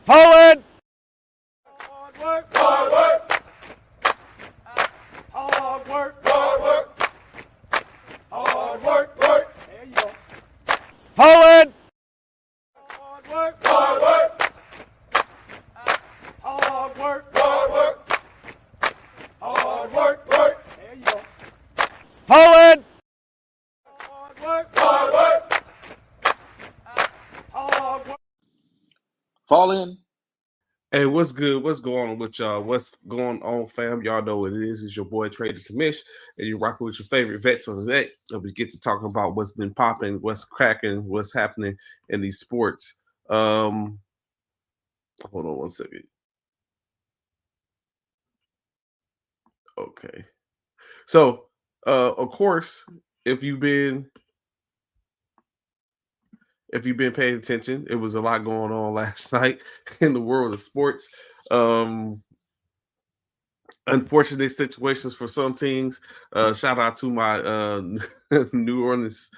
Forward! Hard work, hard work. Hard work, hard work. Hard work, work. There you go. Forward! Hard work, hard work. Hard work, hard work. Hard work, work. There you go. Forward! Hard work, hard work. Hard work. Fall in. Hey, what's good? What's going on with y'all? What's going on, fam? Y'all know what it is. It's your boy Trader Commish, and you're rocking with your favorite vets on the net. And we get to talking about what's been popping, what's cracking, what's happening in these sports. Hold on one second. Okay. So, of course, if you've been paying attention, it was a lot going on last night in the world of sports. Unfortunate situations for some teams. Shout out to my New Orleans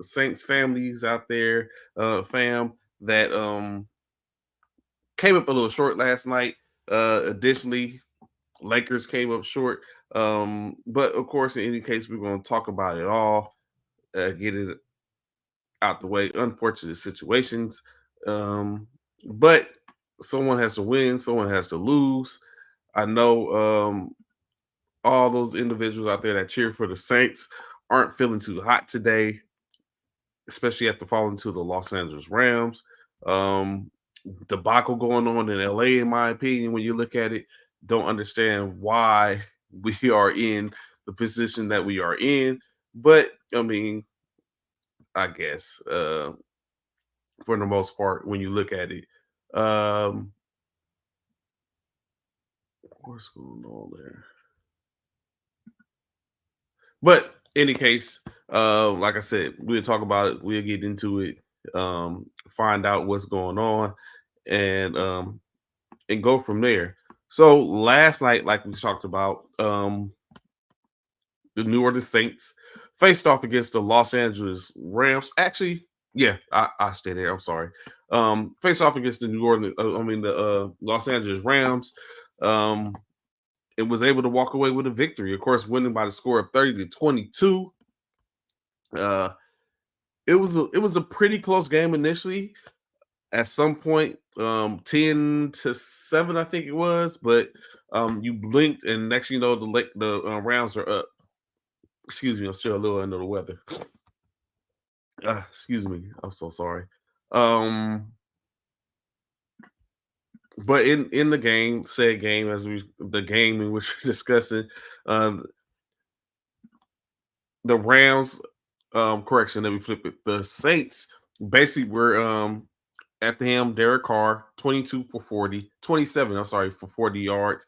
Saints families out there, fam, that came up a little short last night. Additionally, Lakers came up short. But of course, in any case, we're going to talk about it all, get it out the way. Unfortunate situations. But someone has to win, someone has to lose. I know all those individuals out there that cheer for the Saints aren't feeling too hot today, especially after falling to the Los Angeles Rams. Debacle going on in LA, in my opinion, when you look at it, don't understand why we are in the position that we are in. But I mean, I guess for the most part, when you look at it, what's going on there? But any case, like I said, we'll talk about it. We'll get into it, find out what's going on, and go from there. So last night, like we talked about, the New Orleans Saints faced off against the Los Angeles Rams. Actually, yeah, I stay there. I'm sorry. Face off against the the Los Angeles Rams. It was able to walk away with a victory, of course, winning by the score of 30-22. It was a pretty close game initially. At some point, 10-7, I think it was, but you blinked, and next you know, the Rams are up. Excuse me, I'm still a little under the weather. Excuse me, I'm so sorry. But in the game, the game in which we're discussing, the Rams, correction, let me flip it. The Saints basically were at the helm. Derek Carr, 27, for 40 yards,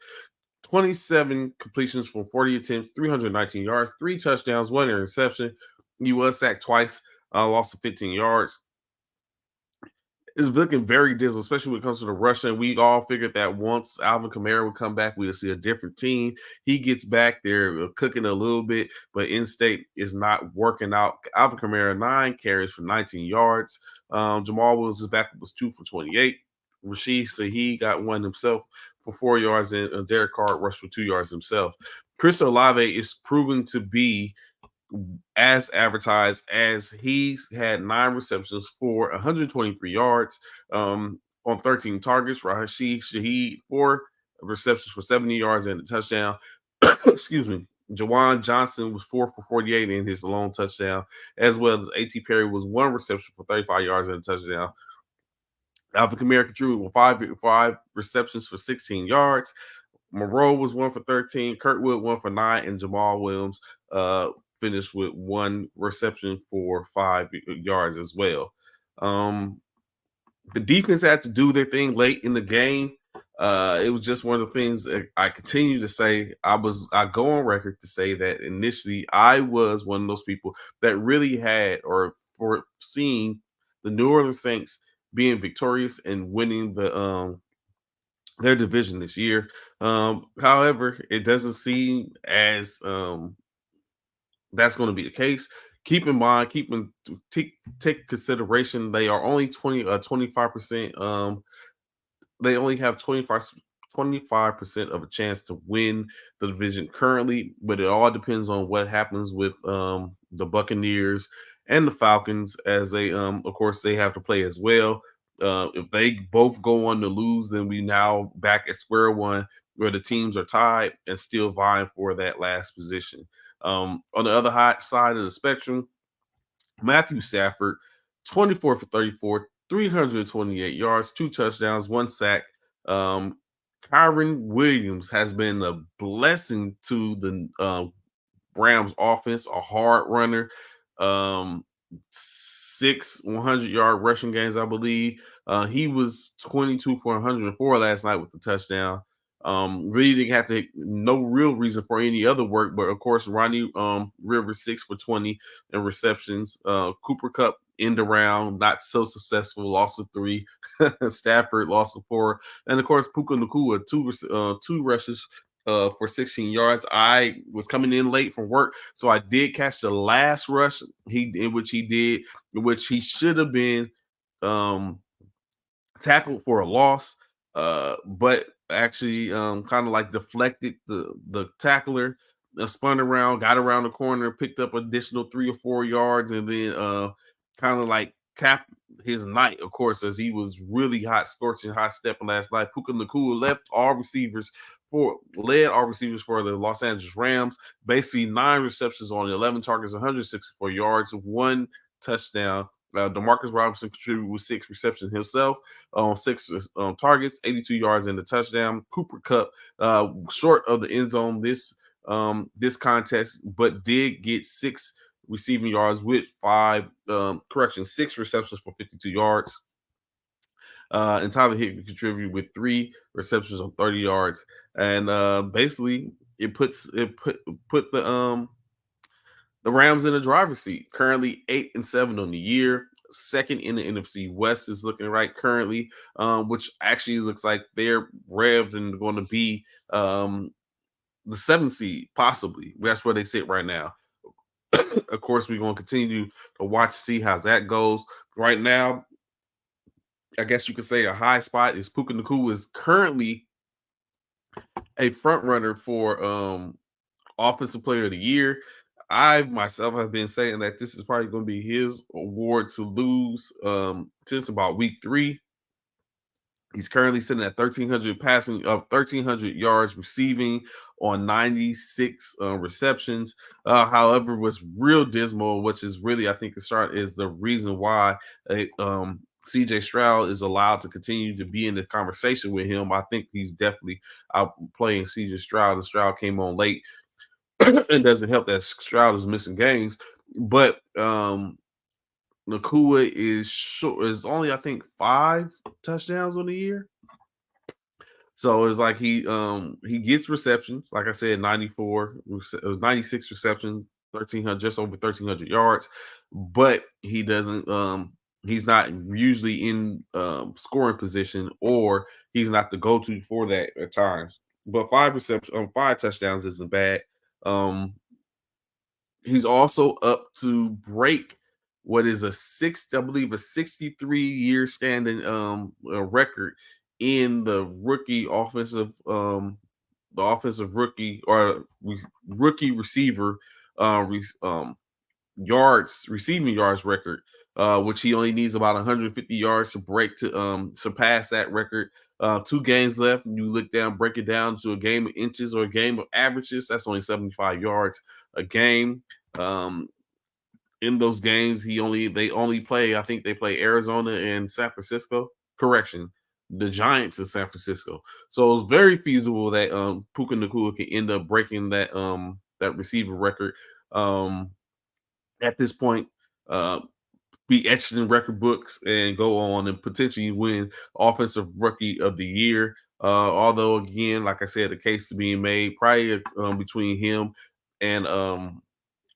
27 completions from 40 attempts, 319 yards, 3 touchdowns, 1 interception. He was sacked twice, lost to 15 yards. It's looking very dismal, especially when it comes to the rushing. We all figured that once Alvin Kamara would come back, we would see a different team. He gets back there, cooking a little bit, but in-state is not working out. Alvin Kamara, 9 carries for 19 yards. Jamal Williams is back, was 2 for 28. Rashid Shaheed got one himself for 4 yards, and Derek Carr rushed for 2 yards himself. Chris Olave is proven to be as advertised, as he's had 9 receptions for 123 yards on 13 targets. Rashid Shaheed, 4 receptions for 70 yards and a touchdown. Excuse me. Jawan Johnson was 4 for 48 in his lone touchdown, as well as A.T. Perry was 1 reception for 35 yards and a touchdown. Alvin Kamara contributed with 5 receptions for 16 yards. Moreau was 1 for 13. Kurtwood 1 for 9, and Jamal Williams finished with 1 reception for 5 yards as well. The defense had to do their thing late in the game. It was just one of the things that I continue to say. I go on record to say that initially I was one of those people that really had or foreseen the New Orleans Saints being victorious and winning their division this year. However, it doesn't seem as that's going to be the case. Keep in mind, take consideration, they are only 25% they only have 25% of a chance to win the division currently, but it all depends on what happens with the Buccaneers and the Falcons as they of course they have to play as well. If they both go on to lose, then we now back at square one where the teams are tied and still vying for that last position. On the other hot side of the spectrum, Matthew Stafford, 24 for 34, 328 yards, 2 touchdowns, 1 sack. Um, Kyron Williams has been a blessing to the Rams offense, a hard runner. Um, 6 100-yard rushing games, I believe. He was 22 for 104 last night with the touchdown. Really didn't have to no real reason for any other work, but of course, Ronnie Rivers 6 for 20 in receptions. Cooper Kupp end around, not so successful, loss of 3. Stafford lost of 4, and of course, Puka Nacua two rushes for 16 yards. I was coming in late from work, so I did catch the last rush in which he should have been um, tackled for a loss, but actually kind of like deflected the tackler, spun around, got around the corner, picked up additional 3 or 4 yards, and then kind of like capped his night, of course, as he was really hot, scorching, hot stepping last night. Puka Nacua led all receivers for the Los Angeles Rams. Basically, 9 receptions on 11 targets, 164 yards, 1 touchdown. Demarcus Robinson contributed with 6 receptions himself on 6 targets, 82 yards in the touchdown. Cooper Kupp short of the end zone this contest, but did get 6 receiving yards with 6 receptions for 52 yards. And Tyler Higbee contributed with 3 receptions on 30 yards. And basically it put the Rams in the driver's seat. Currently 8-7 on the year. Second in the NFC West is looking right currently, which actually looks like they're revved and going to be the 7th seed, possibly. That's where they sit right now. Of course, we're going to continue to watch, see how that goes. Right now, I guess you could say a high spot is Puka Nacua is currently a front runner for Offensive Player of the Year. I myself have been saying that this is probably going to be his award to lose since about week 3. He's currently sitting at 1,300 yards receiving on 96 receptions. However, what's real dismal, which is really I think is the reason why CJ Stroud is allowed to continue to be in the conversation with him. I think he's definitely outplaying CJ Stroud, and Stroud came on late. It doesn't help that Stroud is missing games, but Nacua is only I think 5 touchdowns on the year. So it's like he gets receptions, like I said, 96 receptions, 1,300, just over 1,300 yards, but he doesn't he's not usually in scoring position, or he's not the go-to for that at times. But 5 touchdowns isn't bad. He's also up to break what is a 63-year standing record in the rookie offensive rookie or rookie receiver receiving yards record, which he only needs about 150 yards to break to surpass that record. 2 games left. You look down, break it down to a game of inches or a game of averages. That's only 75 yards a game. In those games, they only play. I think they play Arizona and San Francisco. Correction, the Giants in San Francisco. So it's very feasible that Puka Nacua can end up breaking that receiver record. At this point, be etched in record books and go on and potentially win Offensive Rookie of the Year. Although, again, like I said, the case is being made probably between him and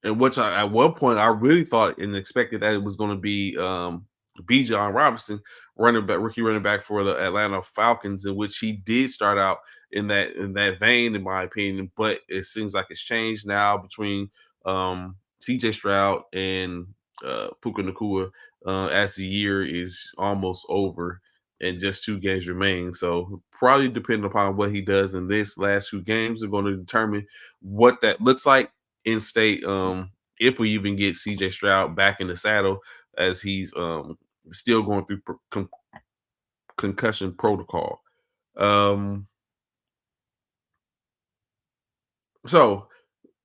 which at one point I really thought and expected that it was going to be Bijan Robinson, rookie running back for the Atlanta Falcons, in which he did start out in that vein, in my opinion. But it seems like it's changed now between CJ Stroud and Puka Nacua as the year is almost over. and just 2 games remain. So probably depending upon what he does in this last 2 games are going to determine what that looks like in state. If we even get CJ Stroud back in the saddle as he's still going through concussion protocol. So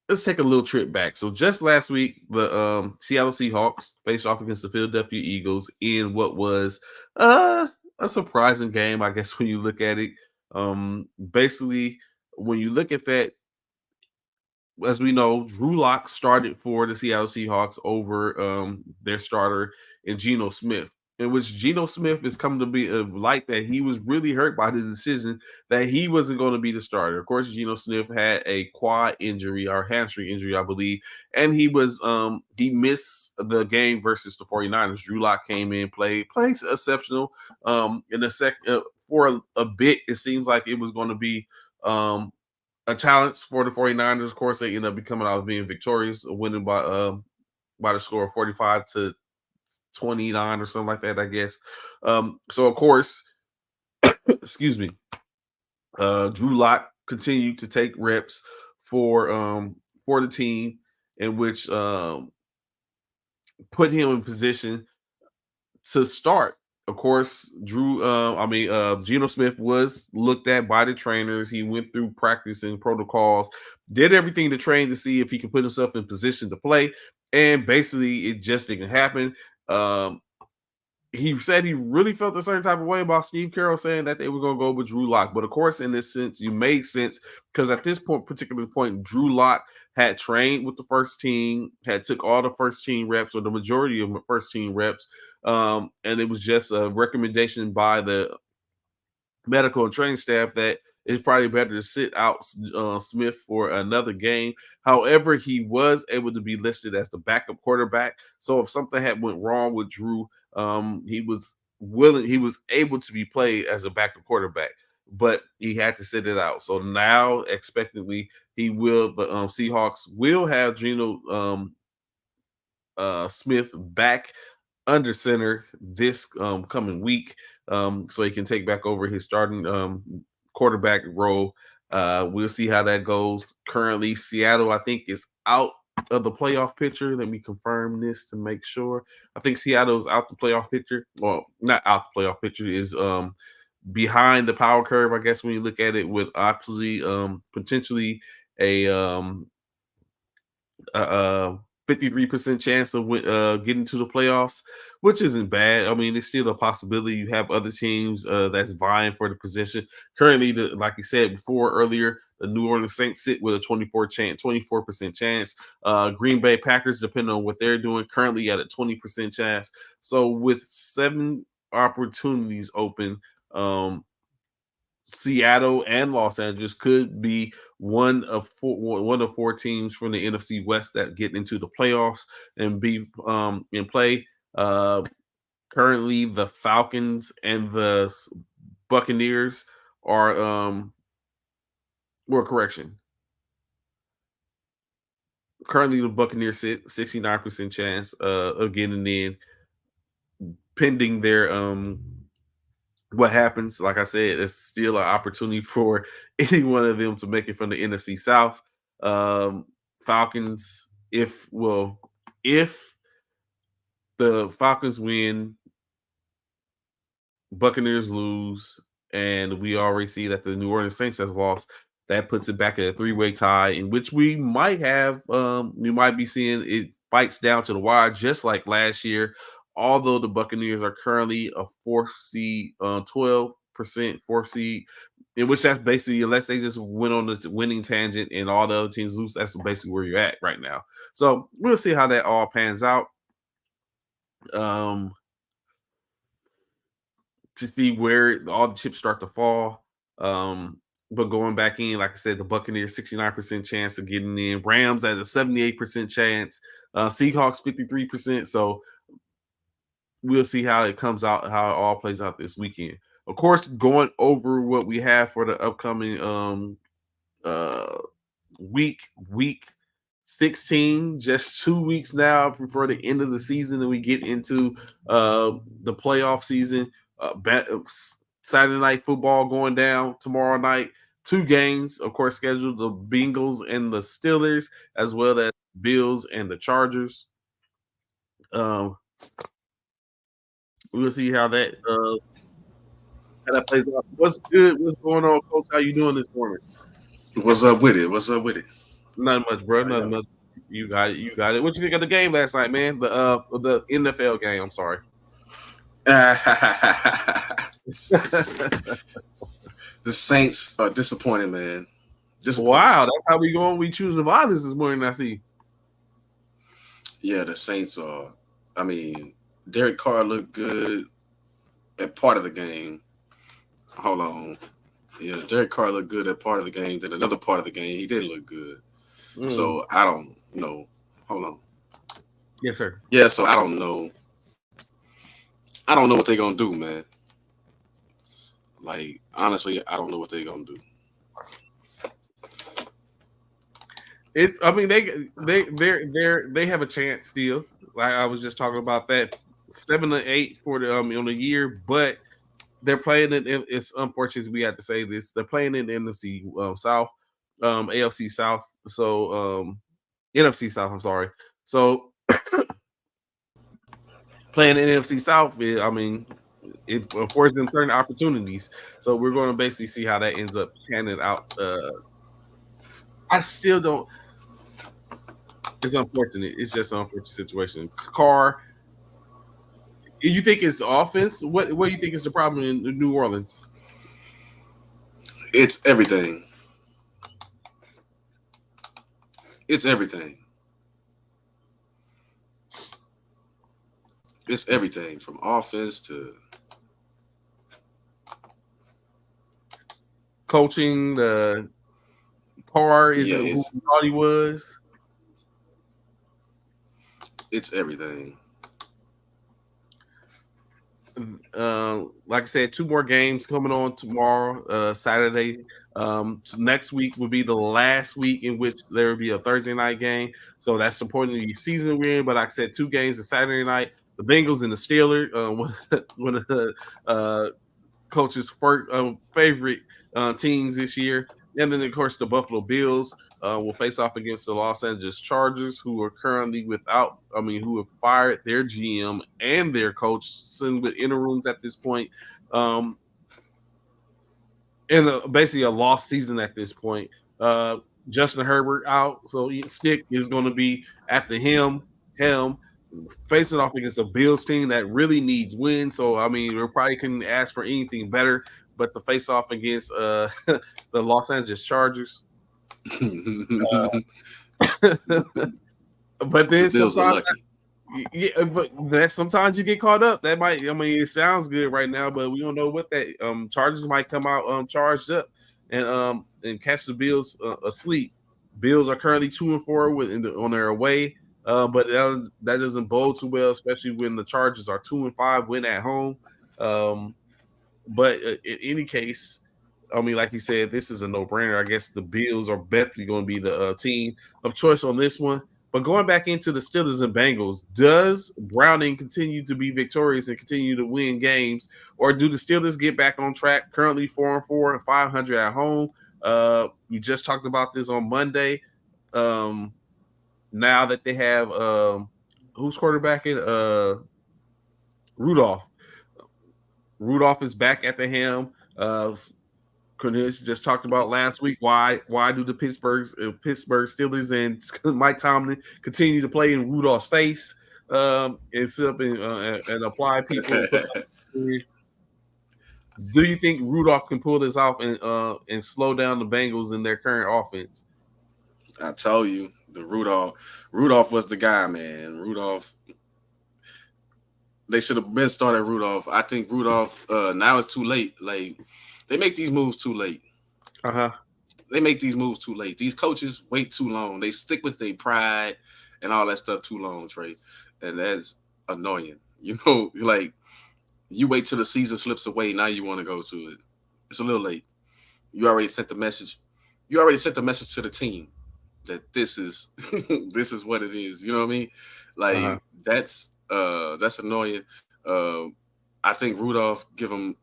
let's take a little trip back. So just last week, the Seattle Seahawks faced off against the Philadelphia Eagles in what was a surprising game, I guess, when you look at it. Basically, when you look at that, as we know, Drew Lock started for the Seattle Seahawks over their starter in Geno Smith, in which Geno Smith is coming to be a light that he was really hurt by the decision that he wasn't going to be the starter. Of course, Geno Smith had a quad injury or hamstring injury, I believe, and he missed the game versus the 49ers. Drew Lock came in, played exceptional. In the second for a bit, it seems like it was going to be a challenge for the 49ers. Of course, they end up becoming out of being victorious, winning by the score of 45-29 or something like that, I guess. So of course, excuse me, Drew Lock continued to take reps for the team, in which put him in position to start. Of course, Geno Smith was looked at by the trainers. He went through practice and protocols, did everything to train to see if he could put himself in position to play. And basically, it just didn't happen. He said he really felt a certain type of way about Steve Carroll saying that they were going to go with Drew Lock. But of course, in this sense, you made sense because at this particular point, Drew Lock had trained with the first team, had took all the first team reps or the majority of the first team reps. And it was just a recommendation by the medical and training staff that it's probably better to sit out Smith for another game. However, he was able to be listed as the backup quarterback. So if something had went wrong with Drew, he was able to be played as a backup quarterback, but he had to sit it out. So now, expectantly, the Seahawks will have Geno Smith back under center this coming week, so he can take back over his starting quarterback role. We'll see how that goes. Currently, Seattle, I think, is out of the playoff picture. Let me confirm this to make sure. I think Seattle's out the playoff picture. Well, not out the playoff picture, is behind the power curve, I guess, when you look at it, with obviously potentially a 53% chance of getting to the playoffs, which isn't bad. I mean, it's still a possibility. You have other teams that's vying for the position. Currently, like you said before earlier, the New Orleans Saints sit with a 24% chance. Green Bay Packers, depending on what they're doing, currently at a 20% chance. So with 7 opportunities open, Seattle and Los Angeles could be one of 4 teams from the NFC West that get into the playoffs and be in play. Currently, the Falcons and the Buccaneers are correction. Currently, the Buccaneers sit 69% chance of getting in, pending their what happens. Like I said, it's still an opportunity for any one of them to make it from the NFC South. Falcons, if the Falcons win, Buccaneers lose, and we already see that the New Orleans Saints has lost, that puts it back at a 3-way tie, in which we might be seeing it fights down to the wire, just like last year. Although the Buccaneers are currently a 4th seed, 12% 4th seed, in which that's basically, unless they just went on the winning tangent and all the other teams lose, that's basically where you're at right now. So we'll see how that all pans out. To see where all the chips start to fall. But going back in, like I said, the Buccaneers 69% chance of getting in. Rams at a 78% chance. Seahawks 53%. So we'll see how it comes out, how it all plays out this weekend. Of course, going over what we have for the upcoming week 16, just 2 weeks now before the end of the season, and we get into the playoff season. Saturday night football going down tomorrow night. 2 games, of course, scheduled: the Bengals and the Steelers, as well as Bills and the Chargers. We'll see how that plays out. What's good? What's going on, Coach? How you doing this morning? What's up with it? What's up with it? Nothing much, bro. Nothing much. You got it. You got it. What you think of the game last night, man? The NFL game. I'm sorry. The Saints are disappointed, man. Wow, that's how we going. We choose the violence this morning. I see. Yeah, the Saints are. I mean, Derek Carr looked good at part of the game. Hold on. Yeah, Derek Carr looked good at part of the game. Then another part of the game, he didn't look good. So I don't know. Hold on. Yes, sir. Yeah, so I don't know. I don't know what they're gonna do, man. Like, honestly, I don't know what they're gonna do. I mean, they have a chance still. Like I was just talking about that, 7-8 for the on the year, but they're playing in. It's unfortunate we have to say this. They're playing in the NFC South, AFC South. So NFC South. I'm sorry. So playing in NFC South, I mean, it affords them certain opportunities. So we're going to basically see how that ends up panning out. I still don't. It's unfortunate. It's just an unfortunate situation. Carr, you think it's offense? What do you think is the problem in New Orleans? It's everything. It's everything. It's everything from offense to coaching. The Carr isn't who he thought he was. It's everything. Like I said, 2 more games coming on tomorrow, Saturday. So next week will be the last week in which there will be a Thursday night game. So that's the point of the season we're in. But like I said, 2 games on Saturday night. The Bengals and the Steelers, one of the coach's first favorite teams this year. And then, of course, the Buffalo Bills will face off against the Los Angeles Chargers, who are currently who have fired their GM and their coach, sitting with interims at this point. And basically a lost season at this point. Justin Herbert out, so Stick is going to be at the helm, facing off against a Bills team that really needs wins. So, I mean, we probably couldn't ask for anything better but to face off against the Los Angeles Chargers. But then sometimes, sometimes you get caught up. That might, it sounds good right now, but we don't know what that Chargers might come out charged up and catch the Bills asleep. Bills are currently 2-4 on their away. But that doesn't bode too well, especially when the Chargers are 2-5 win at home. But in any case, like you said, this is a no-brainer. I guess the Bills are definitely going to be the team of choice on this one. But going back into the Steelers and Bengals, does Browning continue to be victorious and continue to win games, or do the Steelers get back on track? Currently 4-4 and 500 at home. We just talked about this on Monday. Now that they have who's quarterbacking? Rudolph. Rudolph is back at the helm. Cornelius just talked about last week. Why do the Pittsburgh Steelers and Mike Tomlin continue to play in Rudolph's face and sit up and apply people? Do you think Rudolph can pull this off and slow down the Bengals in their current offense? I tell you, Rudolph was the guy, man. Rudolph. They should have been starting Rudolph. I think Rudolph. Now it's too late. Like, they make these moves too late. They make these moves too late. These coaches wait too long. They stick with their pride and all that stuff too long, Trey. And that's annoying. Like, you wait till the season slips away. Now you want to go to it. It's a little late. You already sent the message. You already sent the message to the team that this is what it is. You know what I mean? Like, that's annoying. I think Rudolph give them.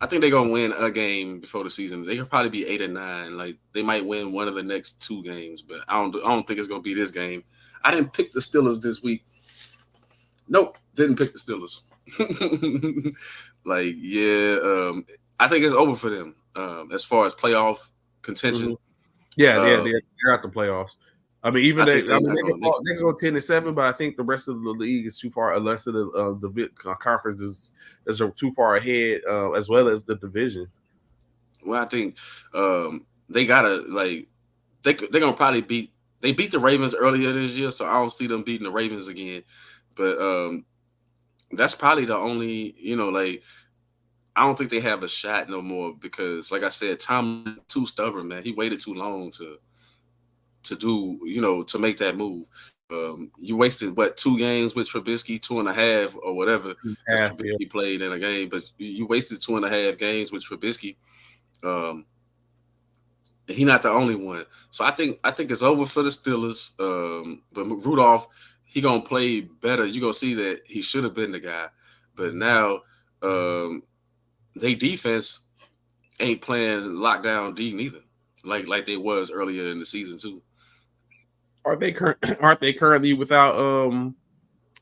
I think they're gonna win a game before the season. They could probably be 8-9. Like they might win one of the next 2 games, but I don't think it's gonna be this game. I didn't pick the Steelers this week. Nope, didn't pick the Steelers. I think it's over for them as far as playoff contention. Mm-hmm. Yeah, they're out the playoffs. I mean, even they can go 10-7, but I think the rest of the league is too far. Unless the conference is too far ahead, as well as the division. Well, I think they gotta they're gonna probably beat the Ravens earlier this year, so I don't see them beating the Ravens again. But that's probably the only I don't think they have a shot no more because, like I said, Tom too stubborn, man. He waited too long to make that move. You wasted 2 games with Trubisky, 2.5 or whatever. Trubisky played in a game, but you wasted 2.5 games with Trubisky. He's not the only one. So I think it's over for the Steelers. But Rudolph, he gonna play better. You gonna see that he should have been the guy, but now they defense ain't playing lockdown D neither, like they was earlier in the season too. Aren't they currently without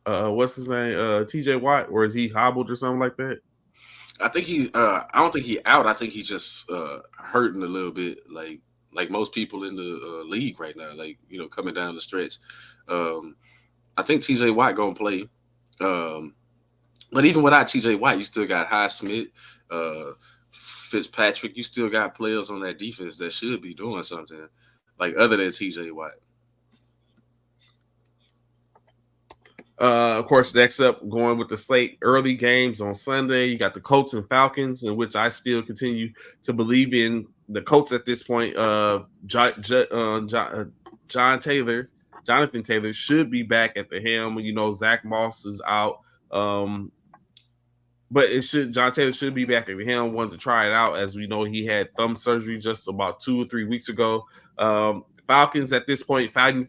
what's his name, TJ Watt, or is he hobbled or something like that? I think he's I don't think he's out. I think he's just hurting a little bit, like most people in the league right now, coming down the stretch. I think TJ Watt gonna play, but even without TJ Watt, you still got Highsmith, Fitzpatrick. You still got players on that defense that should be doing something, other than TJ Watt. Of course, next up, going with the slate, early games on Sunday. You got the Colts and Falcons, in which I still continue to believe in the Colts at this point. Jonathan Taylor should be back at the helm. Zach Moss is out, but John Taylor should be back at the helm. Wanted to try it out, as we know he had thumb surgery just about 2 or 3 weeks ago. Falcons at this point fighting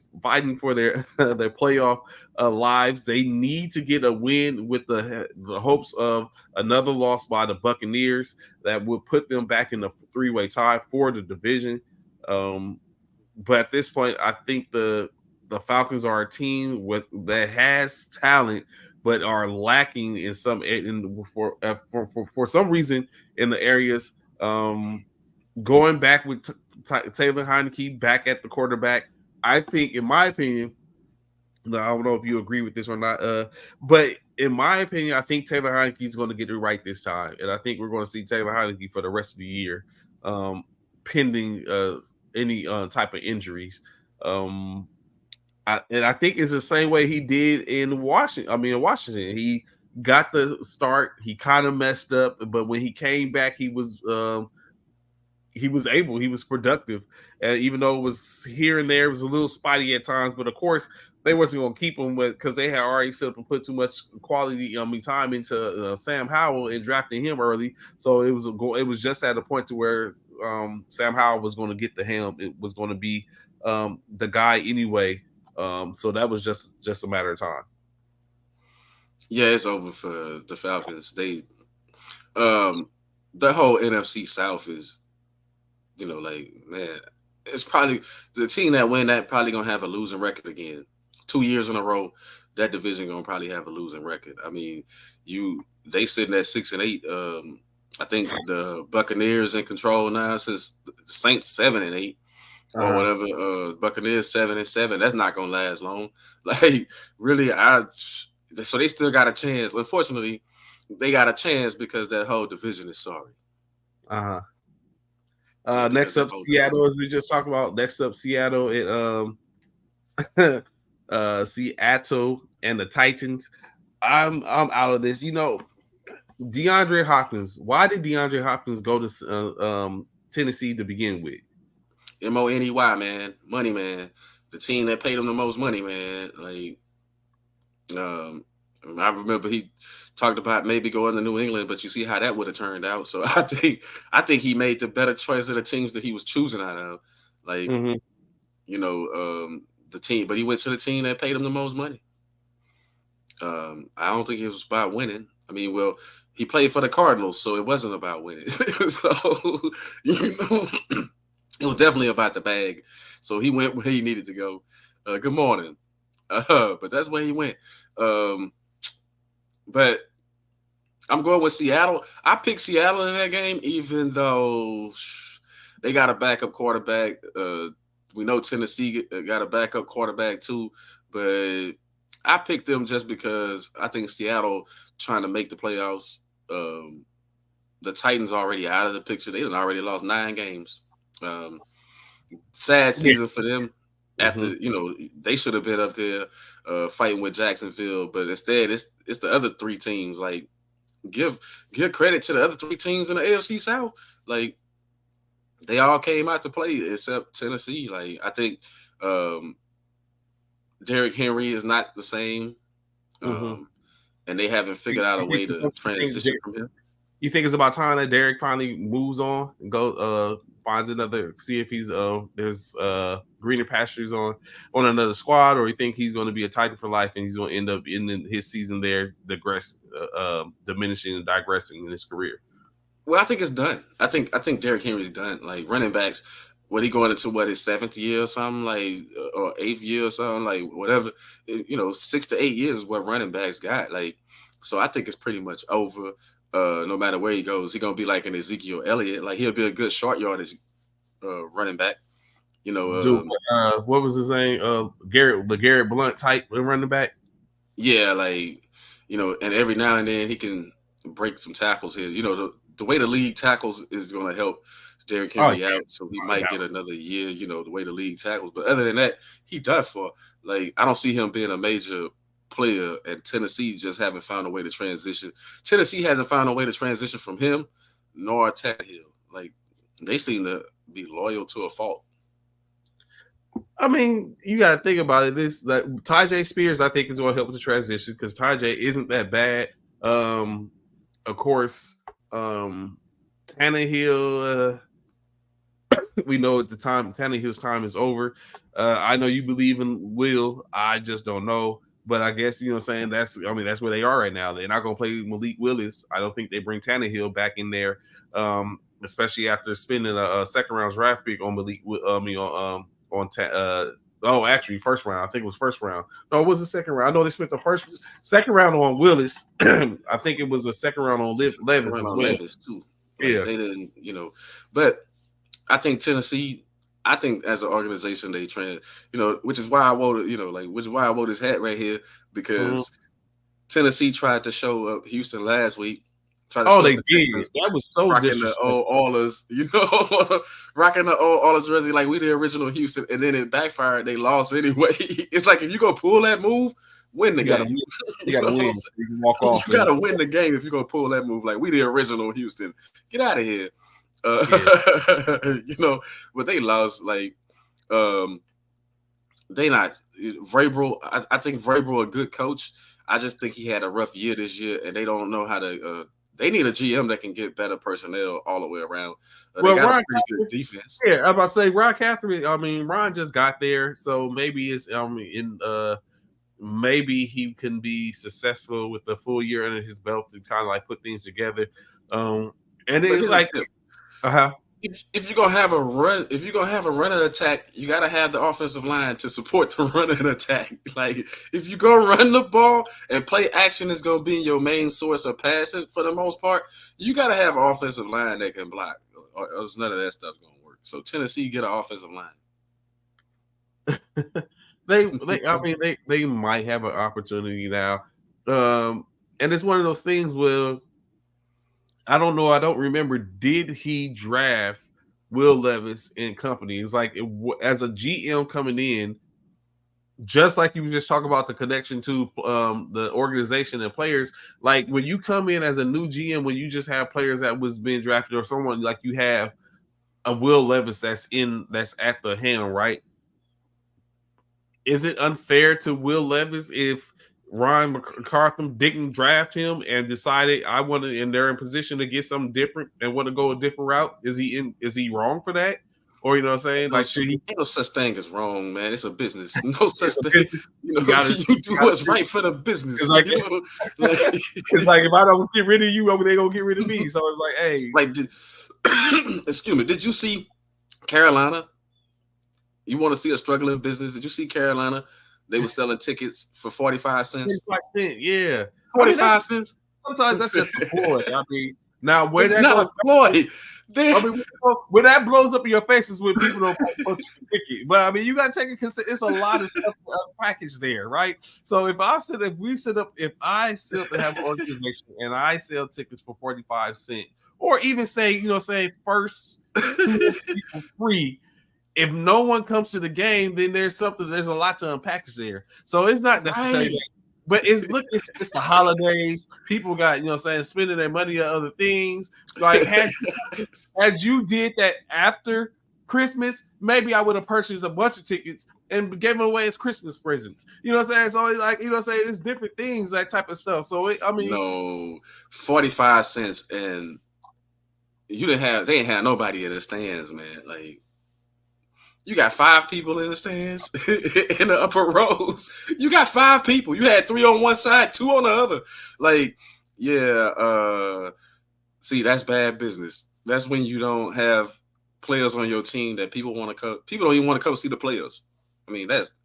for their playoff lives. They need to get a win with the hopes of another loss by the Buccaneers that would put them back in the 3-way tie for the division. But at this point, I think the Falcons are a team that has talent, but are lacking in some for some reason in the areas. Going back with Taylor Heinicke back at the quarterback, I think, in my opinion, I don't know if you agree with this or not, but in my opinion, I think Taylor Heinicke is going to get it right this time, and I think we're going to see Taylor Heinicke for the rest of the year, pending any type of injuries. And I think it's the same way he did in Washington. In Washington, he got the start. He kind of messed up, but when he came back, he was productive. And even though it was here and there, it was a little spotty at times. But of course, they wasn't going to keep him because they had already set up and put too much quality time into Sam Howell and drafting him early. So it was just at a point to where Sam Howell was going to get the helm. It was going to be the guy anyway. So that was just a matter of time. Yeah, it's over for the Falcons. They the whole NFC South is, man, it's probably the team that win that probably gonna have a losing record again. 2 years in a row, that division gonna probably have a losing record. They sitting at 6-8. I think the Buccaneers in control now since the Saints 7-8 or whatever. Buccaneers 7-7. That's not gonna last long. Really, so they still got a chance. Unfortunately, they got a chance because that whole division is sorry. Next up, Seattle, as we just talked about. Next up, Seattle Seattle and the Titans. I'm out of this. DeAndre Hopkins. Why did DeAndre Hopkins go to Tennessee to begin with? Money, man. Money, man. The team that paid him the most money, man. I remember he talked about maybe going to New England, but you see how that would have turned out. So I think he made the better choice of the teams that he was choosing out of. The team, but he went to the team that paid him the most money. I don't think it was about winning. I mean, well, he played for the Cardinals, so it wasn't about winning. So, it was definitely about the bag. So he went where he needed to go. Good morning. But that's where he went. But I'm going with Seattle. I picked Seattle in that game, even though they got a backup quarterback. We know Tennessee got a backup quarterback too, but I picked them just because I think Seattle trying to make the playoffs. The Titans already out of the picture. They already lost 9 games. Sad season for them. After they should have been up there fighting with Jacksonville, but instead it's the other 3 teams. Like give credit to the other 3 teams in the AFC South. Like they all came out to play except Tennessee. Like I think Derrick Henry is not the same, and they haven't figured out a way to transition from him. You think it's about time that Derrick finally moves on and go finds another, see if he's there's greener pastures on another squad, or you think he's going to be a Titan for life and he's going to end up in his season there diminishing and digressing in his career? Well, I think it's done. I think Derrick Henry's done. Like running backs, when he going into his 7th year or something, like or 8th year or something, like whatever, 6 to 8 years is what running backs got. Like, so I think it's pretty much over. No matter where he goes, he's gonna be like an Ezekiel Elliott. Like he'll be a good short yardage running back. What was his name? Garrett Blunt type running back. Yeah, like and every now and then he can break some tackles here. The way the league tackles is going to help Derrick Henry out, so he might get another year. The way the league tackles, but other than that, he done for. Like I don't see him being a major player, and Tennessee just haven't found a way to transition. Tennessee hasn't found a way to transition from him, nor Tannehill. Like they seem to be loyal to a fault. I mean, you got to think about it. This like Tyjae Spears, I think is going to help with the transition because Tyjae isn't that bad. Of course, Tannehill. We know at the time Tannehill's time is over. I know you believe in Will. I just don't know. But I guess, that's where they are right now. They're not going to play Malik Willis. I don't think they bring Tannehill back in there, especially after spending a second round draft pick on Malik. Actually, first round. I think it was first round. No, it was the second round. I know they spent the second round on Willis. I think it was a second round on Levis too. Like, yeah, they didn't, But I think Tennessee. I think as an organization they which is why I wore this hat right here, because Tennessee tried to show up Houston last week. They did. That was so disrespectful. Rocking the old Oilers jersey like we the original Houston, and then it backfired. They lost anyway. It's like if you go pull that move, win the game. You gotta win. You can walk off. You gotta win the game if you're gonna pull that move. Like we the original Houston. Get out of here. But they lost. Like, they not Vrabel. I think Vrabel a good coach. I just think he had a rough year this year, and they don't know how to. They need a GM that can get better personnel all the way around. They got a pretty good defense. Yeah, I'm about to say Ron Catherine. Ron just got there, so maybe it's maybe he can be successful with a full year under his belt to kind of like put things together. And it's like. If you're gonna have a run, and attack, you gotta have the offensive line to support the run and attack. Like if you go run the ball and play action is gonna be your main source of passing for the most part, you gotta have an offensive line that can block, or else none of that stuff's gonna work. So Tennessee get an offensive line. they might have an opportunity now, and it's one of those things where. I don't know. I don't remember. Did he draft Will Levis and company? It's like as a GM coming in, just like you were just talking about the connection to the organization and players. Like when you come in as a new GM, when you just have players that was being drafted or someone like you have a Will Levis that's at the helm, right? Is it unfair to Will Levis if Ryan McCarthy didn't draft him and decided and they're in position to get something different and want to go a different route? Is he wrong for that? Or you know what I'm saying? Like, ain't no such thing as wrong, man. It's a business. No such thing. You do what's right for the business. It's like, it's like if I don't get rid of you, they gonna get rid of me. So it's like, hey, excuse me. Did you see Carolina? You want to see a struggling business? Did you see Carolina? They were selling tickets for 45 cents. 45 cents, yeah. 45 cents. Sometimes that's just a ploy. I mean, now where it's that not a ploy. When that blows up in your face is when people don't put the ticket. But I mean, you got to take it because it's a lot of stuff packaged there, right? So if I sell to have an organization and I sell tickets for 45 cents, or even say first people free. If no one comes to the game, then there's a lot to unpackage there. So it's not necessarily that, but it's the holidays. People got, spending their money on other things. Like had you did that after Christmas, maybe I would have purchased a bunch of tickets and gave them away as Christmas presents. You know what I'm saying? So like, it's different things, that type of stuff. So no, 45 cents, and they didn't have nobody in the stands, man. Like, you got 5 people in the stands in the upper rows. You got 5 people. You had 3 on one side, 2 on the other. Like, yeah. See, that's bad business. That's when you don't have players on your team that people want to come. People don't even want to come see the players. I mean, that's,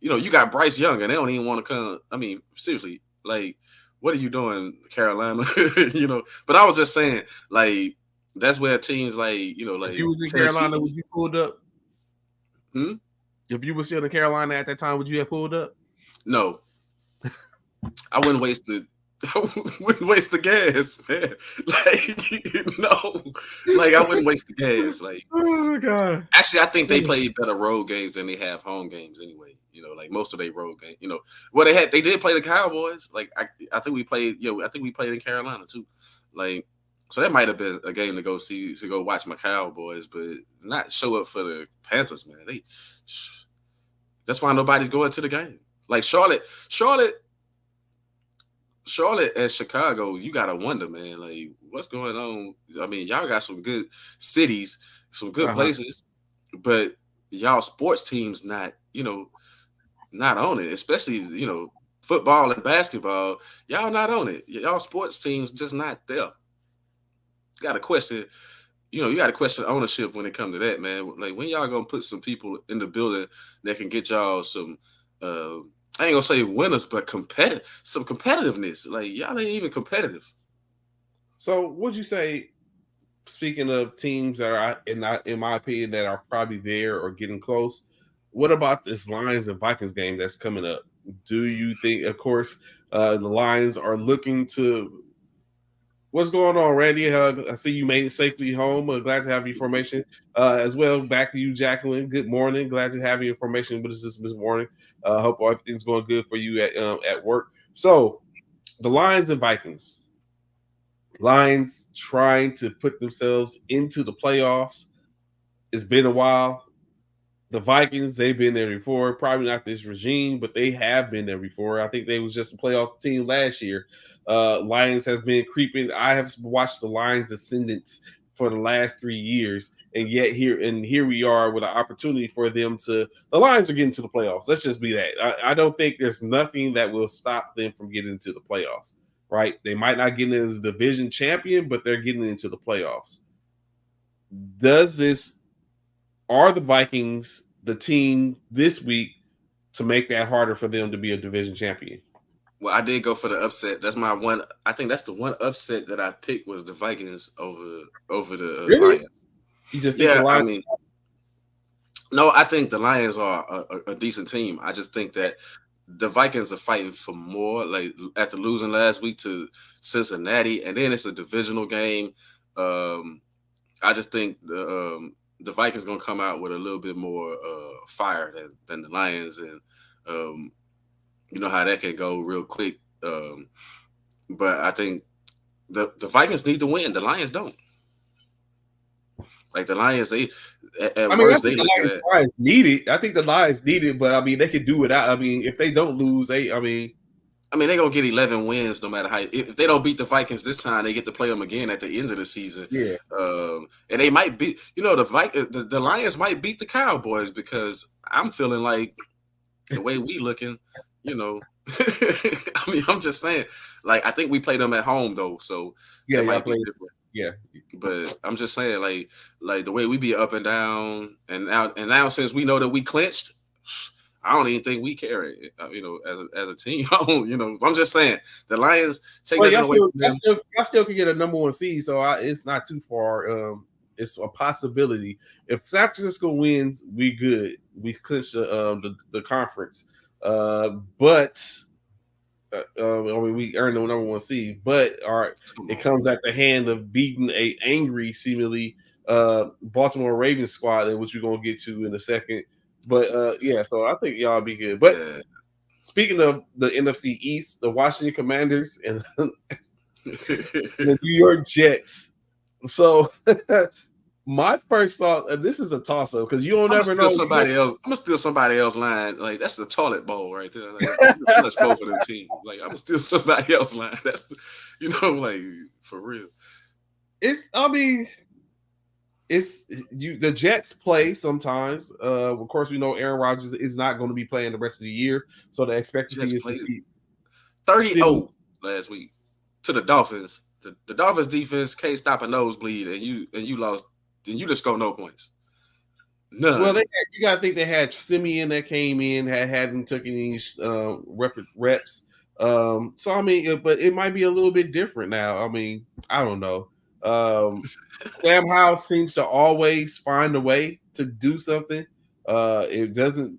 you got Bryce Young and they don't even want to come. I mean, seriously, like, what are you doing, Carolina? But I was just saying, like, that's where teams like, like, if you was in Carolina, would you pulled up? If you were still in Carolina at that time, would you have pulled up? No, I wouldn't waste the gas, man. Like, no, like, I wouldn't waste the gas. Like, oh god. Actually, I think they played better road games than they have home games anyway. Like most of their road games. Well, they did play the Cowboys. Like, I think we played. I think we played in Carolina too. Like. So that might have been a game to go watch my Cowboys, but not show up for the Panthers, man. That's why nobody's going to the game. Like Charlotte and Chicago, you gotta wonder, man. Like, what's going on? I mean, y'all got some good cities, some good places, but y'all sports teams not on it, especially football and basketball. Y'all not on it. Y'all sports teams just not there. You got to question ownership when it comes to that, man. Like, when y'all gonna put some people in the building that can get y'all some, I ain't gonna say winners, but some competitiveness. Like, y'all ain't even competitive. So, would you say, speaking of teams that are, in my opinion, that are probably there or getting close, what about this Lions and Vikings game that's coming up? Do you think, of course, the Lions are looking to? What's going on, Randy? I see you made it safely home. Glad to have your information as well. Back to you, Jacqueline. Good morning. Glad to have your information with us this morning. Hope everything's going good for you at work. So, the Lions and Vikings. Lions trying to put themselves into the playoffs. It's been a while. The Vikings, they've been there before. Probably not this regime, but they have been there before. I think they was just a playoff team last year. Lions have been creeping. I have watched the Lions' ascendance for the last 3 years, and yet here we are with an opportunity for them to. The Lions are getting to the playoffs. Let's just be that. I don't think there's nothing that will stop them from getting into the playoffs. Right? They might not get in as a division champion, but they're getting into the playoffs. Are the Vikings the team this week to make that harder for them to be a division champion? Well, I did go for the upset. That's my one. I think that's the one upset that I picked was the Vikings over the Lions. You just think the Lions? No, I think the Lions are a decent team. I just think that the Vikings are fighting for more. Like, after losing last week to Cincinnati, and then it's a divisional game. I just think the Vikings gonna come out with a little bit more fire than the Lions, and you know how that can go real quick. But I think the Vikings need to win. The Lions don't. Like, the Lions, they need it. I think the Lions need it, but I mean, they can do without. I mean, if they don't lose, I mean, they're gonna get 11 wins no matter how. If they don't beat the Vikings this time, they get to play them again at the end of the season. Yeah. And they might beat. The Lions might beat the Cowboys because I'm feeling like the way we looking. I mean, I'm just saying. Like, I think we play them at home though, so yeah, that might be different. Yeah, but I'm just saying, like the way we be up and down, and now since we know that we clinched. I don't even think we carry, as a team. I'm just saying the Lions take that away. Y'all still can get a number 1 seed, so it's not too far. It's a possibility. If San Francisco wins, we good. We clinch the conference. But we earned the number 1 seed. But it comes at the hand of beating a angry, seemingly Baltimore Ravens squad, which we're gonna get to in a second. But so I think y'all be good. But speaking of the NFC East, the Washington Commanders and the New York Jets. So my first thought, this is a toss-up because you don't ever know somebody else. I'm gonna steal somebody else's line. Like that's the toilet bowl right there. Like, let's both of them teams. Like I'm gonna steal somebody else's line. That's like for real. The Jets play sometimes. Of course, we know Aaron Rodgers is not going to be playing the rest of the year, so the expectancy is 30-0 last week to the Dolphins. The Dolphins defense can't stop a nosebleed, and you lost. Then you just score no points. None. Well, you got to think they had Simeon that came in, hadn't taken any reps. So I mean, but it might be a little bit different now. I mean, I don't know. Sam Howell seems to always find a way to do something. It doesn't.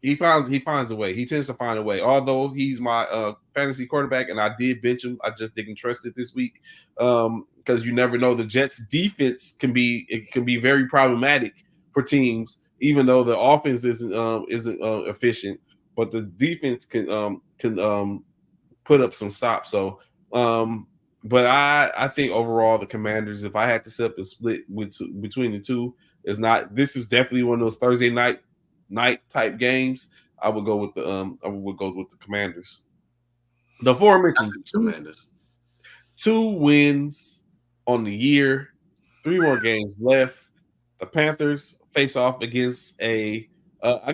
He finds a way. He tends to find a way. Although he's my fantasy quarterback, and I did bench him. I just didn't trust it this week because you never know. The Jets' defense can be very problematic for teams, even though the offense isn't efficient. But the defense can put up some stops. So. But I think overall the Commanders, if I had to set up a split between the two, this is definitely one of those Thursday night type games. I would go with the Commanders. The aforementioned Commanders. 2 wins on the year, 3 more games left. The Panthers face off against I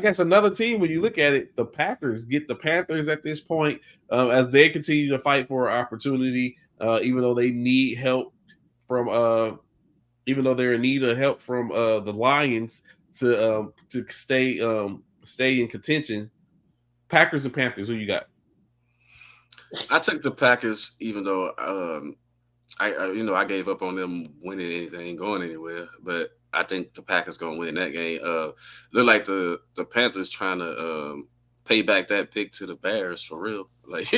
guess another team. When you look at it, the Packers get the Panthers at this point as they continue to fight for an opportunity. Even though they need help from, they're in need of help from the Lions to stay in contention. Packers and Panthers, who you got? I took the Packers, even though I gave up on them winning anything, going anywhere. But I think the Packers gonna win that game. Look like the Panthers trying to pay back that pick to the Bears for real. Look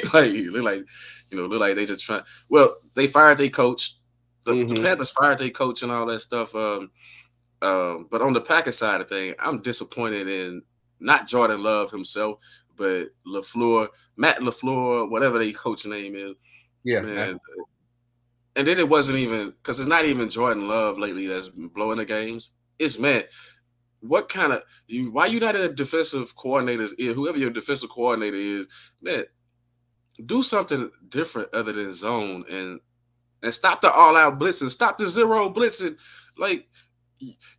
like they just try. Well, they fired their coach. The Panthers fired their coach and all that stuff. But on the Packers side of thing, I'm disappointed in not Jordan Love himself, but Matt LaFleur, whatever their coach name is. Yeah, man. And then it wasn't even because it's not even Jordan Love lately that's been blowing the games. It's what kind of why you not a defensive coordinator's ear? Whoever your defensive coordinator is, man, do something different other than zone and stop the all-out blitzing. Stop the zero blitzing. Like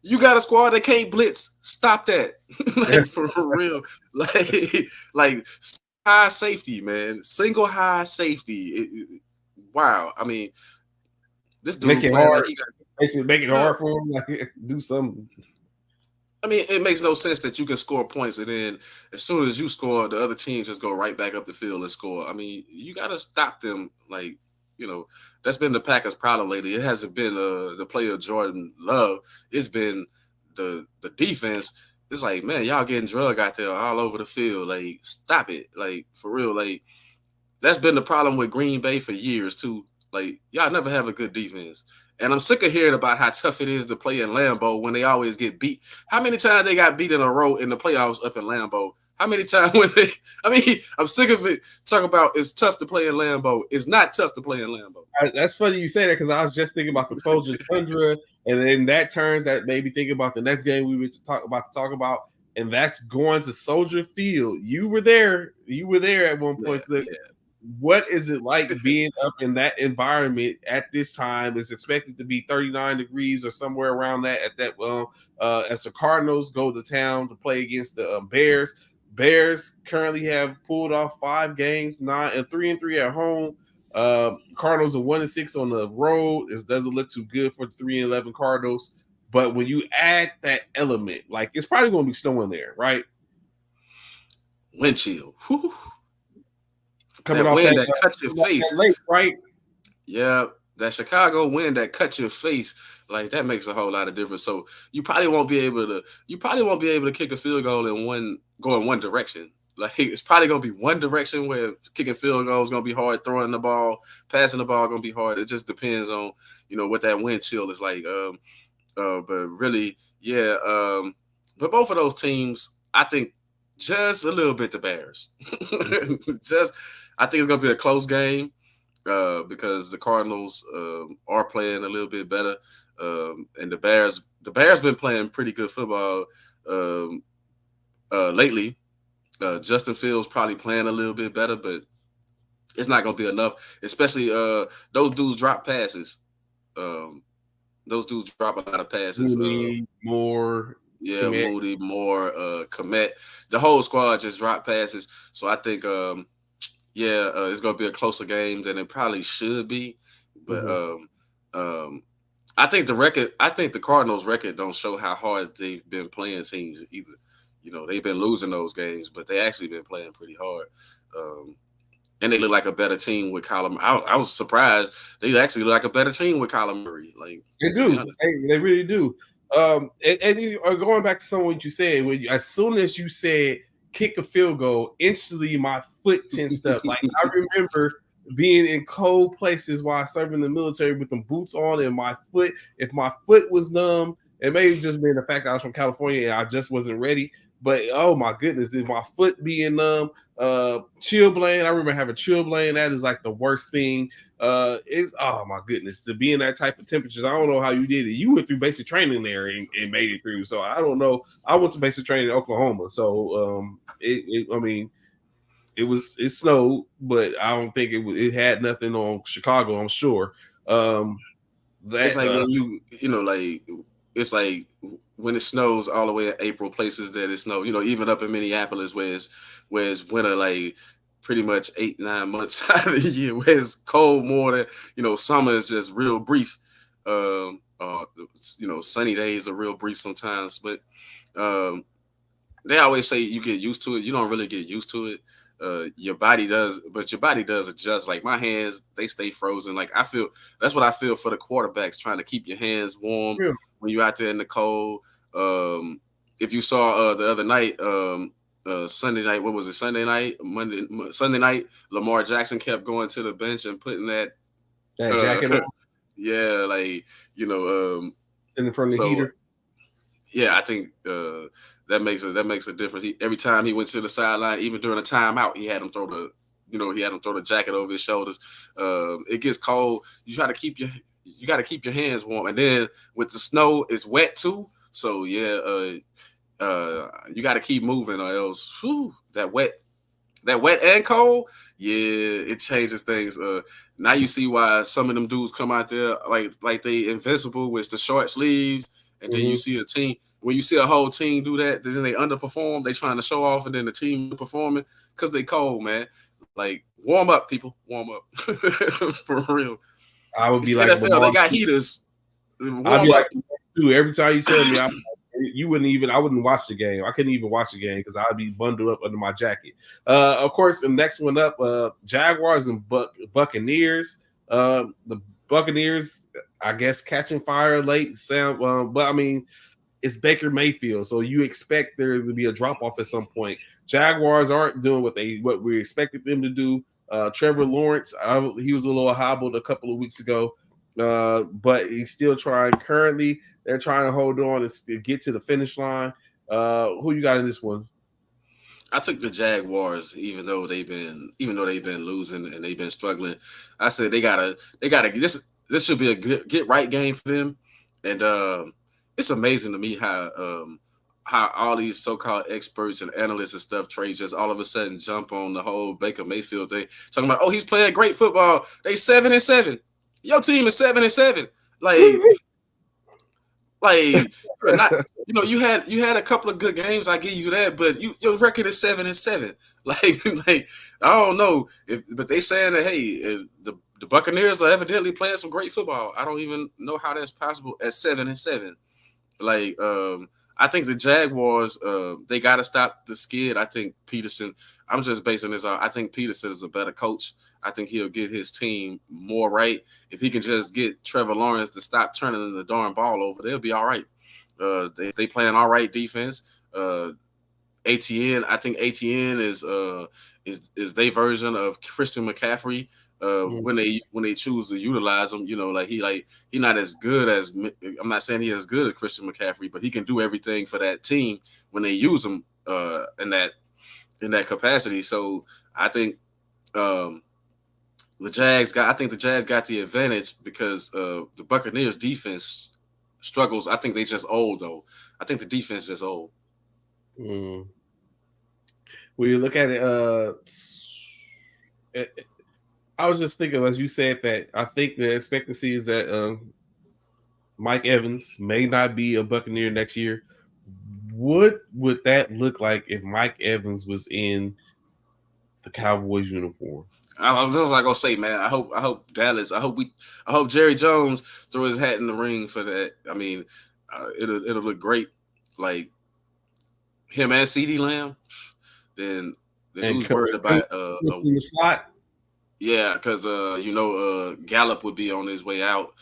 you got a squad that can't blitz. Stop that. For real. Like high safety, man. Single high safety. Wow. I mean, this dude make it hard. Basically, make it hard for him. Like do something. I mean, it makes no sense that you can score points and then as soon as you score, the other teams just go right back up the field and score. I mean, you got to stop them. Like, that's been the Packers' problem lately. It hasn't been the player Jordan Love. It's been the defense. It's like, man, y'all getting drug out there all over the field. Like, stop it. Like, for real. Like, that's been the problem with Green Bay for years, too. Like, y'all never have a good defense. And I'm sick of hearing about how tough it is to play in Lambeau when they always get beat. How many times they got beat in a row in the playoffs up in Lambeau? How many times I'm sick of it. Talk about it's tough to play in Lambeau. It's not tough to play in Lambeau. That's funny you say that because I was just thinking about the Trojan Tundra, and then that made me think about the next game we were to talk about. and that's going to Soldier Field. You were there. You were there at one point. Yeah. What is it like being up in that environment at this time? It's expected to be 39 degrees or somewhere around that at that as the Cardinals go to town to play against the Bears. Bears currently have pulled off 5 games, 3-3 at home. Cardinals are 1-6 on the road. It doesn't look too good for the 3-11 Cardinals. But when you add that element, like it's probably going to be snowing there, right? Wind chill. Whew. Coming that off wind that cut your face, lake, right? Yeah, that Chicago wind that cut your face, like that makes a whole lot of difference. So you probably won't be able to kick a field goal go in one direction. Like it's probably gonna be one direction where kicking field goal is gonna be hard, throwing the ball, passing the ball gonna be hard. It just depends on what that wind chill is like. But really, yeah. But both of those teams, I think, just a little bit the Bears. I think it's gonna be a close game because the Cardinals are playing a little bit better, and the Bears been playing pretty good football lately. Justin Fields probably playing a little bit better, but it's not gonna be enough. Especially those dudes drop passes. Those dudes drop a lot of passes. Moore. Yeah, Komet. Moody, Moore, Komet. The whole squad just dropped passes. So I think, it's going to be a closer game than it probably should be. But I think the Cardinals' record don't show how hard they've been playing teams either. They've been losing those games, but they actually been playing pretty hard. And they look like a better team with Kyler. I was surprised they actually look like a better team with Kyler Murray. Like they do, they really do. And you are going back to something you said. As soon as you said kick a field goal, instantly my foot tensed up. Like I remember being in cold places while I served in the military with them boots on, and if my foot was numb, it may have just been the fact that I was from California and I just wasn't ready. But oh my goodness, did my foot being numb? Chilblain. I remember having chilblain. That is like the worst thing. It's oh my goodness to be in that type of temperatures. I don't know how you did it. You went through basic training there and made it through. So I don't know. I went to basic training in Oklahoma. So it snowed, but I don't think it had nothing on Chicago. I'm sure. It's like when it's like when it snows all the way in April, places that it snow, even up in Minneapolis where it's winter, like pretty much 8-9 months out of the year, where it's cold more than, summer is just real brief. Sunny days are real brief sometimes, but they always say you get used to it. You don't really get used to it. Your body does, but your body does adjust. Like my hands, they stay frozen. Like that's what I feel for the quarterbacks, trying to keep your hands warm when you're out there in the cold. If you saw the other night, Sunday night, what was it? Sunday night, Lamar Jackson kept going to the bench and putting that jacket on. Yeah, like in front of the heater. Yeah, I think that makes a difference. Every time he went to the sideline, even during a timeout, he had him throw the jacket over his shoulders. It gets cold. You got to keep your hands warm, and then with the snow, it's wet too. So you got to keep moving, or else that wet and cold, it changes things. Now you see why some of them dudes come out there like they invincible with the short sleeves. And then you see when you see a whole team do that, then they underperform. They trying to show off, and then the team performing because they cold, man. Like warm up, people, warm up for real. I would be it's like, NFL, they got heaters. I'd be like, dude, every time you tell me, I wouldn't watch the game. I couldn't even watch the game because I'd be bundled up under my jacket. Of course, the next one up, Jaguars and Buccaneers. The Buccaneers, I guess, catching fire late. But I mean, it's Baker Mayfield, so you expect there to be a drop off at some point. Jaguars aren't doing what we expected them to do. Trevor Lawrence, he was a little hobbled a couple of weeks ago, but he's still trying. Currently, they're trying to hold on and get to the finish line. Who you got in this one? I took the Jaguars, even though they've been losing and they've been struggling. I said they gotta this should be a good get right game for them. And it's amazing to me how how all these so-called experts and analysts and stuff, Trey, just all of a sudden jump on the whole Baker Mayfield thing, talking about, oh, he's playing great football. They 7-7. Your team is 7-7. Like, not, you had a couple of good games. I give you that, but your record is 7-7. Like I don't know but they saying that the Buccaneers are evidently playing some great football. I don't even know how that's possible at 7-7. Like, I think the Jaguars, they got to stop the skid. I think Peterson. I'm just basing this on. I think Peterson is a better coach. I think he'll get his team more right. If he can just get Trevor Lawrence to stop turning the darn ball over, they'll be all right. They play an all right defense. ATN, I think ATN is their version of Christian McCaffrey. When they choose to utilize him, he not as good as, I'm not saying he's as good as Christian McCaffrey, but he can do everything for that team when they use him in that capacity. So I think the Jags got the advantage because the Buccaneers defense struggles. I think they just old though. I think the defense is just old. When you look at it, I was just thinking, as you said, that I think the expectancy is that Mike Evans may not be a Buccaneer next year. What would that look like if Mike Evans was in the Cowboys uniform? I was just like gonna say, man. I hope Dallas. I hope Jerry Jones throw his hat in the ring for that. I mean, it'll look great. Like him and CeeDee Lamb. Then who's worried about in the slot? Yeah, because Gallup would be on his way out.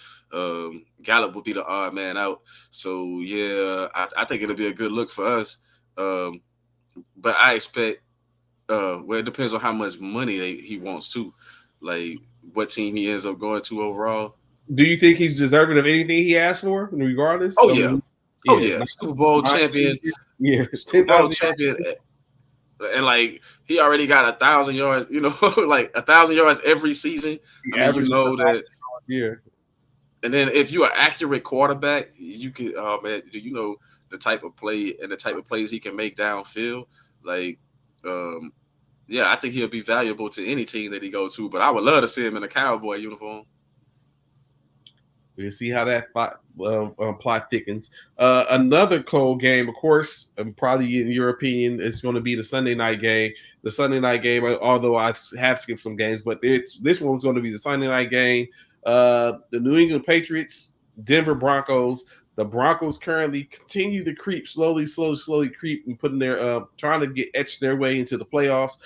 Gallup would be the odd man out. So yeah, I think it'll be a good look for us. But I expect it depends on how much money he wants to, like what team he ends up going to overall. Do you think he's deserving of anything he asked for, regardless? Oh yeah, Super Bowl champion. Yeah, Super Bowl champion. And like he already got 1,000 yards, like 1,000 yards every season. That. Yeah. And then if you're an accurate quarterback, you can. Oh man, do you know the type of play and the type of plays he can make downfield? Like, I think he'll be valuable to any team that he goes to. But I would love to see him in a Cowboy uniform. We'll see how that plot thickens. Another cold game, of course, probably in your opinion, it's going to be the Sunday night game. The Sunday night game, although I have skipped some games, but this one's going to be the Sunday night game. The New England Patriots, Denver Broncos. The Broncos currently continue to creep, slowly creep and putting their trying to etch their way into the playoffs.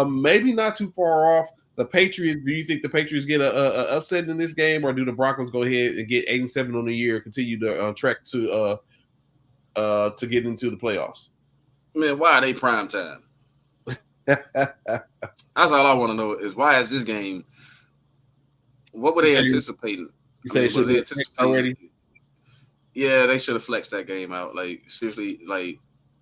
Maybe not too far off. The Patriots, do you think the Patriots get a upset in this game, or do the Broncos go ahead and get 8-7 on the year, continue to trek to get into the playoffs? Man, why are they prime time? That's all I want to know is why is this game? What were they anticipating? You say was they anticipating already? Yeah, they should have flexed that game out. Like seriously, like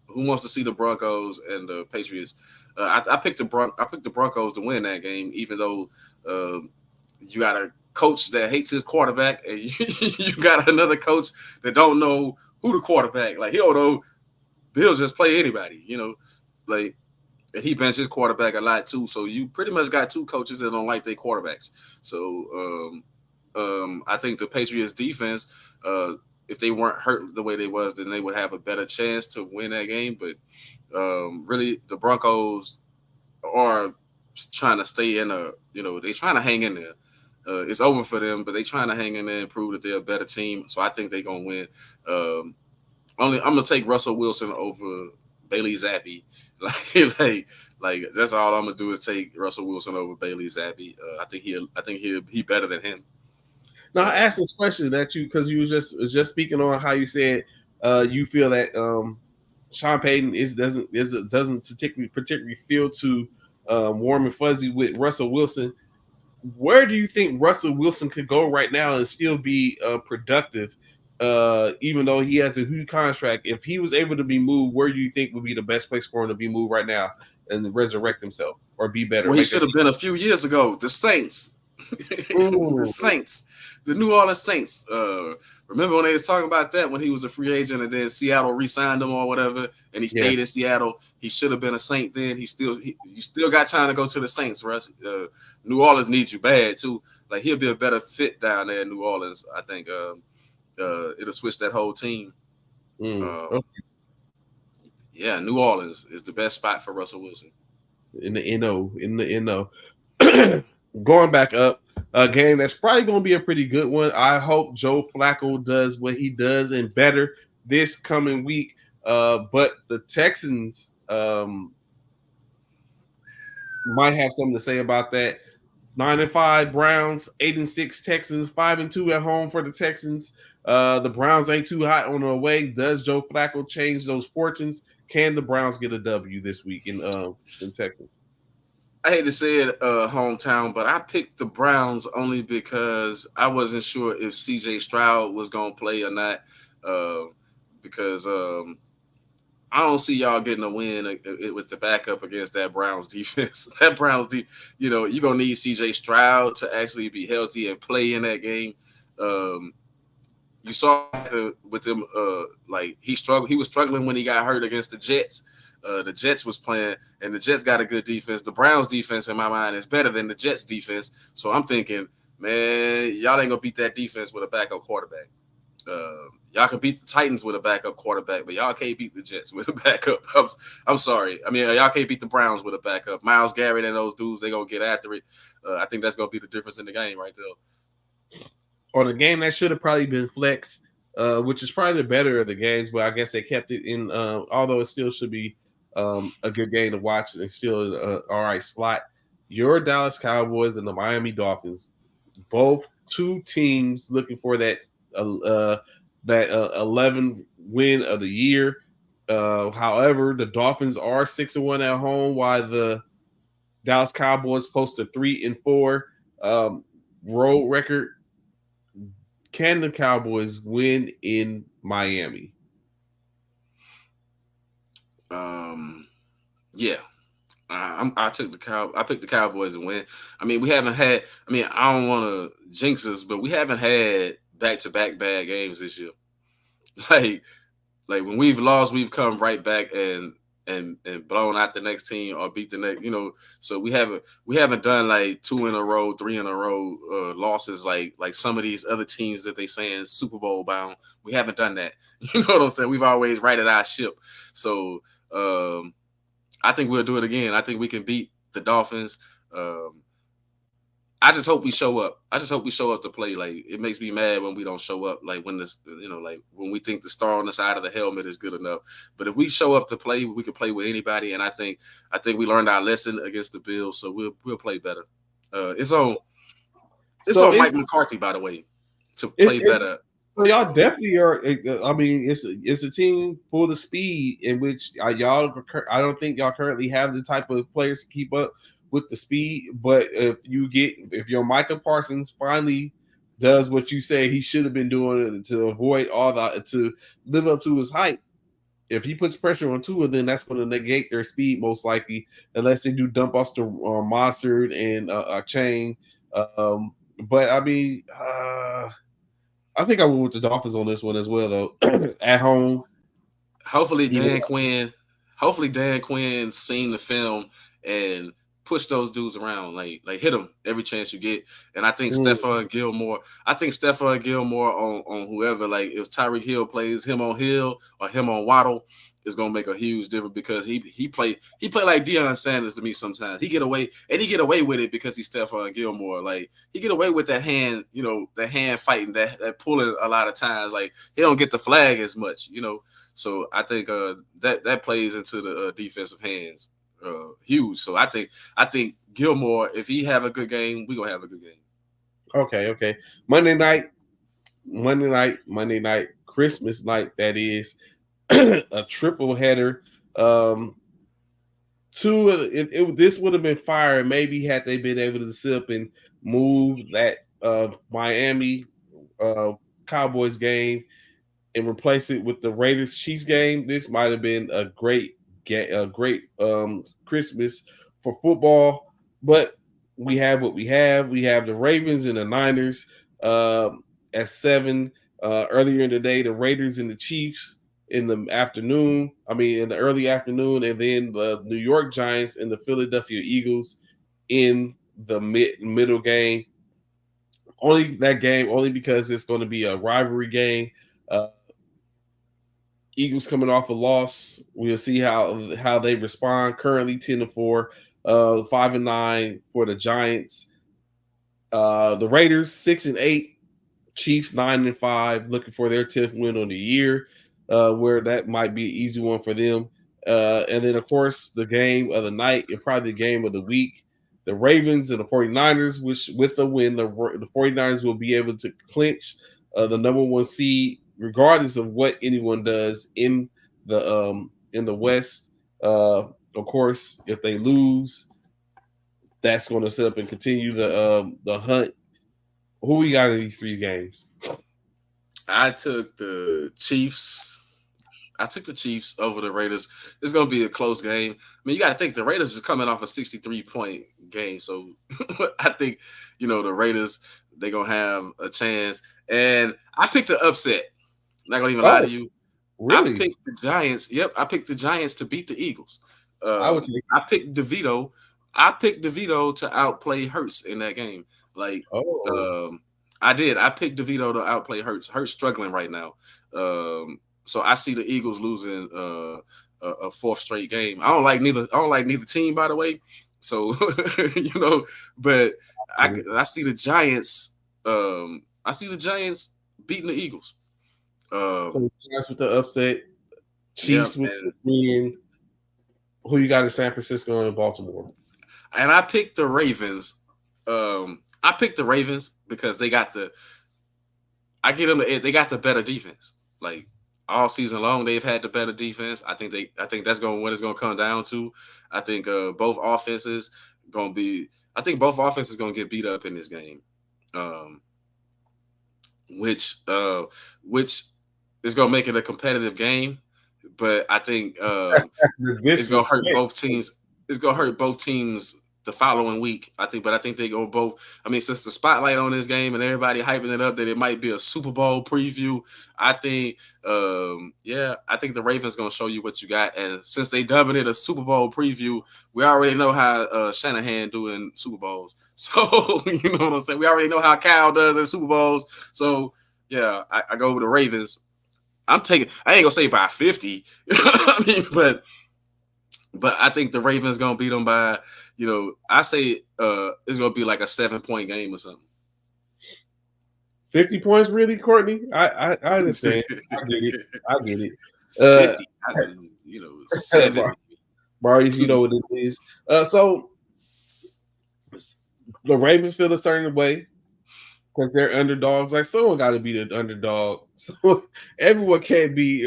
who wants to see the Broncos and the Patriots? I picked the Broncos to win that game, even though you got a coach that hates his quarterback, and you got another coach that don't know who the quarterback. Like he don't know. He'll just play anybody, Like, and he benches his quarterback a lot too. So you pretty much got two coaches that don't like their quarterbacks. So I think the Patriots defense, if they weren't hurt the way they was, then they would have a better chance to win that game. But really, the Broncos are trying to stay in they're trying to hang in there. It's over for them, but they're trying to hang in there and prove that they're a better team. So I think they're gonna win. I'm gonna take Russell Wilson over Bailey Zappi. Like that's all I'm gonna do is take Russell Wilson over Bailey Zappi. I think he'll better than him. Now I asked this question because you was just speaking on how you said you feel that Sean Payton doesn't particularly feel too warm and fuzzy with Russell Wilson. Where do you think Russell Wilson could go right now and still be productive, even though he has a huge contract? If he was able to be moved, where do you think would be the best place for him to be moved right now and resurrect himself or be better? Well, he should have been a few years ago. The Saints, the Saints, the New Orleans Saints. Remember when they was talking about that when he was a free agent and then Seattle re-signed him or whatever, and he stayed in Seattle. He should have been a Saint then. You still got time to go to the Saints, Russ. New Orleans needs you bad too. Like he'll be a better fit down there in New Orleans. I think it'll switch that whole team. Yeah, New Orleans is the best spot for Russell Wilson. In the NO. Going back up, a game that's probably going to be a pretty good one. I hope Joe Flacco does what he does and better this coming week. But the Texans might have something to say about that. 9-5 Browns, 8-6 Texans, 5-2 at home for the Texans. The Browns ain't too hot on the way. Does Joe Flacco change those fortunes? Can the Browns get a W this week in Texas? I hate to say it, hometown, but I picked the Browns only because I wasn't sure if C.J. Stroud was going to play or not. Because I don't see y'all getting a win with the backup against that Browns defense. That Browns you're going to need C.J. Stroud to actually be healthy and play in that game. You saw with him, like he struggled. He was struggling when he got hurt against the Jets. The Jets was playing, and the Jets got a good defense. The Browns defense, in my mind, is better than the Jets defense. So I'm thinking, man, y'all ain't gonna beat that defense with a backup quarterback. Y'all can beat the Titans with a backup quarterback, but y'all can't beat the Jets with a backup. I'm sorry. I mean, y'all can't beat the Browns with a backup. Myles Garrett and those dudes, they gonna get after it. I think that's gonna be the difference in the game right there. On a game that should have probably been flex, which is probably the better of the games, but I guess they kept it in. Although it still should be a good game to watch, and still all right slot. Your Dallas Cowboys and the Miami Dolphins, both two teams looking for that 11 win of the year. However, the Dolphins are 6-1 at home, while the Dallas Cowboys post a 3-4 road record. Can the Cowboys win in Miami? Yeah. I picked the Cowboys and win. I mean, we haven't had. I mean, I don't want to jinx us, but we haven't had back-to-back bad games this year. Like when we've lost, we've come right back and blown out the next team or beat the next. So we haven't done like 2 in a row, 3 in a row losses like some of these other teams that they saying Super Bowl bound. We haven't done that. You know what I'm saying? We've always righted our ship. So I think we'll do it again. I think we can beat the Dolphins. I just hope we show up. I just hope we show up to play. Like it makes me mad when we don't show up. Like when like when we think the star on the side of the helmet is good enough. But if we show up to play, we can play with anybody. And I think we learned our lesson against the Bills, so we'll play better. It's on Mike McCarthy, by the way, to play better. Well, y'all definitely are. I mean, it's a team full of speed in which y'all. I don't think y'all currently have the type of players to keep up with the speed. But if your Micah Parsons finally does what you say he should have been doing to avoid to live up to his hype, if he puts pressure on Tua, then that's going to negate their speed most likely, unless they do dump off to Mossard and Chain. But I mean. I think I went with the Dolphins on this one as well, though. At home. Hopefully Dan Quinn seen the film and push those dudes around, like hit them every chance you get. And I think Stephon Gilmore on whoever, like if Tyreek Hill plays him on Hill or him on Waddle, is gonna make a huge difference because he play like Deion Sanders to me sometimes. He get away with it because he's Stephon Gilmore. Like he get away with that hand, the hand fighting, that pulling a lot of times. Like he don't get the flag as much, So I think that plays into the defensive hands huge. So I think Gilmore, if he have a good game, we gonna have a good game. Okay. Monday night, Christmas night, that is. A triple header. This would have been fire maybe had they been able to sit up and move that Miami Cowboys game and replace it with the Raiders Chiefs game. This might have been a great Christmas for football, but we have what we have. We have the Ravens and the Niners at 7. Earlier in the day, the Raiders and the Chiefs in the afternoon. In the early afternoon, and then the New York Giants and the Philadelphia Eagles in the middle game. Only because it's going to be a rivalry game. Eagles coming off a loss. We'll see how they respond. Currently 10-4, 5-9 for the Giants. The Raiders 6-8, Chiefs 9-5, looking for their 10th win on the year, where that might be an easy one for them. And then, of course, the game of the night and probably the game of the week, the Ravens and the 49ers, which with the win, the 49ers will be able to clinch the number 1 seed, regardless of what anyone does in the West. Of course, if they lose, that's going to set up and continue the hunt. Who we got in these 3 games? I took the Chiefs. Over the Raiders. It's going to be a close game. You got to think the Raiders are coming off a 63-point game. So I think, the Raiders, they're going to have a chance. And I picked the upset. Not going to even lie to you. Really? I picked the Giants. Yep, I picked the Giants to beat the Eagles. I picked DeVito. I picked DeVito to outplay Hurts in that game. I did. I picked DeVito to outplay Hurts. Hurts struggling right now. So I see the Eagles losing a 4th straight game. I don't like neither team, by the way. So but I see the Giants. I see the Giants beating the Eagles. So the Giants with the upset, Chiefs with the win. Who you got in San Francisco and Baltimore? And I picked the Ravens. I picked the Ravens because they got the better defense. Like all season long, they've had the better defense. I think that's what it's going to come down to. I think both offenses going to get beat up in this game, which is going to make it a competitive game. But I think it's going to hurt both teams. It's going to hurt both teams the following week, I think. But I think they go both. Since the spotlight on this game and everybody hyping it up that it might be a Super Bowl preview, I think, I think the Ravens going to show you what you got. And since they dubbing it a Super Bowl preview, we already know how Shanahan doing Super Bowls. So, you know what I'm saying? We already know how Cal does in Super Bowls. So, yeah, I go with the Ravens. I ain't going to say by 50, but I think the Ravens going to beat them by, I say it's going to be like a 7-point game or something. 50 points, really, Courtney? I understand. I get it. 50, 7. Marius, you know what it is. So the Ravens feel a certain way because they're underdogs. Like someone got to be the underdog. So everyone can't be.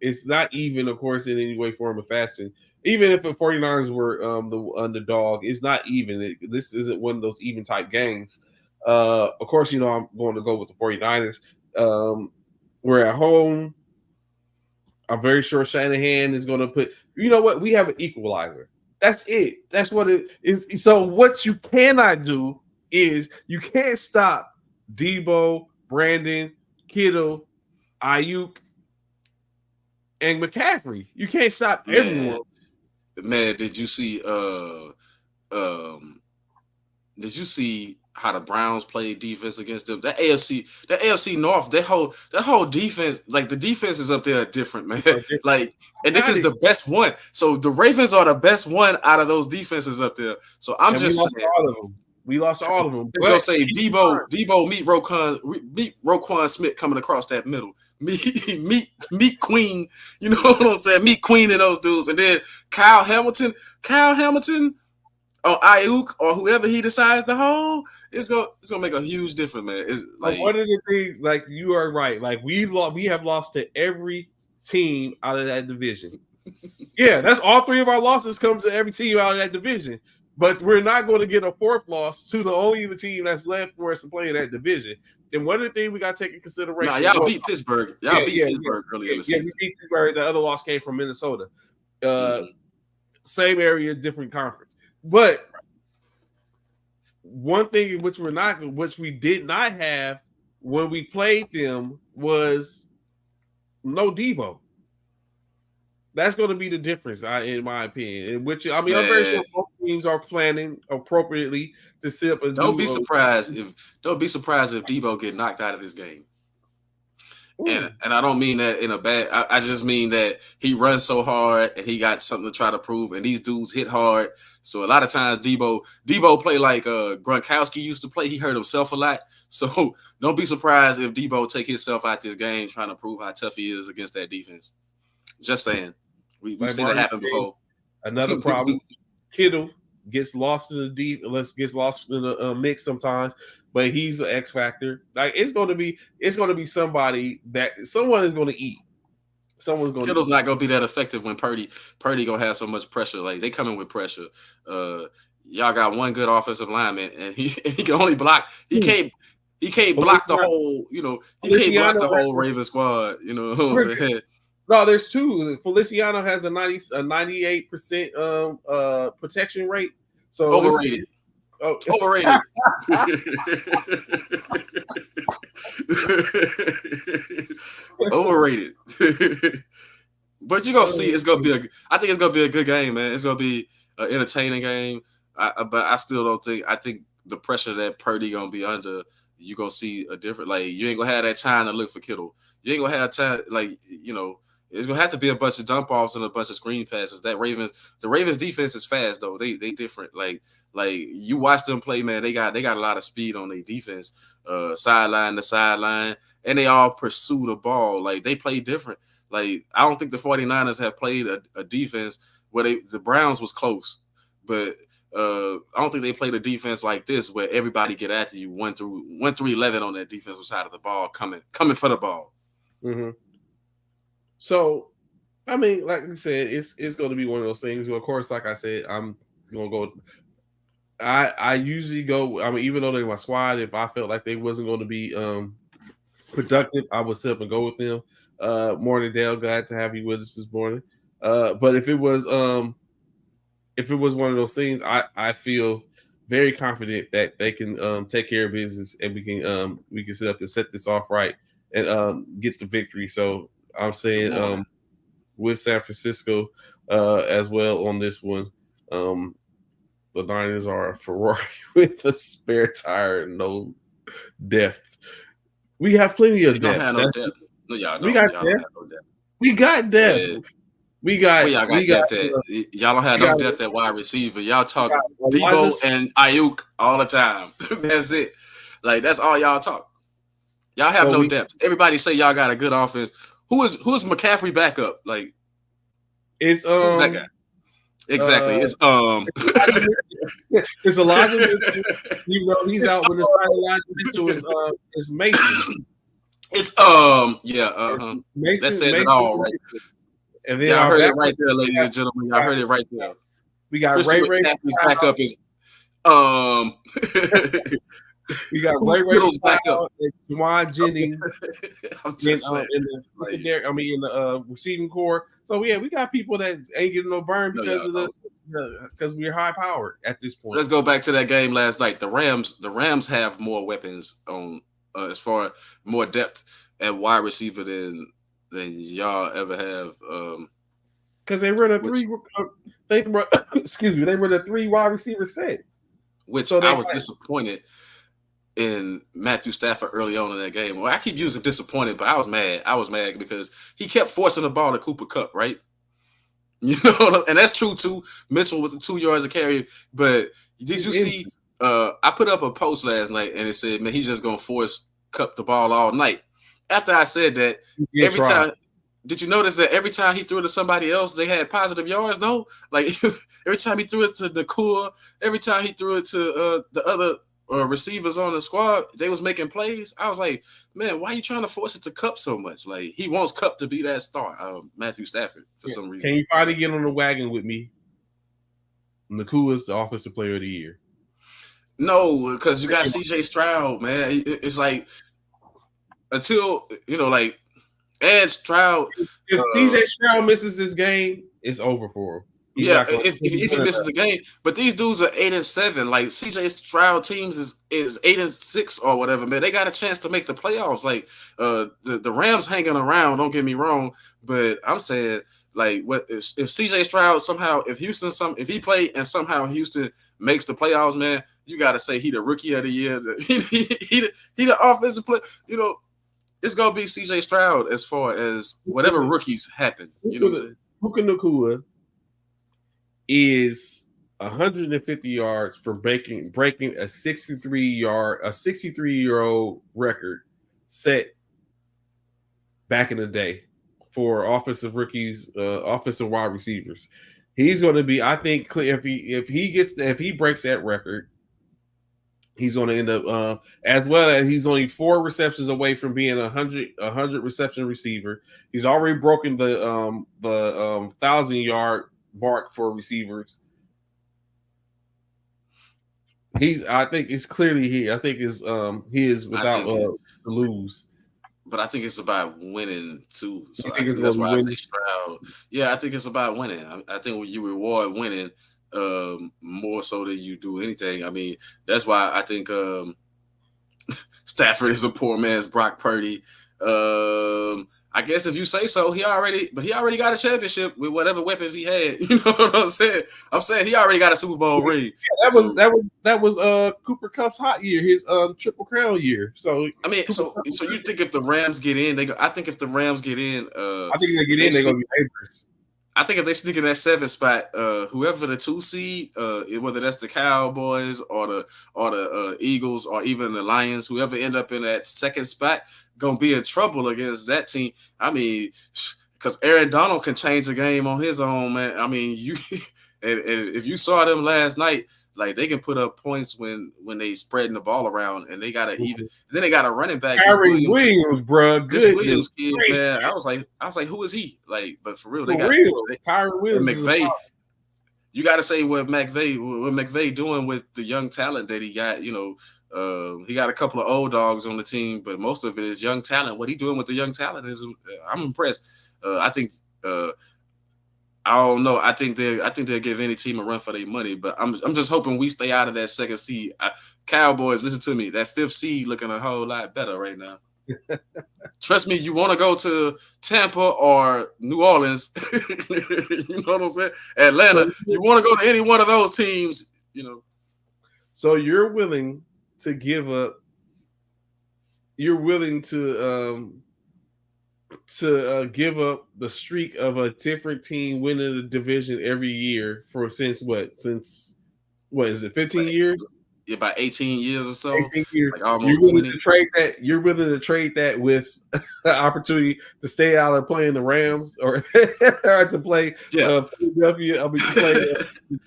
It's not even, of course, in any way, form, or fashion. Even if the 49ers were the underdog, it's not even. This isn't one of those even type games. Of course, I'm going to go with the 49ers. We're at home. I'm very sure Shanahan is going to put. You know what? We have an equalizer. That's it. That's what it is. So what you cannot do is you can't stop Debo, Brandon, Kittle, Ayuk, and McCaffrey. You can't stop everyone. Man, did you see how the Browns played defense against them? That AFC North, that whole defense, like the defense is up there different, man. Like, and this is the best one. So the Ravens are the best one out of those defenses up there. So I'm just saying. We lost all of them. It's gonna say Debo meet Roquan Smith coming across that middle. Meet Queen. You know what I'm saying? Meet Queen and those dudes, and then Kyle Hamilton or Ayuk or whoever he decides to hold. It's gonna make a huge difference, man. It's like one of the things. Like you are right. Like we have lost to every team out of that division. Yeah, that's all 3 of our losses come to every team out of that division. But we're not going to get a 4th loss to the team that's left for us to play in that division. And one of the things we got to take in consideration. Nah, y'all beat Pittsburgh. Pittsburgh earlier in the season. We beat Pittsburgh. The other loss came from Minnesota. Same area, different conference. But one thing which we did not have when we played them was no Debo. That's going to be the difference, in my opinion. Which I'm very sure both teams are planning appropriately to sit up and don't be surprised if Debo get knocked out of this game. And I don't mean that in a bad. I just mean that he runs so hard and he got something to try to prove. And these dudes hit hard, so a lot of times Debo play like Gronkowski used to play. He hurt himself a lot, so don't be surprised if Debo take himself out this game trying to prove how tough he is against that defense. Just saying, we've seen it happen before. Another problem: Kittle gets lost in the mix sometimes. But he's an X factor. Like it's going to be somebody that someone is going to eat. Kittle's not going to be that effective when Purdy going to have so much pressure. Like they coming with pressure. Y'all got one good offensive lineman, and he can only block. He can't block the whole. He can't block the whole Raven squad. You know what I'm saying? No, there's two. Feliciano has a 98% protection rate. So overrated. Overrated. Overrated. But you're gonna see I think it's gonna be a good game, man. It's gonna be an entertaining game. But I still don't think. I think the pressure that Purdy gonna be under, you gonna see a different. Like you ain't gonna have that time to look for Kittle. You ain't gonna have time. It's gonna have to be a bunch of dump offs and a bunch of screen passes. The Ravens defense is fast though. They different. Like you watch them play, man. They got a lot of speed on their defense, sideline to sideline, and they all pursue the ball. Like they play different. Like I don't think the 49ers have played a defense where the Browns was close, but I don't think they played a defense like this where everybody get after you 1 through 11 on that defensive side of the ball, coming for the ball. Mm-hmm. So, I mean, like I said, it's going to be one of those things. Of course, like I said, I'm going to go. I usually go. I mean, even though they're my squad, if I felt like they wasn't going to be productive, I would sit up and go with them. Morning, Dale. Glad to have you with us this morning. But if it was one of those things, I feel very confident that they can take care of business, and we can sit up and set this off right and get the victory. So. I'm saying with San Francisco as well on this one. The Niners are a Ferrari with a spare tire and no depth. We have plenty of depth. Don't have no depth. No, y'all don't. We got depth. We got depth. Yeah. We got depth. Y'all don't have no depth at wide receiver. Y'all talk Debo and Ayuk all the time. That's it. Like that's all y'all talk. Y'all have no depth. Everybody say y'all got a good offense. Who's McCaffrey backup? Like it's who's that guy? Exactly. It's it's Elijah. He's out when the Elijah to is Mason. It's Mason, that says it all right. And then y'all heard it right there, ladies and gentlemen. Y'all heard it right there. We got Christian McCaffrey's backup is We got Ray back up, Juwan Jennings in the receiving core. So yeah, we got people that ain't getting no burn because we're high powered at this point. Let's go back to that game last night. The Rams have more weapons on as far more depth at wide receiver than y'all ever have. Because they run a three. They run a 3 wide receiver set. Which I was disappointed in Matthew Stafford early on in that game. Well, I keep using disappointed, but I was mad. I was mad because he kept forcing the ball to Cooper Kupp, right? And that's true too. Mitchell with the 2 yards of carry. But did you see? I put up a post last night and it said, "Man, he's just gonna force Kupp the ball all night." After I said that, every time. Did you notice that every time he threw it to somebody else, they had positive yards though? Like every time he threw it to Nakua, every time he threw it to the other receivers on the squad, they was making plays. I was like, man, why are you trying to force it to Kupp so much? Like he wants Kupp to be that star, Matthew Stafford, for some reason. Can you finally get on the wagon with me? Nakua is the offensive player of the year. No, because you got CJ Stroud, man. It's like until and Stroud. If CJ Stroud misses this game, it's over for him. if he misses the game, but these dudes are 8-7. Like CJ Stroud teams is 8-6 or whatever, man. They got a chance to make the playoffs. Like the Rams hanging around. Don't get me wrong, but I'm saying like what if CJ Stroud somehow if he played and somehow Houston makes the playoffs, man, you got to say he the rookie of the year. He the offensive player. You know, it's gonna be CJ Stroud as far as whatever rookies happen. You know what I'm saying? Puka Nacua is 150 yards for breaking a 63-year-old record set back in the day for offensive rookies, offensive wide receivers. He's going to be, I think, if he breaks that record, he's going to end up as well as he's only 4 receptions away from being a 100 reception receiver. He's already broken the 1,000-yard mark for receivers. I think it's clearly he. I think he is without to lose. But I think it's about winning too. So I think that's why I say Stroud. Yeah, I think it's about winning. I think when you reward winning more so than you do anything. I mean, that's why I think Stafford is a poor man's Brock Purdy. I guess if you say so, he already got a championship with whatever weapons he had. You know what I'm saying? I'm saying he already got a Super Bowl ring. Yeah, that was Cooper Kupp's hot year, his Triple Crown year. So I mean, so you think if the Rams get in, I think if the Rams get in, I think they get in, they're gonna be favorites. I think if they sneak in that 7th spot, whoever the 2 seed, whether that's the Cowboys or the Eagles or even the Lions, whoever end up in that 2nd spot, gonna be in trouble against that team. I mean, because Aaron Donald can change the game on his own, man. I mean, and if you saw them last night, like they can put up points when they spreading the ball around, and they got then they got a running back. Kyrie Williams, bro. This Williams kid, man. I was like, who is he? Like, but for real, they got Kyrie Williams. McVay. You got to say what McVay doing with the young talent that he got. You know, he got a couple of old dogs on the team, but most of it is young talent. What he doing with the young talent is, I'm impressed. I think. I don't know. I think they'll give any team a run for their money, but I'm just hoping we stay out of that 2nd seed. Cowboys, listen to me. That 5th seed looking a whole lot better right now. Trust me, you want to go to Tampa or New Orleans, you know what I'm saying? Atlanta, you want to go to any one of those teams, you know. So you're willing to give up. You're willing to give up the streak of a different team winning the division every year since what is it, 15 years? Yeah, about 18 years or so. 18 years. Like almost you're willing to trade that. You're willing to trade that with the opportunity to stay out of playing the Rams or to play Philadelphia. I mean, to play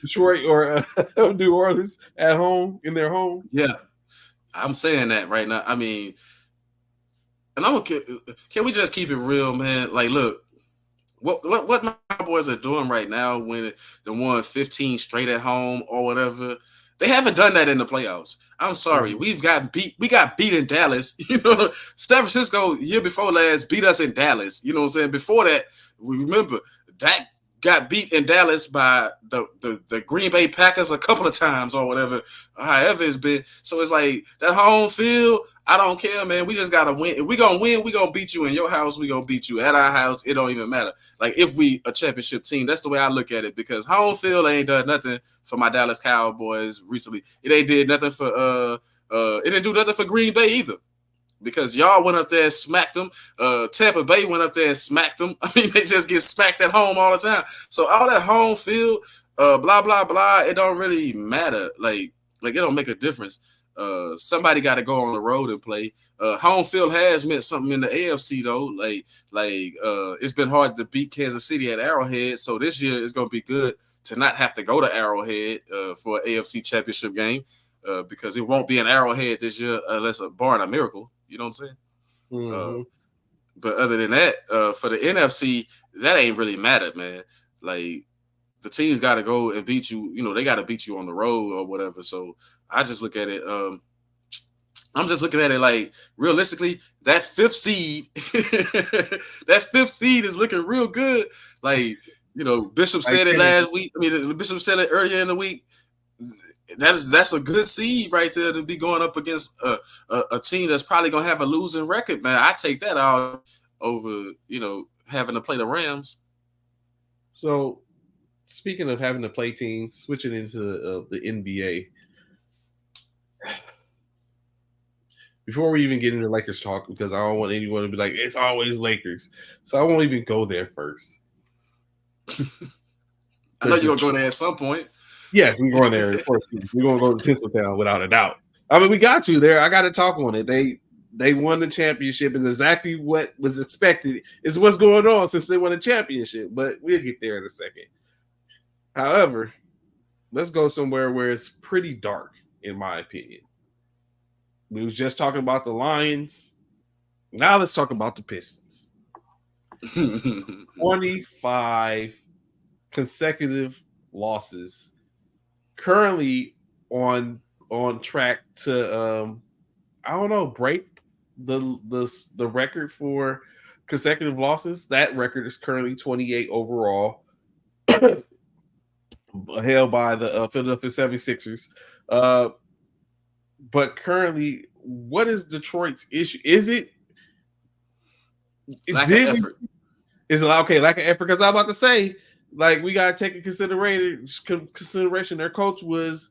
Detroit or New Orleans at home in their home. Yeah, I'm saying that right now. I mean. And can we just keep it real, man? Like, look, what my Cowboys are doing right now when they won 15 straight at home or whatever, they haven't done that in the playoffs. I'm sorry, we got beat in Dallas. You know, San Francisco year before last beat us in Dallas. You know what I'm saying? Before that, we remember Dak got beat in Dallas by the Green Bay Packers a couple of times or whatever, however it's been. So it's like that home field, I don't care, man. We just got to win. If we going to win, we going to beat you in your house. We going to beat you at our house. It don't even matter. Like if we a championship team, that's the way I look at it because home field ain't done nothing for my Dallas Cowboys recently. It ain't did nothing for it didn't do nothing for Green Bay either. Because y'all went up there and smacked them. Tampa Bay went up there and smacked them. I mean, they just get smacked at home all the time. So all that home field, blah, blah, blah, it don't really matter. Like it don't make a difference. Somebody got to go on the road and play. Home field has meant something in the AFC, though. Like it's been hard to beat Kansas City at Arrowhead. So this year it's going to be good to not have to go to Arrowhead for an AFC championship game because it won't be an Arrowhead this year unless barring a miracle. You know what I'm saying? Mm-hmm. But other than that, for the NFC, that ain't really mattered, man. Like the teams got to go and beat you. You know, they got to beat you on the road or whatever. So I just look at it. I'm just looking at it like realistically, that 5th seed, that 5th seed is looking real good. Like Bishop said it last week. I mean, Bishop said it earlier in the week. That's a good seed right there to be going up against a team that's probably gonna have a losing record, man. I take that out over having to play the Rams. So, speaking of having to play teams, switching into the NBA. Before we even get into Lakers talk, because I don't want anyone to be like, it's always Lakers. So I won't even go there first. I know you're going to go there at some point. Yes, we're going there. Of course, we're going to go to Tinseltown without a doubt. I mean, we got you there. I got to talk on it. They won the championship, and exactly what was expected is what's going on since they won the championship. But we'll get there in a second. However, let's go somewhere where it's pretty dark, in my opinion. We was just talking about the Lions. Now let's talk about the Pistons. 25 consecutive losses. Currently on track to break the record for consecutive losses. That record is currently 28 overall. Held by the Philadelphia 76ers. But currently, what is Detroit's issue? Is it lack of effort? Is it lack of effort? Because I'm about to say, like, we gotta take in consideration their coach was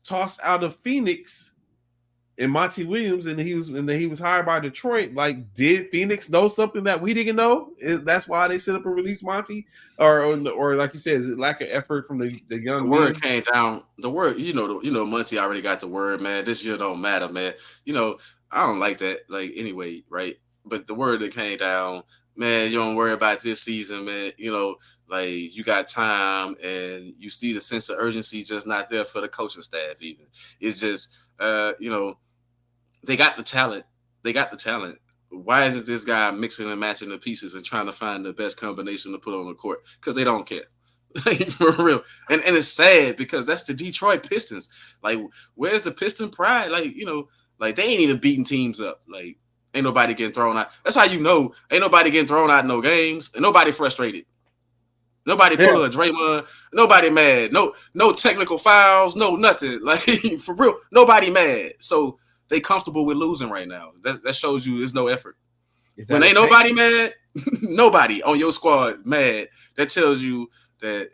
tossed out of Phoenix and Monty Williams, and he was hired by Detroit. Like, did Phoenix know something that we didn't know? That's why they set up and released Monty, or like you said, is it lack of effort from the young? The word came down. The word, Monty already got the word, man. This year don't matter, man. I don't like that. Like, anyway, right? But the word that came down, man, you don't worry about this season, man. Like, you got time, and you see the sense of urgency just not there for the coaching staff. Even it's just, they got the talent. Why is this guy mixing and matching the pieces and trying to find the best combination to put on the court? Because they don't care. For real. And it's sad because that's the Detroit Pistons. Like, where's the Piston pride? Like, like, they ain't even beating teams up. Like, ain't nobody getting thrown out. That's how ain't nobody getting thrown out in no games. And nobody frustrated. Nobody pulling a Draymond. Nobody mad. No technical fouls. No nothing. Like, for real. Nobody mad. So they comfortable with losing right now. That shows you there's no effort. When ain't nobody mad, nobody on your squad mad. That tells you that,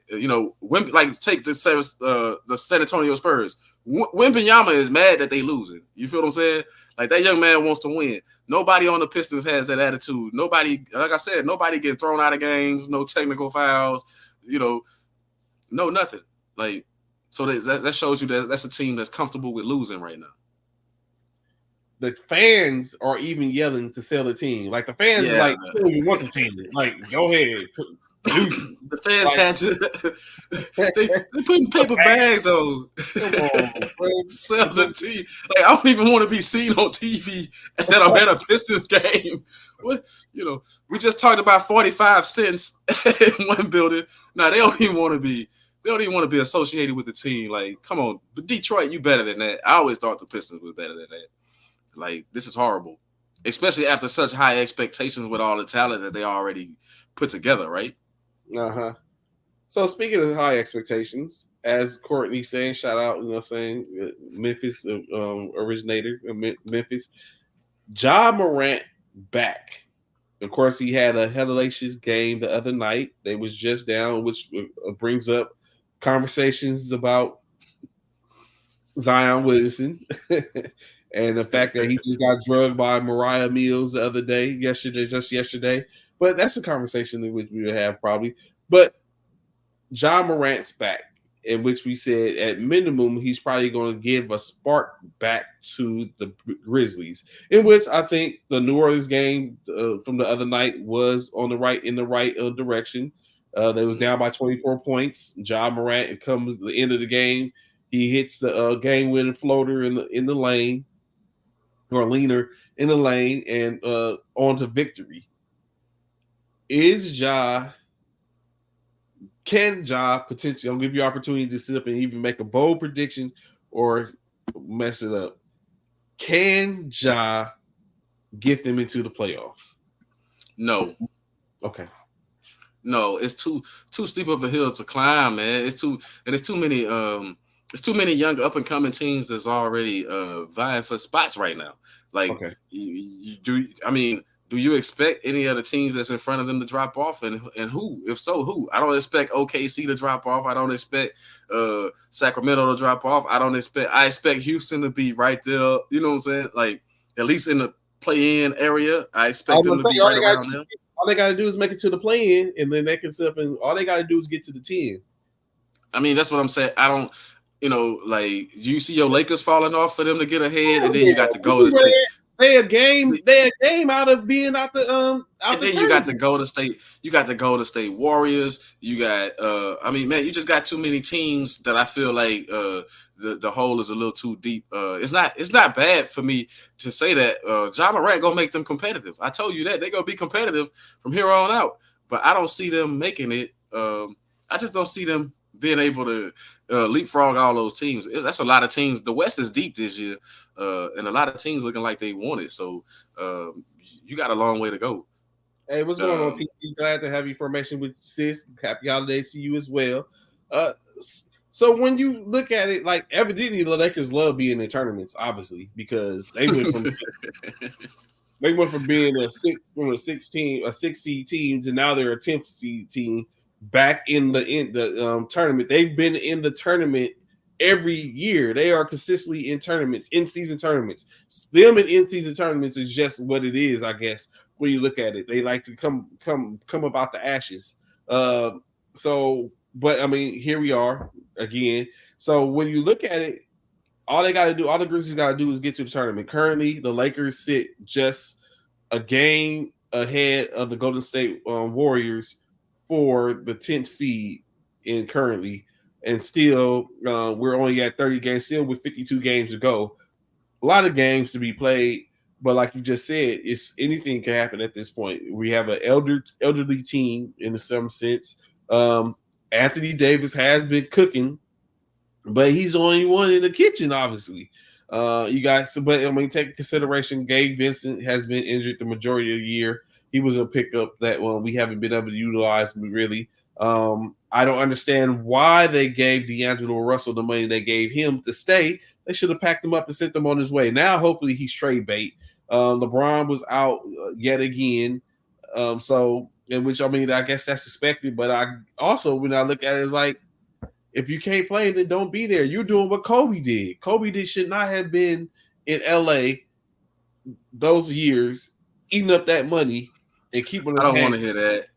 when, like, take the San Antonio Spurs. Wembanyama is mad that they losing. You feel what I'm saying? Like, that young man wants to win. Nobody on the Pistons has that attitude. Nobody, like I said, nobody getting thrown out of games. No technical fouls. No nothing. Like, so that shows you that that's a team that's comfortable with losing right now. The fans are even yelling to sell the team. Like, the fans are like, "Oh, you want the team? Like, go ahead." The fans had to. They putting paper bags on. Sell the team. Like, I don't even want to be seen on TV that I'm at a Pistons game. What, we just talked about 45 cents in one building. Now they don't even want to be. They don't even want to be associated with the team. Like, come on, but Detroit, you better than that. I always thought the Pistons was better than that. Like, this is horrible, especially after such high expectations with all the talent that they already put together, right? So, speaking of high expectations, as Courtney saying, shout out, Memphis originator of Memphis, Ja Morant back. Of course, he had a hellacious game the other night. They was just down, which brings up conversations about Zion Williamson. And the fact that he just got drugged by Mariah Mills the other day, just yesterday. But that's a conversation in which we will have probably. But Ja Morant's back, in which we said at minimum he's probably going to give a spark back to the Grizzlies, in which I think the New Orleans game from the other night was in the right direction. They was down by 24 points. Ja Morant, it comes the end of the game, he hits the game-winning floater in the lane, or leaner in the lane, and on to victory. Can Ja potentially, I'll give you opportunity to sit up and even make a bold prediction or mess it up. Can Ja get them into the playoffs? No. Okay. No, it's too steep of a hill to climb, man. It's too many young up and coming teams that's already vying for spots right now. Like Okay. Do you expect any of the teams that's in front of them to drop off, and who? If so, who? I don't expect OKC to drop off. I don't expect Sacramento to drop off. I expect Houston to be right there. You know what I'm saying? Like at least in the play-in area, I expect them to be right around them. All they got to do is make it to the play-in, and then they can step in. All they got to do is get to the 10. I mean, that's what I'm saying. I don't, like, do you see your Lakers falling off for them to get ahead, and then you got the Golden State. They a game out of being out the and then you got the Golden State. You got the Golden State Warriors. You got you just got too many teams that I feel like the hole is a little too deep. It's not bad for me to say that Ja Morant gonna make them competitive. I told you that they're gonna be competitive from here on out. But I don't see them making it. I just don't see them being able to leapfrog all those teams. That's a lot of teams. The West is deep this year, and a lot of teams looking like they want it. So you got a long way to go. Hey, what's going on, TT? Glad to have you formation with Sis. Happy holidays to you as well. So when you look at it, like evidently the Lakers love being in tournaments, obviously, because they went from being a 6 seed team to now they're a 10th seed team. Back in the tournament, they've been in the tournament every year. They are consistently in tournaments, in-season tournaments. Them in in-season tournaments is just what it is, I guess. When you look at it, they like to come about the ashes. But I mean, here we are again. So when you look at it, all the Grizzlies got to do is get to the tournament. Currently, the Lakers sit just a game ahead of the Golden State Warriors for the 10th seed currently, and still we're only at 30 games, still with 52 games to go. A lot of games to be played, but like you just said, anything can happen at this point. We have an elderly team in some sense. Anthony Davis has been cooking, but he's the only one in the kitchen, obviously. But take into consideration, Gabe Vincent has been injured the majority of the year. He was a pickup that we haven't been able to utilize really. I don't understand why they gave D'Angelo Russell the money they gave him to stay. They should have packed him up and sent him on his way. Now, hopefully, he's trade bait. LeBron was out yet again. I guess that's expected. But I also, when I look at it, it's like, if you can't play, then don't be there. You're doing what Kobe did. should not have been in LA those years, eating up that money and keeping. I don't want to hear that.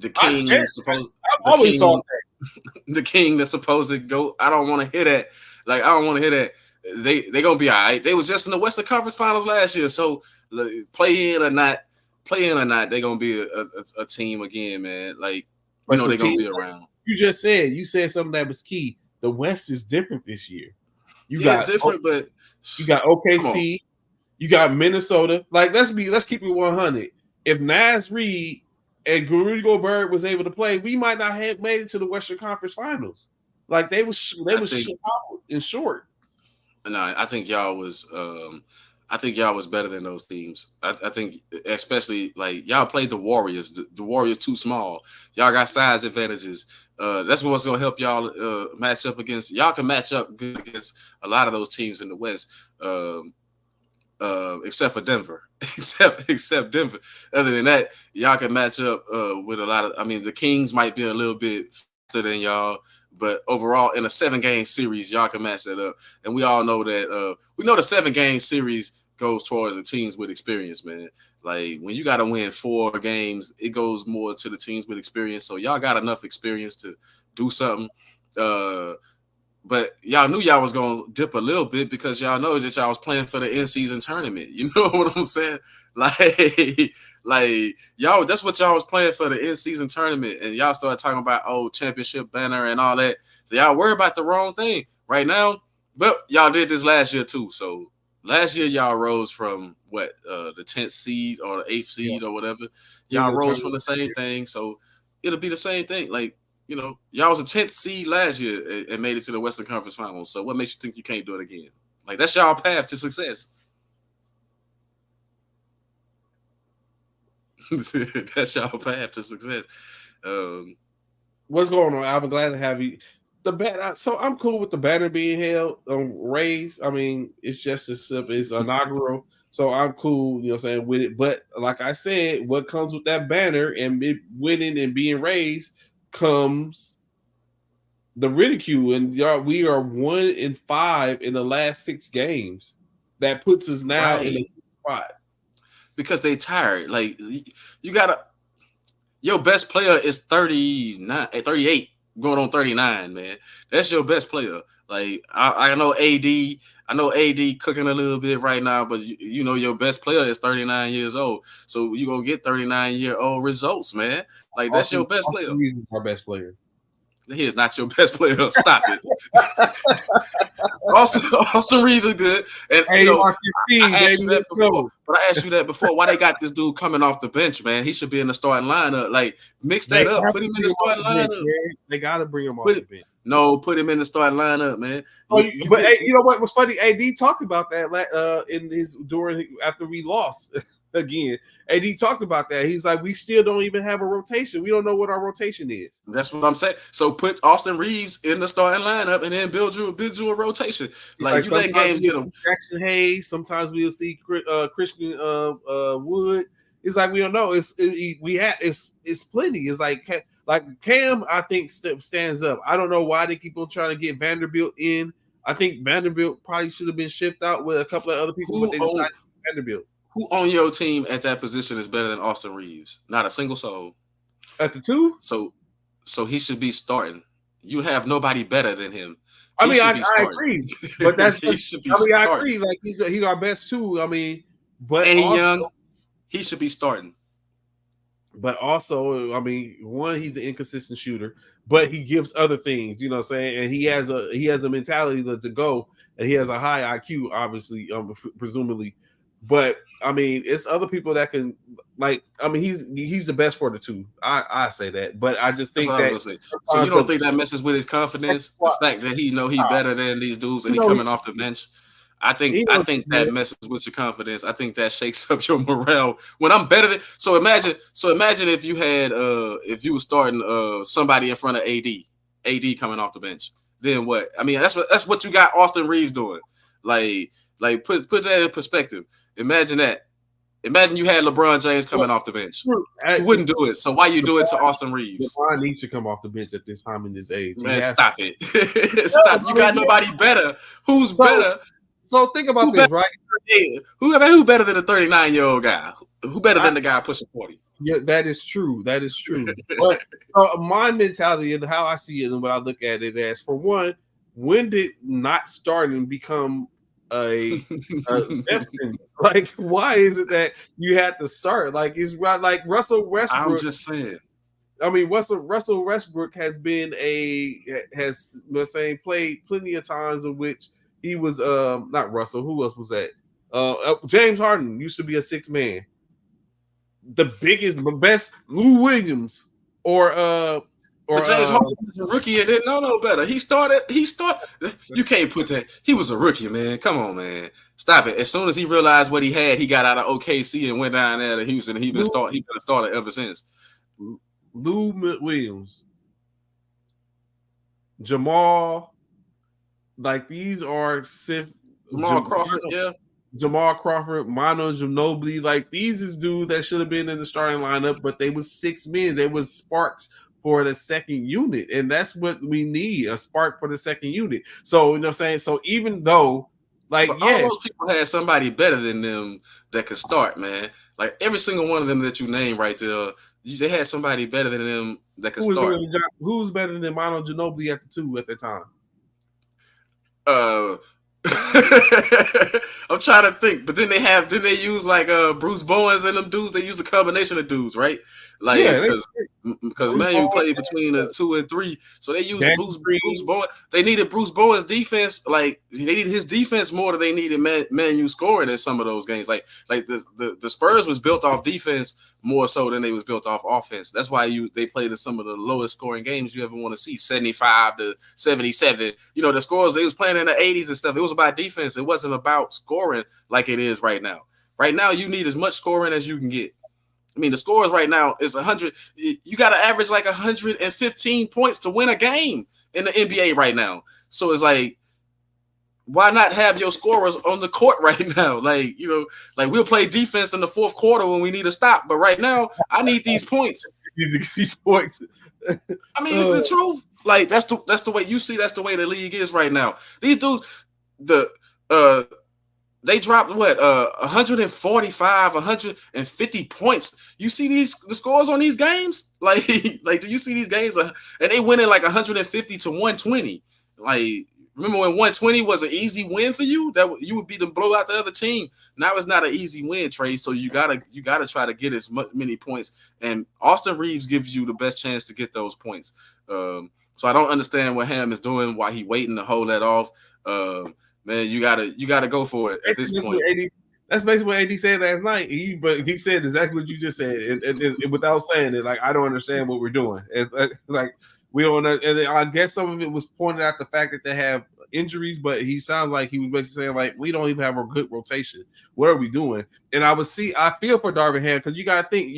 The king the king that's supposed to go. I don't want to hear that. Like, I don't want to hear that. They gonna be all right. They was just in the Western Conference Finals last year. So play in or not, they're gonna be a team again, man. Like, they're gonna be around. You said something that was key. The West is different this year. It's different, but you got OKC, you got Minnesota. Like, let's keep it 100. If Naz Reid and Rudy Gobert was able to play, we might not have made it to the Western Conference Finals. Like, they was short. No, I think y'all was better than those teams. I think, especially, like, y'all played the Warriors. The Warriors too small. Y'all got size advantages. That's what's gonna help y'all match up against. Y'all can match up good against a lot of those teams in the West. Except for Denver. except Denver. Other than that, y'all can match up with a lot of. I mean, the Kings might be a little bit faster than y'all, but overall, in a 7-game series, y'all can match that up. And we all know that. We know the 7-game series goes towards the teams with experience, man. Like, when you got to win 4 games, it goes more to the teams with experience. So y'all got enough experience to do something. But y'all knew y'all was going to dip a little bit because y'all know that y'all was playing for the in-season tournament. You know what I'm saying? Like y'all, that's what y'all was playing for, the in-season tournament. And y'all started talking about, championship banner and all that. So y'all worry about the wrong thing right now. But y'all did this last year too. So last year y'all rose from the 10th seed or the 8th seed or whatever. Y'all rose from the same thing. So it'll be the same thing. Like, y'all was a 10th seed last year and made it to the Western Conference Finals. So what makes you think you can't do it again? Like, that's y'all path to success. That's y'all path to success. What's going on, Alvin? Glad to have you. The banner. So I'm cool with the banner being held raised. I mean, it's just as simple. It's inaugural. So I'm cool, you know what I'm saying, with it. But like I said, what comes with that banner and it winning and being raised comes the ridicule. And y'all, we are 1-5 in the last 6 games. That puts us now in the spot. Because they tired. Like, you gotta, your best player is 38, going on 39, man. That's your best player. Like, I know AD cooking a little bit right now, but you know your best player is 39 years old. So you're gonna get 39-year-old results, man. Like, that's your best player. He's our best player. He is not your best player. Stop it. Austin Reeves is good. And hey, you know, I asked you that before. Why they got this dude coming off the bench, man? He should be in the starting lineup. Like, mix that up. Put him in the starting lineup. They gotta bring him off the bench. No, put him in the starting lineup, man. But hey, you know what was funny? AD talked about that after we lost. Again, AD talked about that. He's like, we still don't even have a rotation. We don't know what our rotation is. That's what I'm saying. So put Austin Reeves in the starting lineup and then build you a rotation. Like you let games get him. Jackson Hayes. Sometimes we'll see Christian Wood. It's like we don't know. It's plenty. It's like Cam. I think stands up. I don't know why they keep on trying to get Vanderbilt in. I think Vanderbilt probably should have been shipped out with a couple of other people, but they decided Vanderbilt. Who on your team at that position is better than Austin Reeves? Not a single soul. At the 2? So he should be starting. You have nobody better than him. I agree. But that's he should be starting. I agree. Like he's our best 2. I mean, but and he's young. He should be starting. But also, I mean, one, he's an inconsistent shooter, but he gives other things, you know what I'm saying? And he has a mentality to go, and he has a high IQ, obviously, presumably. But I mean, it's other people that can, like, I mean, he's the best for the 2. I say that, but I just think that. So you don't think that messes with his confidence? The fact that he better than these dudes and he coming off the bench. I think that messes with your confidence. I think that shakes up your morale. When I'm better than, so imagine if you had if you were starting somebody in front of AD coming off the bench. Then what? I mean, that's what you got Austin Reeves doing. Like put that in perspective. Imagine that. Imagine you had LeBron James coming off the bench. He wouldn't do it. So why you do it to Austin Reeves? LeBron needs to come off the bench at this time in his age. Man, stop it. Stop. You got nobody better. Who's better? So think about this, right? Who better than a 39-year-old guy? Who better than the guy pushing 40? Yeah, that is true. That is true. But my mentality and how I see it and what I look at it as, for one, when did not starting become a like, why is it that you had to start? Like, it's like Russell Westbrook. I'm just saying. I mean, Russell Westbrook has been played plenty of times in which he was not Russell. Who else was that? James Harden used to be a 6 man. The best Lou Williams or James Harden was a rookie and didn't know no better. He started. You can't put that. He was a rookie, man. Come on, man. Stop it. As soon as he realized what he had, he got out of OKC and went down there to Houston. He been started ever since. Lou Williams, Jamal, like these are Jamal Crawford, yeah. Jamal Crawford, Manu Ginobili, like these is dudes that should have been in the starting lineup, but they was 6 men. They was sparks for the second unit, and that's what we need, a spark for the second unit. So, you know what I'm saying? So even though, like, all those people had somebody better than them that could start, man. Like every single one of them that you name right there, they had somebody better than them that could start. Who's better than Manu Ginobili at the 2 at the time? I'm trying to think, but then they use like Bruce Bowens and them dudes. They use a combination of dudes, right? Like because Manu played between the 2 and 3, so they used Bruce Bowen. They needed Bruce Bowen's defense, like they needed his defense more than they needed Manu scoring in some of those games. Like the Spurs was built off defense more so than they was built off offense. That's why they played in some of the lowest scoring games you ever want to see, 75 to 77. You know, the scores they was playing in the 80s and stuff. It was about defense. It wasn't about scoring like it is right now. Right now, you need as much scoring as you can get. I mean, the scores right now is 100. You got to average like 115 points to win a game in the NBA right now. So it's like, why not have your scorers on the court right now? Like, like we'll play defense in the fourth quarter when we need a stop. But right now, I need these points. These points. I mean, it's the truth. Like, that's the way you see. That's the way the league is right now. These dudes, they dropped 145, 150 points. You see the scores on these games? Like do you see these games? And they winning like 150 to 120. Like, remember when 120 was an easy win for you? That you would be to blow out the other team. Now it's not an easy win, Trey. So you gotta try to get as many points. And Austin Reeves gives you the best chance to get those points. So I don't understand what Ham is doing. Why he waiting to hold that off? Man, you gotta go for it at this point. That's basically what AD said last night. He said exactly what you just said, and without saying it. Like, I don't understand what we're doing. Like, we don't. And I guess some of it was pointed out the fact that they have injuries, but he sounds like he was basically saying, like, we don't even have a good rotation. What are we doing? And I feel for Darvin Ham, because you got to think,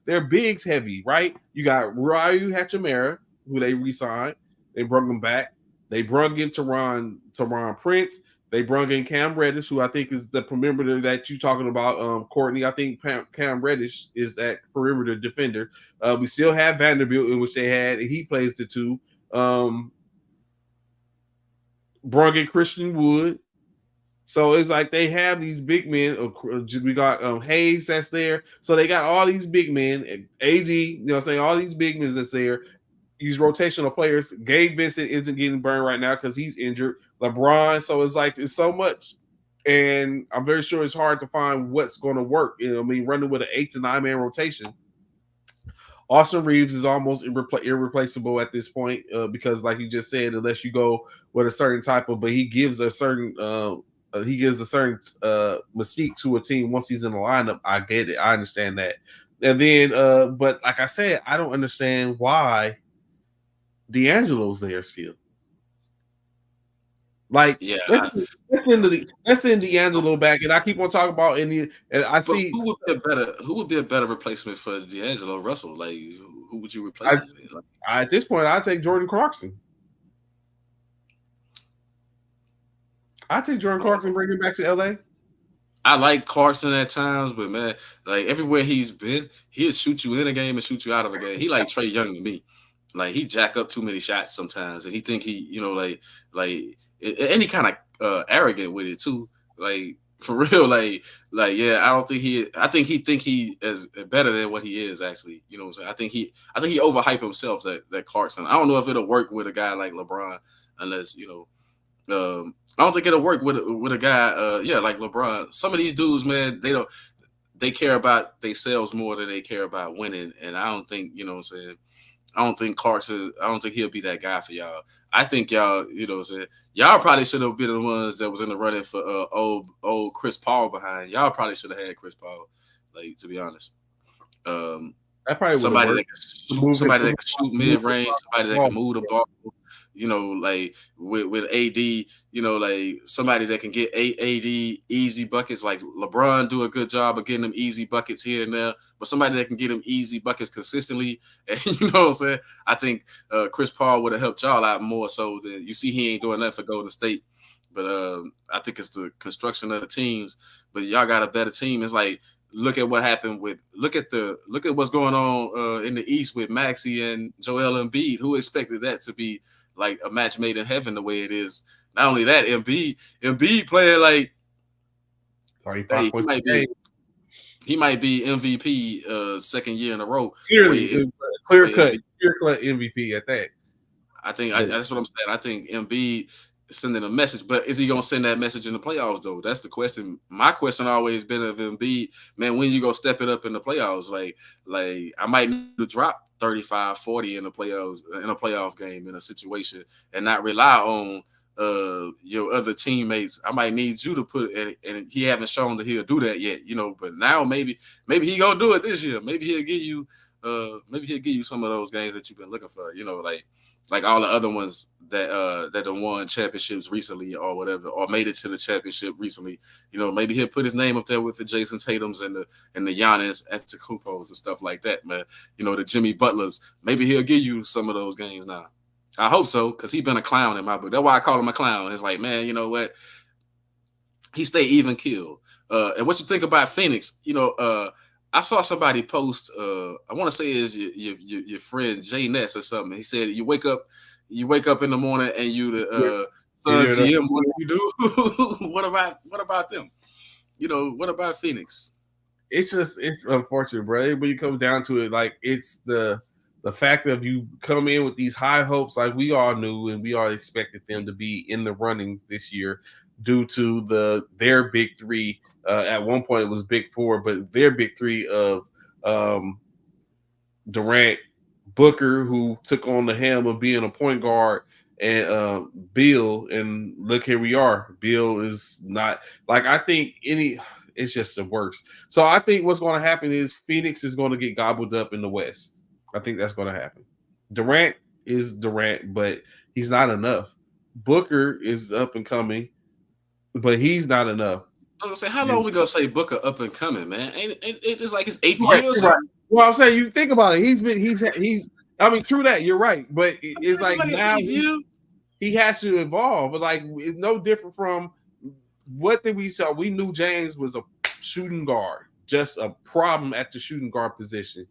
they're bigs heavy, right? You got Ryu Hachimura, who they re-signed. They brought him back. They brought in Teron Prince. They brought in Cam Reddish, who I think is the perimeter that you're talking about, Courtney. I think Cam Reddish is that perimeter defender. We still have Vanderbilt, in which they had, and he plays the two. Brought in Christian Wood. So it's like they have these big men. We got Hayes that's there. So they got all these big men. AD, all these big men that's there. These rotational players. Gabe Vincent isn't getting burned right now because he's injured. LeBron. So it's like, it's so much. And I'm very sure it's hard to find what's going to work. Running with an 8 to 9 man rotation. Austin Reeves is almost irreplaceable at this point because, like you just said, unless you go with a certain type of, but he gives a certain mystique to a team once he's in the lineup. I get it. I understand that. And then, but like I said, I don't understand why D'Angelo's there still. Like, yeah, let's send D'Angelo back, and I keep on talking about see who would be a better replacement for D'Angelo Russell. Like, who would you replace him with? Like, at this point, I'd take Jordan Clarkson. I'd take Jordan Clarkson, bring him back to LA. I like Clarkson at times, but man, like everywhere he's been, he'll shoot you in a game and shoot you out of a game. He like Trae Young to me. Like, he jack up too many shots sometimes, and he think he, and he kind of arrogant with it too. Like, for real, yeah. I think he think he is better than what he is actually. You know what I'm saying? I think he overhype himself. That Clarkson. I don't know if it'll work with a guy like LeBron, unless I don't think it'll work with a guy like LeBron. Some of these dudes, man, they care about themselves more than they care about winning, and I don't think, you know what I'm saying, I don't think Clarkson, I don't think he'll be that guy for y'all. I think y'all, you know what I'm saying, y'all probably should have been the ones that was in the running for old Chris Paul behind. Y'all probably should have had Chris Paul, like, to be honest. Somebody that can shoot mid-range, somebody that can move the ball, like with AD, like somebody that can get AD easy buckets. Like LeBron do a good job of getting them easy buckets here and there, but somebody that can get them easy buckets consistently. And you know what I'm saying? I think Chris Paul would have helped y'all out more so than you see. He ain't doing that for Golden State, but I think it's the construction of the teams. But y'all got a better team. It's like, look at what happened look at what's going on in the East with Maxey and Joel Embiid. Who expected that to be like a match made in heaven the way it is? Not only that, Embiid playing like 35 points. He might be MVP second year in a row. Clear cut MVP at that. I think that's what I'm saying. I think Embiid sending a message, but is he gonna send that message in the playoffs though? That's the question. My question always been of Embiid, man, when you go step it up in the playoffs? Like I might need to drop 35, 40 in the playoffs, in a playoff game, in a situation, and not rely on your other teammates. I might need you to put, and he haven't shown that he'll do that yet, you know. But now maybe he gonna do it this year. Maybe he'll give you some of those games that you've been looking for, you know, like all the other ones that that won championships recently or whatever, or made it to the championship recently. You know, maybe he'll put his name up there with the Jason Tatums and the Giannis Antetokounmpos and stuff like that, man. You know, the Jimmy Butlers. Maybe he'll give you some of those games now. I hope so, because he's been a clown in my book. That's why I call him a clown. It's like, man, you know what? He stay even killed. And what you think about Phoenix? You know, I saw somebody post. I want to say is your friend Jay Ness or something. He said you wake up in the morning and you the Suns GM. What do you do? What about them? You know, what about Phoenix? It's unfortunate, bro. When you come down to it, like it's the fact of you come in with these high hopes, like we all knew and we all expected them to be in the runnings this year due to their big three. At one point it was big four, but their big three of Durant, Booker, who took on the helm of being a point guard, and Beal, and look, here we are. Beal is not like I think it's just the worst. So I think what's going to happen is Phoenix is going to get gobbled up in the West. I think that's going to happen. Durant is Durant, but he's not enough. Booker is up and coming, but he's not enough. I was gonna say, how long we gonna say Booker up and coming, man? Ain't it just like his 8th year or something? Right. Well, I'm saying you think about it. He's. I mean, true that you're right, but it's like now he has to evolve. But like it's no different from what did we saw. We knew James was a shooting guard, just a problem at the shooting guard position.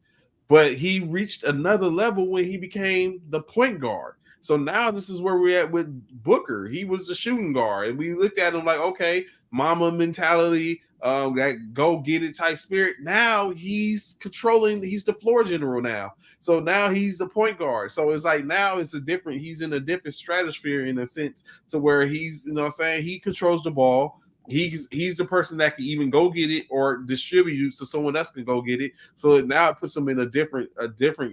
But he reached another level when he became the point guard. So now this is where we're at with Booker. He was the shooting guard, and we looked at him like, okay, mama mentality, that go get it type spirit. Now he's controlling. He's the floor general now. So now he's the point guard. So it's like now he's in a different stratosphere in a sense to where he's, you know what I'm saying, he controls the ball. He's the person that can even go get it or distribute it so someone else can go get it. So now it puts him in a different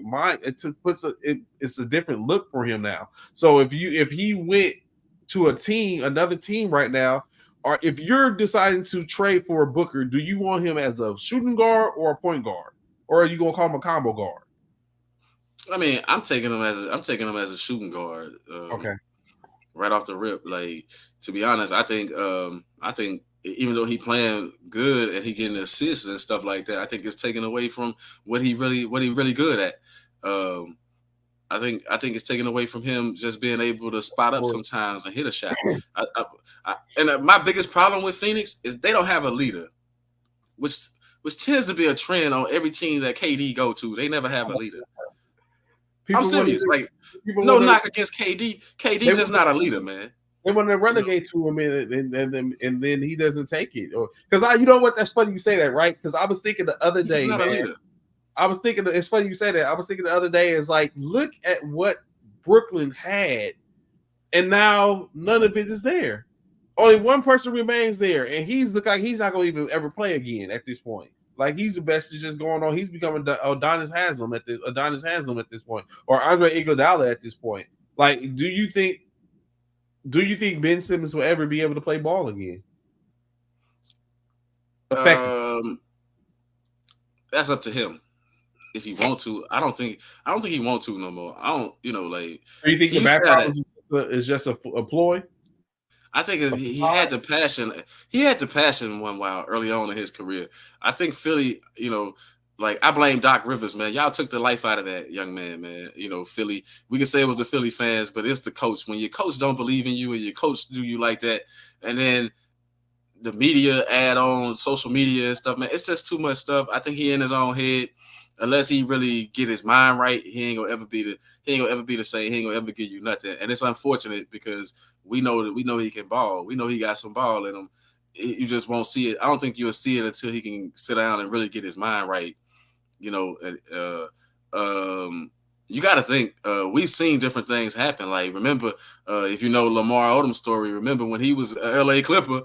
mind. It's a different look for him now. So if he went to another team right now, or if you're deciding to trade for a Booker, do you want him as a shooting guard or a point guard, or are you gonna call him a combo guard? I mean, I'm taking him as a shooting guard. Okay. Right off the rip, like to be honest, I think even though he playing good and he getting assists and stuff like that, I think it's taken away from what he really good at. I think it's taken away from him just being able to spot up sometimes and hit a shot. And my biggest problem with Phoenix is they don't have a leader, which tends to be a trend on every team that KD go to. They never have a leader. I'm serious. Like, no knock against KD. KD's just not a leader, man. They want to renegade to him, and then he doesn't take it. Because you know what? That's funny you say that, right? Because I was thinking the other day, he's not a leader. It's funny you say that. I was thinking the other day is like, look at what Brooklyn had, and now none of it is there. Only one person remains there, and he's not going to even ever play again at this point. Like he's the best to just going on. He's becoming Adonis Haslam at this point, or Andre Iguodala at this point. Like, do you think Ben Simmons will ever be able to play ball again? That's up to him. If he wants to, I don't think he wants to no more. I don't, like. Do you think the background is just a ploy? I think he had the passion. He had the passion one while early on in his career. I think Philly, like I blame Doc Rivers, man. Y'all took the life out of that young man, man. Philly. We can say it was the Philly fans, but it's the coach. When your coach don't believe in you and your coach do you like that, and then the media add on social media and stuff, man. It's just too much stuff. I think he in his own head. Unless he really get his mind right, he ain't gonna ever be the same. He ain't gonna ever give you nothing. And it's unfortunate because we know he can ball. We know he got some ball in him. You just won't see it. I don't think you'll see it until he can sit down and really get his mind right. You got to think. We've seen different things happen. Like remember, if you know Lamar Odom's story, remember when he was a LA Clipper.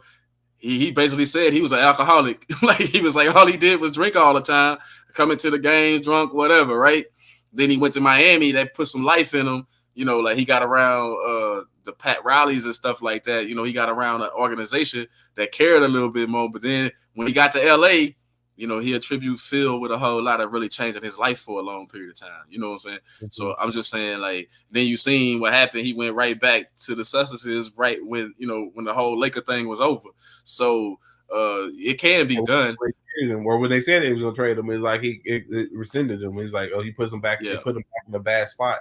He basically said he was an alcoholic. Like he was like all he did was drink all the time, coming to the games drunk, whatever, right? Then he went to Miami. That put some life in him. You know, like he got around the Pat Rileys and stuff like that. You know, he got around an organization that cared a little bit more. But then when he got to LA, you know, he attribute Phil with a whole lot of really changing his life for a long period of time. You know what I'm saying? Mm-hmm. So I'm just saying, like, then you seen what happened. He went right back to the substances right when, you know, when the whole Laker thing was over. So it can be done. Or when they said they was gonna trade him, it's like it rescinded him. He's like, oh, he puts him back. Yeah. Put him back in a bad spot.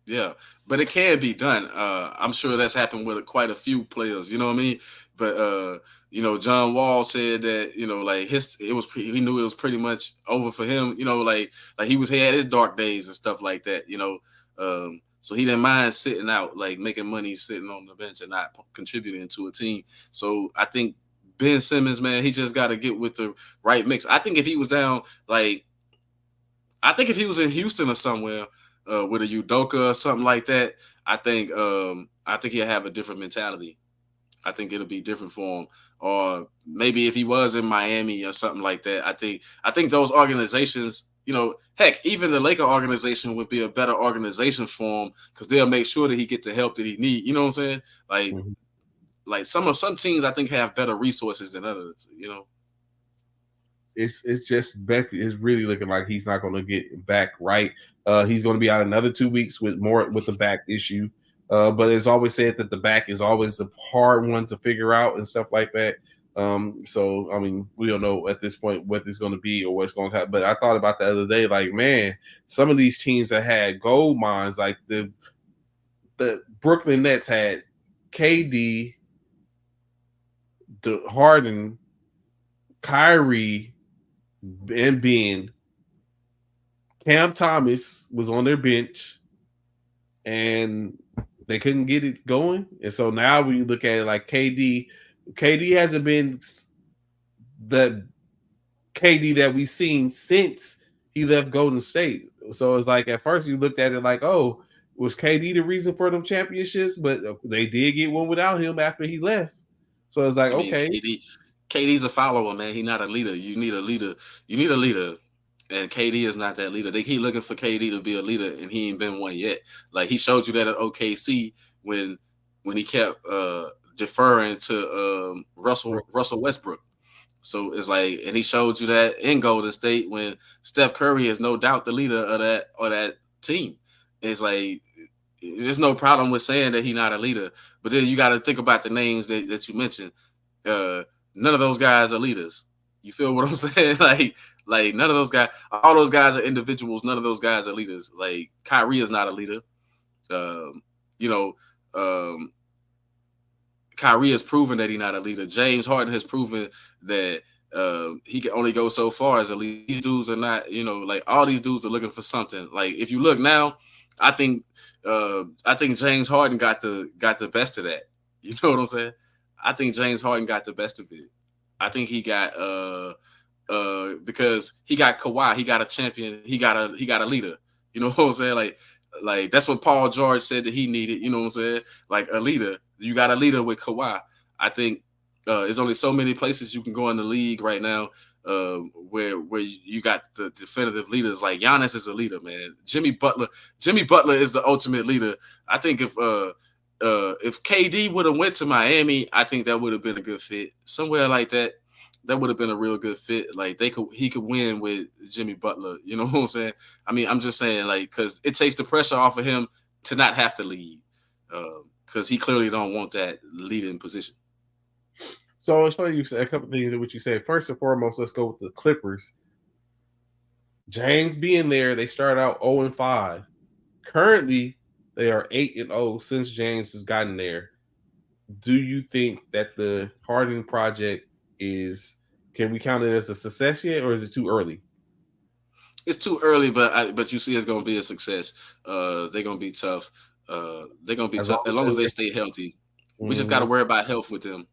Yeah, but it can be done. I'm sure that's happened with quite a few players. You know what I mean? But you know, John Wall said that, you know, like he knew it was pretty much over for him. You know, like he had his dark days and stuff like that. You know, so he didn't mind sitting out, like making money sitting on the bench and not contributing to a team. So I think Ben Simmons, man, he just got to get with the right mix. I think if he was down, like, I think if he was in Houston or somewhere with a Udoka or something like that, I think he'll have a different mentality. I think it'll be different for him. Or maybe if he was in Miami or something like that, I think those organizations, you know, heck, even the Laker organization would be a better organization for him because they'll make sure that he get the help that he need. You know what I'm saying? Like. Mm-hmm. Like some teams, I think have better resources than others. You know, it's just Becky is really looking like he's not going to get back right. He's going to be out another 2 weeks with the back issue. But it's always said that the back is always the hard one to figure out and stuff like that. So I mean, we don't know at this point what it's going to be or what's going to happen. But I thought about the other day, like, man, some of these teams that had gold mines, like the Brooklyn Nets had KD, Harden, Kyrie, and Ben. Cam Thomas was on their bench, and they couldn't get it going. And so now when you look at it, like KD hasn't been the KD that we've seen since he left Golden State. So it's like at first you looked at it like, oh, was KD the reason for them championships? But they did get one without him after he left. So it's like, okay. KD's a follower, man. He's not a leader. You need a leader. And KD is not that leader. They keep looking for KD to be a leader, and he ain't been one yet. Like, he showed you that at OKC when he kept deferring to Russell Westbrook. So it's like, and he showed you that in Golden State when Steph Curry is no doubt the leader of that team. It's like, there's no problem with saying that he's not a leader, but then you got to think about the names that you mentioned. None of those guys are leaders. You feel what I'm saying? Like none of those guys, all those guys are individuals. None of those guys are leaders. Like Kyrie is not a leader. Kyrie has proven that he's not a leader. James Harden has proven that he can only go so far as a leader. These dudes are not, you know, like all these dudes are looking for something. Like if you look now, I think James Harden got the best of that. You know what I'm saying? I think James Harden got the best of it. I think he got because he got Kawhi, he got a champion, he got a leader. You know what I'm saying? Like that's what Paul George said that he needed. You know what I'm saying? Like a leader. You got a leader with Kawhi. I think there's only so many places you can go in the league right now where you got the definitive leaders. Like Giannis is a leader, man. Jimmy Butler is the ultimate leader. I think if KD would have went to Miami, I think that would have been a good fit. Somewhere like that, that would have been a real good fit. Like he could win with Jimmy Butler. You know what I'm saying? I mean, I'm just saying, like, because it takes the pressure off of him to not have to lead, because he clearly don't want that leading position. So it's funny you said a couple of things in which you said. First and foremost, let's go with the Clippers. James being there, they started out 0-5. Currently, they are 8-0 since James has gotten there. Do you think that the Harden project can we count it as a success yet, or is it too early? It's too early, but you see it's going to be a success. They're going to be tough. They're going to be tough as long as they stay healthy. Mm-hmm. We just got to worry about health with them.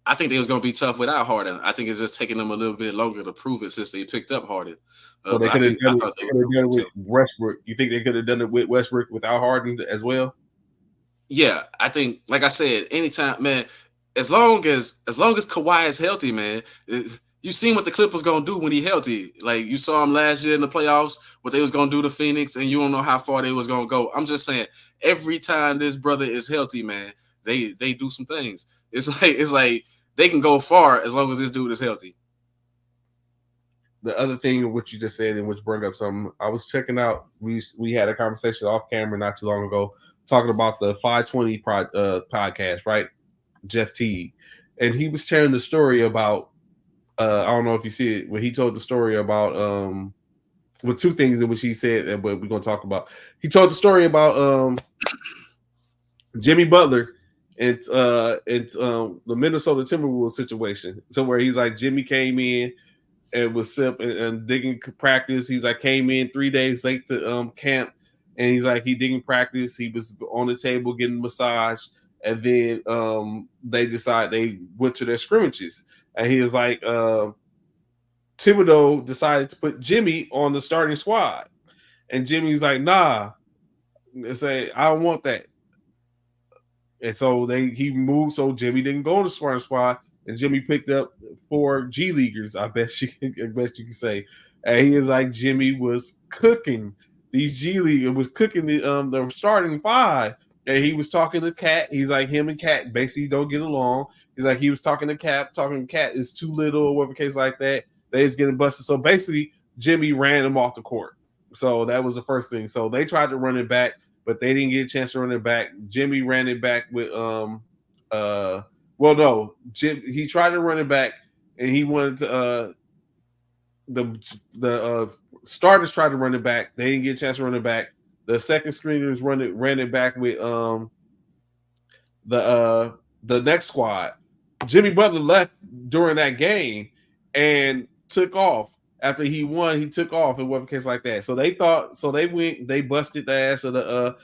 I think they was going to be tough without Harden. I think it's just taking them a little bit longer to prove it since they picked up Harden. So they could have done it with Westbrook. You think they could have done it with Westbrook without Harden as well? Yeah, I think, like I said, anytime, man, as long as Kawhi is healthy, man, You seen what the Clippers gonna do when he healthy. Like you saw him last year in the playoffs, what they was gonna do to Phoenix, and you don't know how far they was gonna go. I'm just saying, every time this brother is healthy, man, they do some things. It's like they can go far as long as this dude is healthy. The other thing what you just said, and which brought up something, I was checking out. We had a conversation off camera not too long ago talking about the 520 podcast, right? Jeff Teague, and he was sharing the story about. I don't know if you see it when he told the story about with two things in which he said that we're going to talk about. He told the story about Jimmy Butler and the Minnesota Timberwolves situation. So where he's like Jimmy came in and was and digging practice. He's like came in 3 days late to camp, and he's like he didn't practice. He was on the table getting massage, and then they went to their scrimmages. And he was like, Thibodeau decided to put Jimmy on the starting squad. And Jimmy's like, nah. They say, I don't want that. And so he moved, so Jimmy didn't go on the starting squad. And Jimmy picked up 4 G Leaguers, I bet you can say. And he was like, Jimmy was cooking these G Leaguers, was cooking the starting 5. And he was talking to Cat. He's like, him and Cat basically don't get along. He's like, he was talking to Cat is too little or whatever case like that. They was getting busted. So basically, Jimmy ran him off the court. So that was the first thing. So they tried to run it back, but they didn't get a chance to run it back. Jimmy ran it back with he tried to run it back, and he wanted to the starters tried to run it back. They didn't get a chance to run it back. The second stringers ran it back with the next squad. Jimmy Butler left during that game and took off after he won. He took off in whatever case like that. So they they busted the ass of the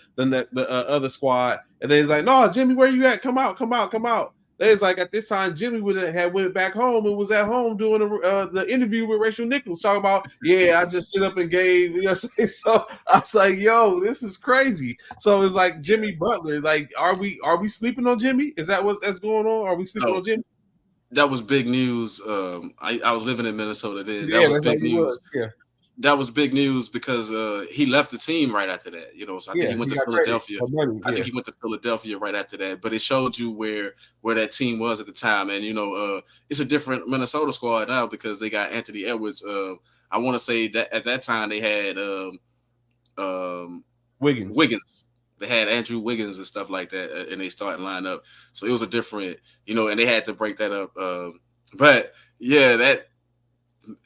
other squad, and they was like, "No, Jimmy, where you at? Come out!" They was like, at this time, Jimmy went back home and was at home doing the interview with Rachel Nichols, talking about, I just sit up and gave, So I was like, yo, this is crazy. So it's like Jimmy Butler, like, are we sleeping on Jimmy? Is that that's going on? Are we sleeping on Jimmy? That was big news. I was living in Minnesota then. That was big news. That was big news because he left the team right after that. So I think he went to Philadelphia. I think he went to Philadelphia right after that. But it showed you where that team was at the time. And, it's a different Minnesota squad now because they got Anthony Edwards. I want to say that at that time they had Wiggins. They had Andrew Wiggins and stuff like that in their starting lineup. So it was a different, and they had to break that up. But, yeah, that –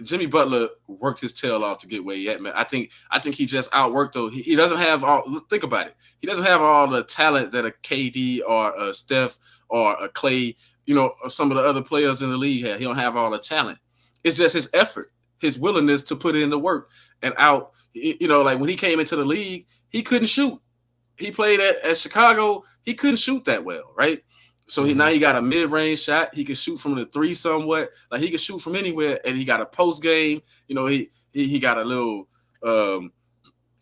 Jimmy Butler worked his tail off to get where he at, man. I think he just outworked though. He doesn't have all. Think about it. He doesn't have all the talent that a KD or a Steph or a Clay, or some of the other players in the league have. He don't have all the talent. It's just his effort, his willingness to put in the work and out. Like when he came into the league, he couldn't shoot. He played at Chicago. He couldn't shoot that well, right? So now he got a mid-range shot. He can shoot from the 3 somewhat. Like he can shoot from anywhere, and he got a post game. He got a little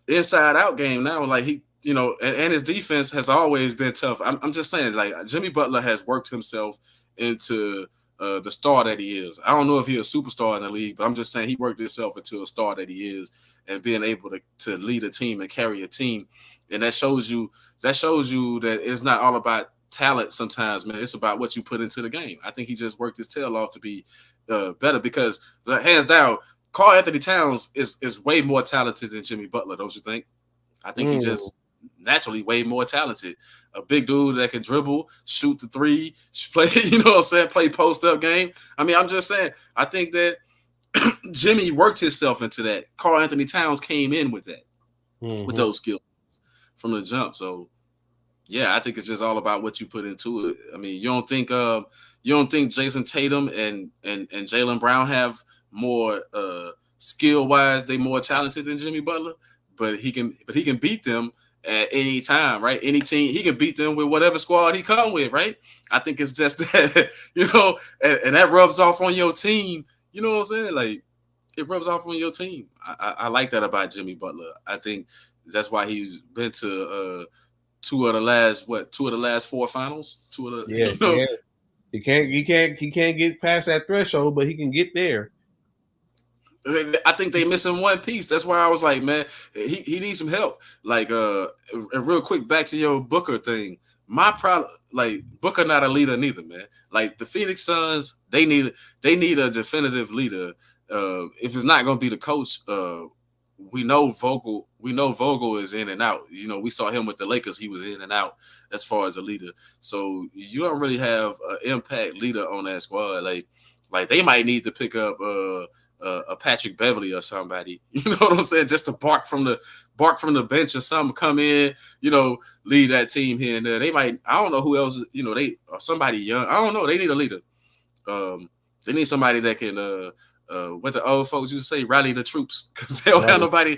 inside out game now. Like and his defense has always been tough. I'm just saying, like Jimmy Butler has worked himself into the star that he is. I don't know if he's a superstar in the league, but I'm just saying he worked himself into a star that he is, and being able to lead a team and carry a team, and that shows you that it's not all about talent sometimes, man. It's about what you put into the game. I think he just worked his tail off to be better because, hands down, Karl-Anthony Towns is way more talented than Jimmy Butler, don't you think? I think he's just naturally way more talented. A big dude that can dribble, shoot the 3, play, play post-up game. I mean, I'm just saying, I think that Jimmy worked himself into that. Karl-Anthony Towns came in with that, with those skills from the jump. So, yeah, I think it's just all about what you put into it. I mean, you don't think Jason Tatum and Jaylen Brown have more skill wise? They more talented than Jimmy Butler, but he can beat them at any time, right? Any team, he can beat them with whatever squad he come with, right? I think it's just that, and that rubs off on your team. You know what I'm saying? Like it rubs off on your team. I like that about Jimmy Butler. I think that's why he's been to two of the last 4 finals. He can't get past that threshold, but he can get there. I think they missing one piece. That's why I was like, man, he needs some help. Like, real quick, back to your Booker thing. My problem, like Booker, not a leader neither, man. Like the Phoenix Suns, they need a definitive leader. If it's not going to be the coach, we know Vogel is in and out. You know, we saw him with the Lakers; he was in and out as far as a leader. So you don't really have an impact leader on that squad. Like they might need to pick up a Patrick Beverly or somebody. You know what I'm saying? Just to bark from the bench or something, come in, you know, lead that team here and there. They might, I don't know who else, you know, they or somebody young. I don't know. They need a leader. They need somebody that can what the old folks used to say, rally the troops, because they don't have nobody.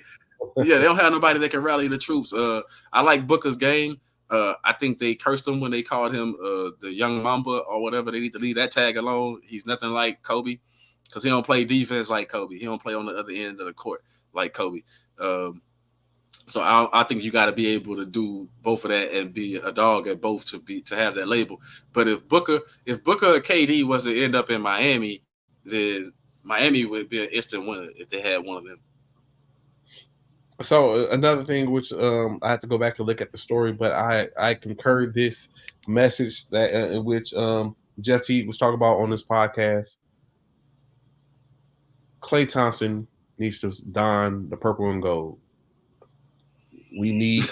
Yeah, they don't have nobody that can rally the troops. I like Booker's game. I think they cursed him when they called him the young Mamba or whatever. They need to leave that tag alone. He's nothing like Kobe, because he don't play defense like Kobe. He don't play on the other end of the court like Kobe. So I think you got to be able to do both of that and be a dog at both to have that label. But if Booker or KD was to end up in Miami, then Miami would be an instant winner if they had one of them. So another thing, which I have to go back and look at the story, but I concur this message that in which Jeff Teague was talking about on this podcast. Klay Thompson needs to don the purple and gold. We need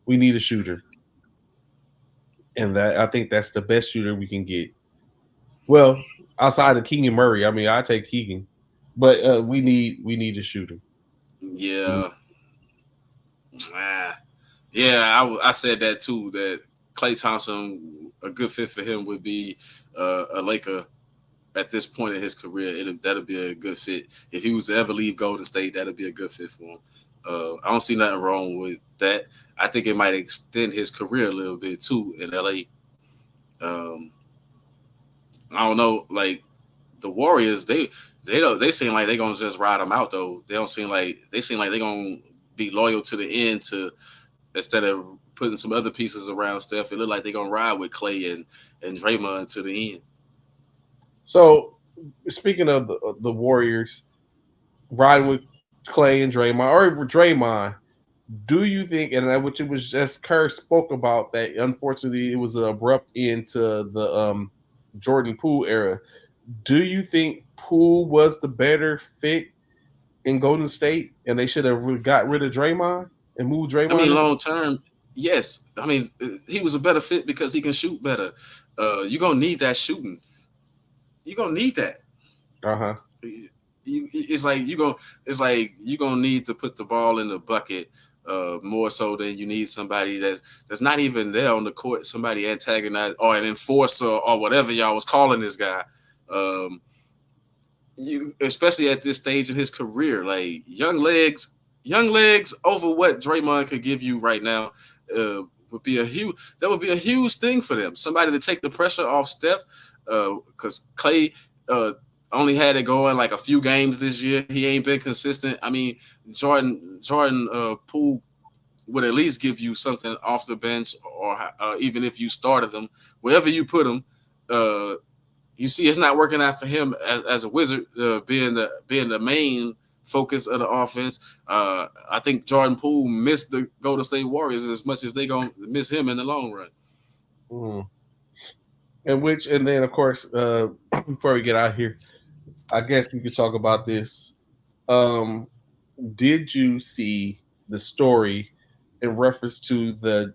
we need a shooter, and that I think that's the best shooter we can get. Well, outside of Keegan Murray, I mean, I take Keegan, but we need a shooter. Yeah, I said that too. That Klay Thompson, a good fit for him would be a Laker at this point in his career. That'll be a good fit. If he was to ever leave Golden State, that'll be a good fit for him. I don't see nothing wrong with that. I think it might extend his career a little bit too in LA. I don't know, like the Warriors, they seem like they're gonna just ride them out though. They seem like they're gonna be loyal to the end instead of putting some other pieces around Steph. It look like they're gonna ride with Klay and Draymond to the end. So speaking of the Warriors riding with Klay and Draymond, or Draymond, do you think, and which it was just Kerr spoke about, that unfortunately it was an abrupt end to the Jordan Poole era. Do you think Poole was the better fit in Golden State, and they should have got rid of Draymond and moved Draymond? I mean, long term, yes. I mean, he was a better fit because he can shoot better. You're gonna need that shooting. You're gonna need that. Uh-huh. It's like you're gonna need to put the ball in the bucket more so than you need somebody that's not even there on the court, somebody antagonized or an enforcer or whatever y'all was calling this guy. You especially at this stage in his career, like young legs over what Draymond could give you right now would be a huge thing for them. Somebody to take the pressure off Steph, because Klay only had it going like a few games this year. He ain't been consistent. I mean, Jordan Poole would at least give you something off the bench, or even if you started them, wherever you put him. You see, it's not working out for him as a Wizard, being the main focus of the offense. I think Jordan Poole missed the Golden State Warriors as much as they gonna miss him in the long run. Mm. And then of course, before we get out here, I guess we could talk about this. Did you see the story in reference to the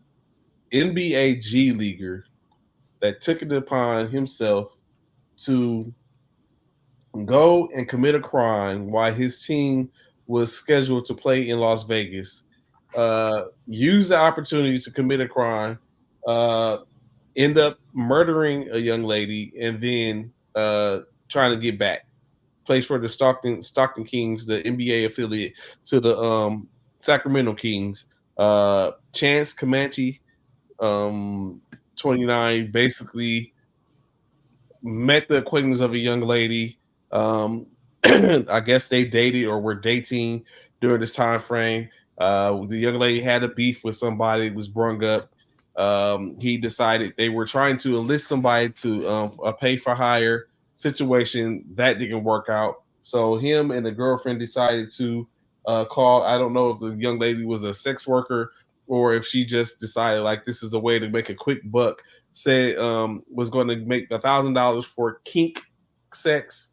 NBA G Leaguer that took it upon himself to go and commit a crime while his team was scheduled to play in Las Vegas, use the opportunity to commit a crime, end up murdering a young lady, and then trying to get back? Plays for the Stockton Kings, the NBA affiliate to the Sacramento Kings. Chance Comanche, 29, basically met the acquaintance of a young lady. I guess they dated or were dating during this time frame. The young lady had a beef with somebody, was brung up. He decided they were trying to enlist somebody to a pay for hire situation. That didn't work out. So him and the girlfriend decided to call. I don't know if the young lady was a sex worker or if she just decided like this is a way to make a quick buck. Said was going to make $1,000 for kink sex,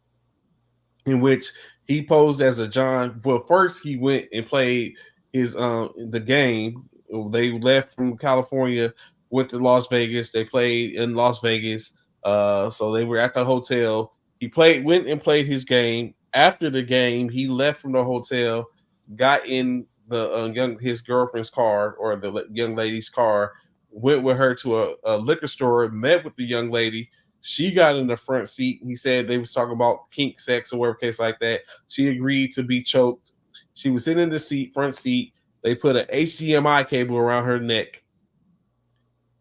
in which he posed as a John. Well, first he went and played his the game. They left from California, went to Las Vegas. They played in Las Vegas. So they were at the hotel. He went and played his game. After the game, he left from the hotel, got in the his girlfriend's car or the young lady's car, went with her to a liquor store, met with the young lady. She got in the front seat. He said they was talking about kink sex or whatever case like that. She agreed to be choked. She was sitting in the front seat. They put an HDMI cable around her neck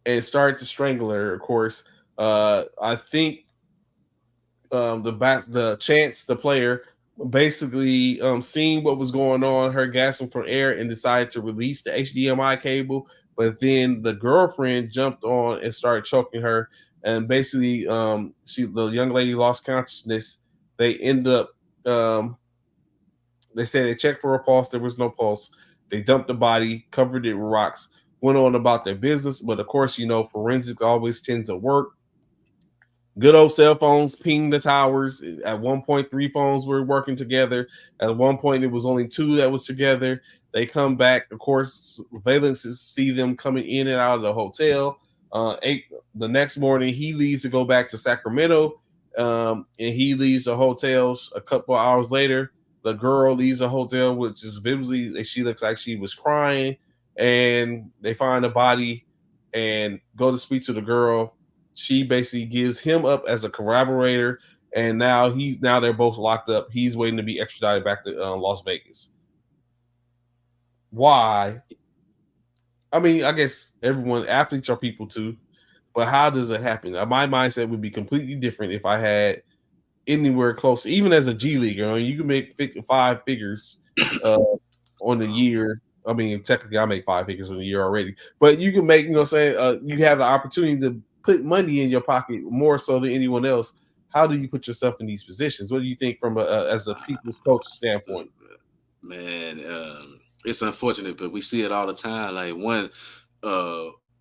and started to strangle her. Of course, I think the player, basically seeing what was going on, her gasping for air, and decided to release the HDMI cable. But then the girlfriend jumped on and started choking her, and basically, the young lady lost consciousness. They end up, they said they checked for a pulse. There was no pulse. They dumped the body, covered it with rocks, went on about their business. But of course, forensics always tends to work. Good old cell phones pinged the towers. At one point, 3 phones were working together. At one point, it was only 2 that was together. They come back. Of course, surveillances see them coming in and out of the hotel. The next morning, he leaves to go back to Sacramento, and he leaves the hotels. A couple of hours later, the girl leaves the hotel, which is visibly, she looks like she was crying, and they find a body and go to speak to the girl. She basically gives him up as a corroborator, and now they're both locked up. He's waiting to be extradited back to Las Vegas. Why? I mean, I guess athletes are people too, but how does it happen? My mindset would be completely different if I had anywhere close, even as a G leaguer. You can make 5 figures on the year. I mean, technically, I make 5 figures on the year already, but you can make, you have the opportunity to put money in your pocket more so than anyone else. How do you put yourself in these positions? What do you think from as a people's coach standpoint? Man, it's unfortunate, but we see it all the time. Like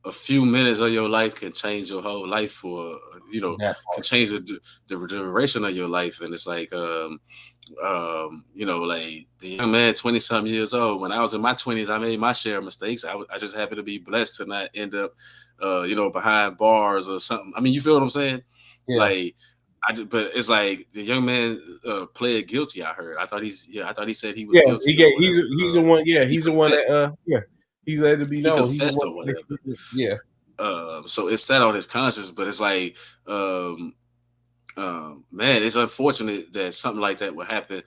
a few minutes of your life can change your whole life, for can change the duration of your life. And it's like like the young man, 20-something years old. When I was in my 20s, I made my share of mistakes. I just happened to be blessed to not end up, behind bars or something. I mean, you feel what I'm saying? Yeah. But it's like the young man pled guilty. I heard. I thought he said he was guilty. He's the one. Yeah, he's the one that. He's let it be known. He confessed or whatever. Yeah. So it's set on his conscience, but it's like, man, it's unfortunate that something like that would happen.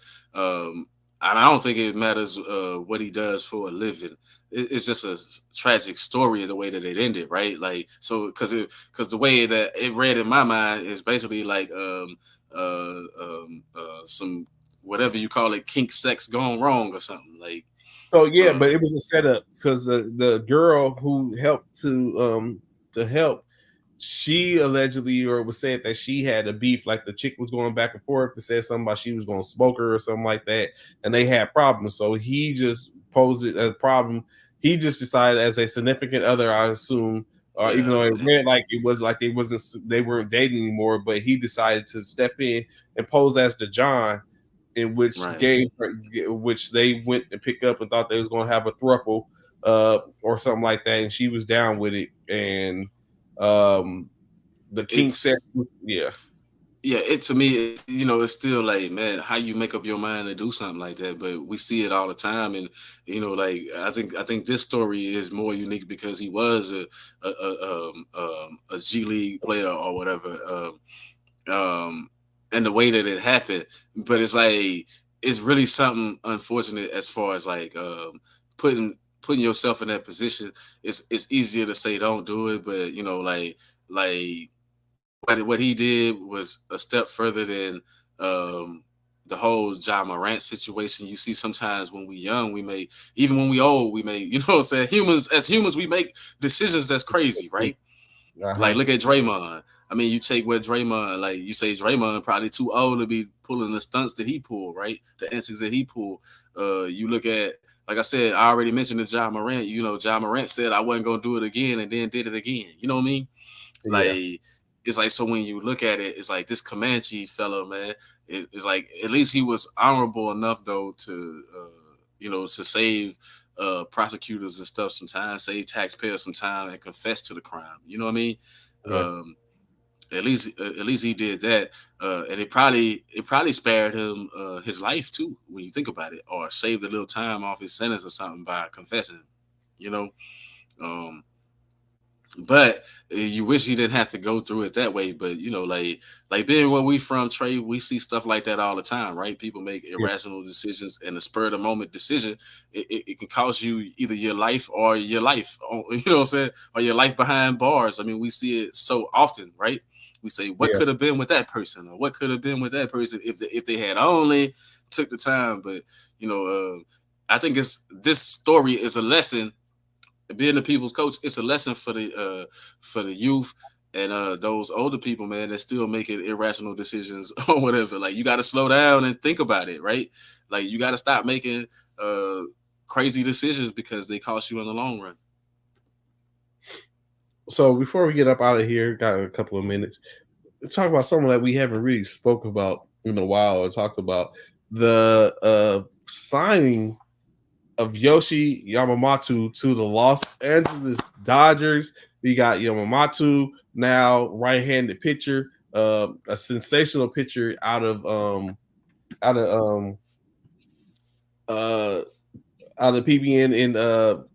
And I don't think it matters what he does for a living. It's just a tragic story, the way that it ended, right? Like, so because the way that it read in my mind is basically like some whatever you call it, kink sex gone wrong or something like. So yeah, but it was a setup because the girl who helped to help, she allegedly or was said that she had a beef, like the chick was going back and forth to say something about she was going to smoke her or something like that, and they had problems. So he just posed it as a problem. He just decided as a significant other, I assume, even though it read like it was like they weren't dating anymore, but he decided to step in and pose as the John, in which which they went and picked up and thought they was going to have a throuple or something like that, and she was down with it. And the king said, it to me, it's still like, man, how you make up your mind to do something like that? But we see it all the time, and like I think this story is more unique because he was a G League player or whatever. And the way that it happened, but it's like it's really something unfortunate as far as like putting yourself in that position. It's easier to say don't do it, but like what he did was a step further than the whole Ja Morant situation. You see, sometimes when we young, even when we old, we may, you know what I'm saying? Humans, we make decisions that's crazy, right? Like, look at Draymond. I mean, you take where Draymond, like you say, Draymond probably too old to be pulling the stunts that he pulled, right? The antics that he pulled. You look at, like I said, I already mentioned the Ja Morant. You know, Ja Morant said I wasn't gonna do it again, and then did it again. You know what I mean? Like, it's like, so when you look at it, it's like this Comanche fellow, man. It's like, at least he was honorable enough though to, to save prosecutors and stuff sometimes, save taxpayers some time, and confess to the crime. You know what I mean? Yeah. At least he did that, and it probably spared him his life too, when you think about it, or saved a little time off his sentence or something by confessing. You know, but you wish he didn't have to go through it that way. But you know, like being where we from, Trey, we see stuff like that all the time, right? People make irrational decisions, and a spur of the moment decision, it can cost you either your life or your life. You know what I'm saying? Or your life behind bars. I mean, we see it so often, right? We say, what could have been with that person, or what could have been with that person if they had only took the time. But you know, I think this story is a lesson. Being the people's coach, it's a lesson for the youth and those older people, man, that still making irrational decisions or whatever. Like, you got to slow down and think about it, right? Like, you got to stop making crazy decisions because they cost you in the long run. So before we get up out of here, got a couple of minutes, let's talk about someone that we haven't really spoke about in a while, or talked about the signing of Yoshi Yamamoto to the Los Angeles Dodgers. We got Yamamoto now, right-handed pitcher, a sensational pitcher out of PBN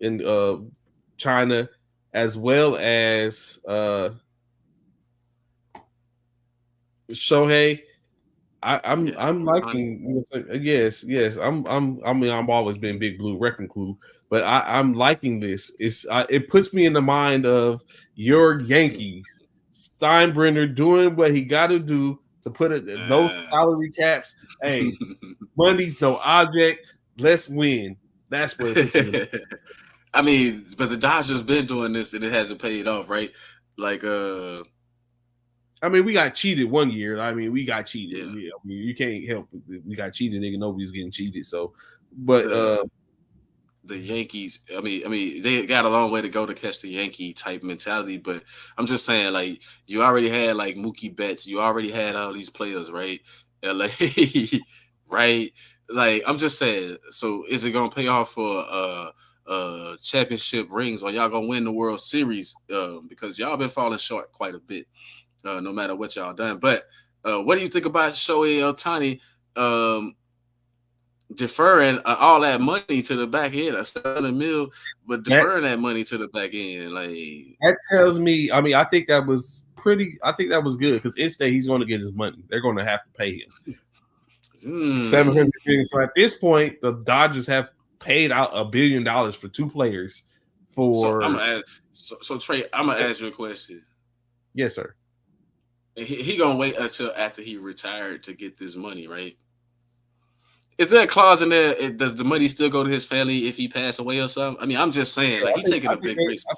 in China, as well as Shohei. I'm liking. Yes. I've always been Big Blue Wrecking Crew, but I'm liking this. It puts me in the mind of your Yankees. Steinbrenner doing what he got to do to put it. No salary caps. Hey, money's no object. Let's win. That's what it is. I mean, but the Dodgers been doing this and it hasn't paid off, right? Like, I mean, we got cheated one year. I mean, we got cheated. Yeah. I mean, you can't help it. We got cheated, nigga. Nobody's getting cheated. So, but the Yankees, I mean, they got a long way to go to catch the Yankee type mentality. But I'm just saying, like, you already had like Mookie Betts. You already had all these players, right? LA, right? Like, I'm just saying. So, is it gonna pay off for championship rings, or y'all gonna win the World Series? Because y'all been falling short quite a bit. No matter what y'all done. But what do you think about Shohei Ohtani deferring all that money to the back end? $1 million, but deferring that money to the back end, like, that tells me. I mean, I think that was good because instead he's going to get his money. They're going to have to pay him $700 million. So at this point, the Dodgers have paid out $1 billion for 2 players. So Trey, I'm gonna ask you a question. Yes, sir. He gonna wait until after he retired to get this money, right? Is there a clause in there? Does the money still go to his family if he passed away or something? I mean, I'm just saying, like, he's taking a big risk. I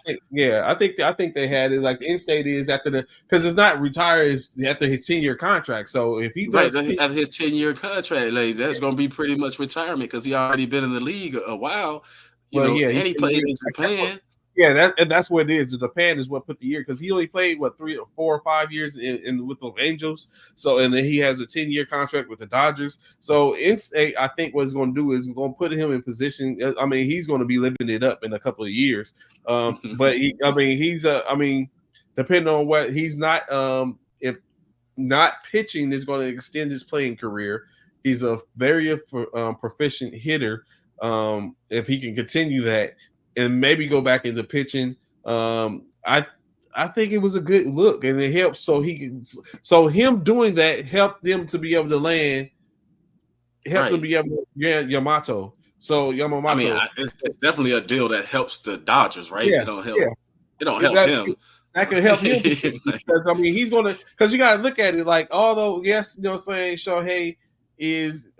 think they had it. Like, the end state is because it's not retired after his 10-year contract. So if he does after his 10-year contract, like, that's gonna be pretty much retirement because he already been in the league a while. And he played in Japan. Yeah, that's what it is. Japan is what put the year, because he only played 3 or 4 or 5 years in with the Angels. So, and then he has a 10-year contract with the Dodgers. So, I think what he's going to do is going to put him in position. I mean, he's going to be living it up in a couple of years. But he's depending on what he's not. If not pitching is going to extend his playing career, he's a very proficient hitter. If he can continue that and maybe go back into pitching, I think it was a good look, and it helped. So him doing that helped them to be able to land, helped them be able to Yamamoto. So Yamamoto. I mean, it's definitely a deal that helps the Dodgers, right? Yeah, it don't help. Yeah. It don't help him. That can help him because I mean he's gonna, because you gotta look at it like, although yes, you know what I'm saying, Shohei is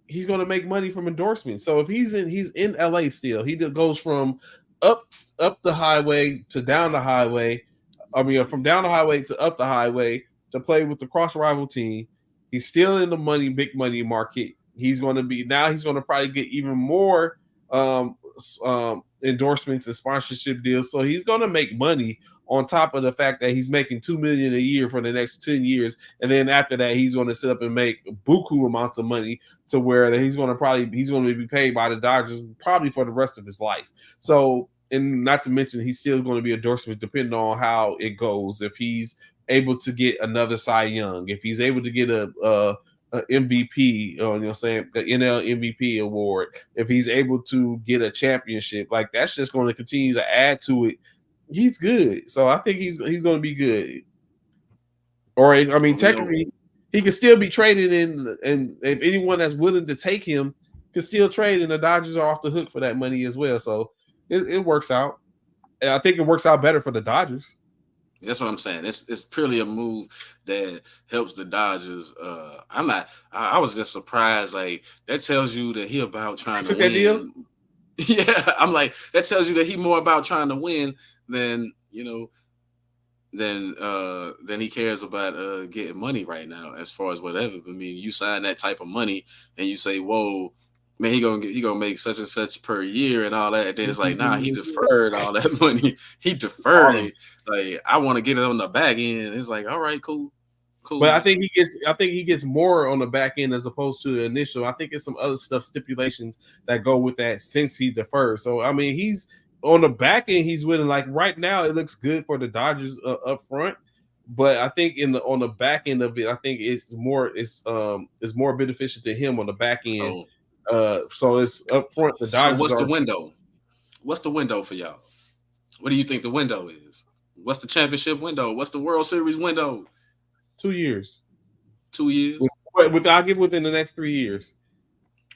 he's going to make money from endorsements. So if he's in LA still, he goes from up the highway to down the highway. I mean, from down the highway to up the highway to play with the cross rival team. He's still in the big money market. He's going to probably get even more endorsements and sponsorship deals. So he's going to make money on top of the fact that he's making $2 million a year for the next 10 years. And then after that, he's going to sit up and make buku amounts of money to where he's going to be paid by the Dodgers probably for the rest of his life. So, and not to mention, he's still going to be endorsements depending on how it goes. If he's able to get another Cy Young, if he's able to get a MVP, the NL MVP award, if he's able to get a championship, like that's just going to continue to add to it. He's good, so I think he's going to be good. Or I mean, technically, he can still be traded in, and if anyone that's willing to take him can still trade, and the Dodgers are off the hook for that money as well. So it works out. And I think it works out better for the Dodgers. That's what I'm saying. It's purely a move that helps the Dodgers. I was just surprised. Like, that tells you that he about trying to win. That deal? Yeah, I'm like, that tells you that he more about trying to win than he cares about getting money right now. As far as whatever, I mean, you sign that type of money and you say, "Whoa, man, he gonna make such and such per year and all that." And then it's like, nah, he deferred all that money. He deferred it. Like, I want to get it on the back end. It's like, all right, cool. But I think he gets more on the back end as opposed to the initial. I think it's some other stuff, stipulations that go with that since he deferred. So I mean, he's on the back end, he's winning. Like right now, it looks good for the Dodgers up front. But I think on the back end of it, I think it's more beneficial to him on the back end. So it's up front. The Dodgers. So what's the window? What's the window for y'all? What do you think the window is? What's the championship window? What's the World Series window? 2 years. 2 years? I'll give within the next 3 years.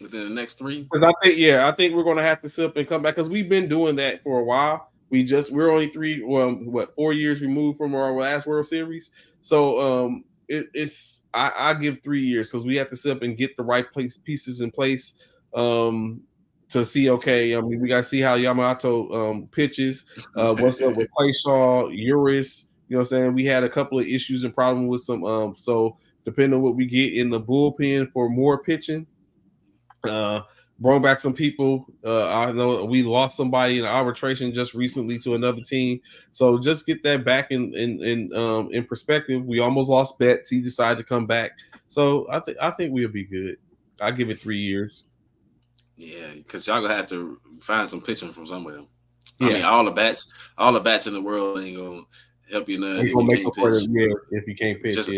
Within the next 3? Because I think we're going to have to sit up and come back because we've been doing that for a while. We're only 4 years removed from our last World Series. So I give 3 years because we have to sit up and get the right pieces in place to see. Okay, I mean, we got to see how Yamamoto pitches. What's up with Kershaw, Uris? You know what I'm saying? We had a couple of issues and problems with some. So depending on what we get in the bullpen for more pitching, brought back some people. I know we lost somebody in arbitration just recently to another team. So just get that back in perspective. We almost lost Betts. He decided to come back. So I think we'll be good. I give it 3 years. Yeah, because y'all gonna have to find some pitching from somewhere. Yeah. I mean, all the bats in the world ain't gonna help you none if you can't pitch. Just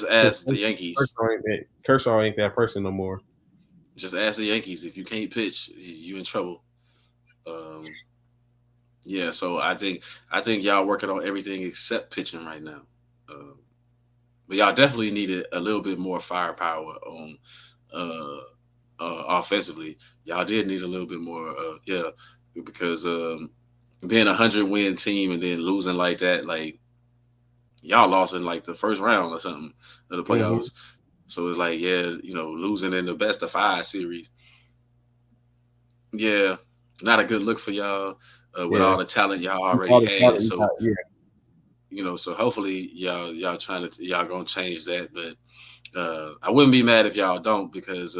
ask the Yankees. Kershaw ain't that person no more. Just ask the Yankees. If you can't pitch, you in trouble. Yeah, so I think y'all working on everything except pitching right now. But y'all definitely needed a little bit more firepower on offensively. Y'all did need a little bit more, because being a 100-win team and then losing like that, like y'all lost in like the first round or something of the playoffs. Mm-hmm. So it's like, losing in the best of 5 series. Yeah, not a good look for y'all with all the talent y'all already had. So, so hopefully y'all gonna change that. But I wouldn't be mad if y'all don't, because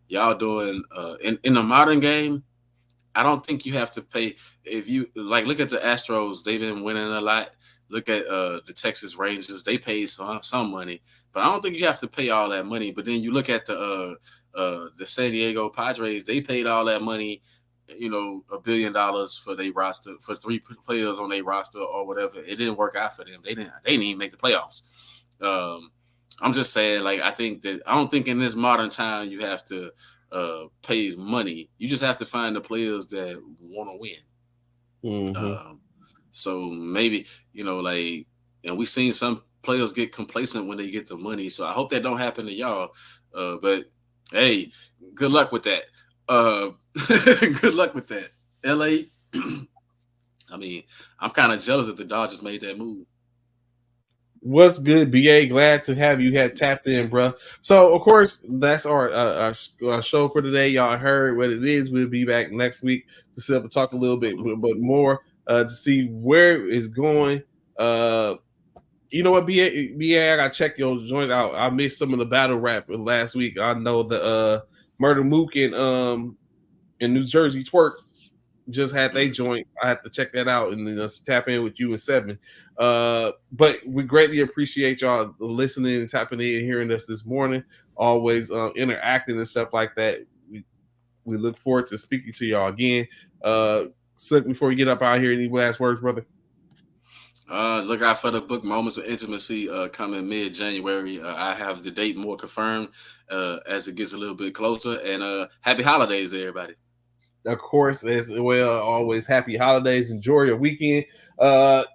y'all doing in the modern game. I don't think you have to pay. If you look at the Astros, they've been winning a lot. Look at the Texas Rangers, they paid some money, but I don't think you have to pay all that money. But then you look at the San Diego Padres, they paid all that money, $1 billion for their roster, for 3 players on their roster or whatever. It didn't work out for them. They didn't even make the playoffs. I'm just saying, I don't think in this modern time you have to pay money. You just have to find the players that want to win. Mm-hmm. So maybe, and we've seen some players get complacent when they get the money. So I hope that don't happen to y'all. But hey, good luck with that. Good luck with that. LA. I mean, I'm kind of jealous that the Dodgers made that move. What's good, BA? Glad to have you had tapped in, bro. So, of course, that's our show for today. Y'all heard what it is. We'll be back next week to sit up and talk a little bit more to see where it's going. You know what, BA, I gotta check your joint out. I missed some of the battle rap last week. I know the Murder Mook in New Jersey Twerk just had they joint. I have to check that out and then tap in with you and Seven. But we greatly appreciate y'all listening and tapping in and hearing us this morning. Always interacting and stuff like that. We look forward to speaking to y'all again. So before we get up out here, any last words, brother? Look out for the book Moments of Intimacy coming mid-January. I have the date more confirmed as it gets a little bit closer. And happy holidays, everybody. Of course, as well, always happy holidays. Enjoy your weekend. The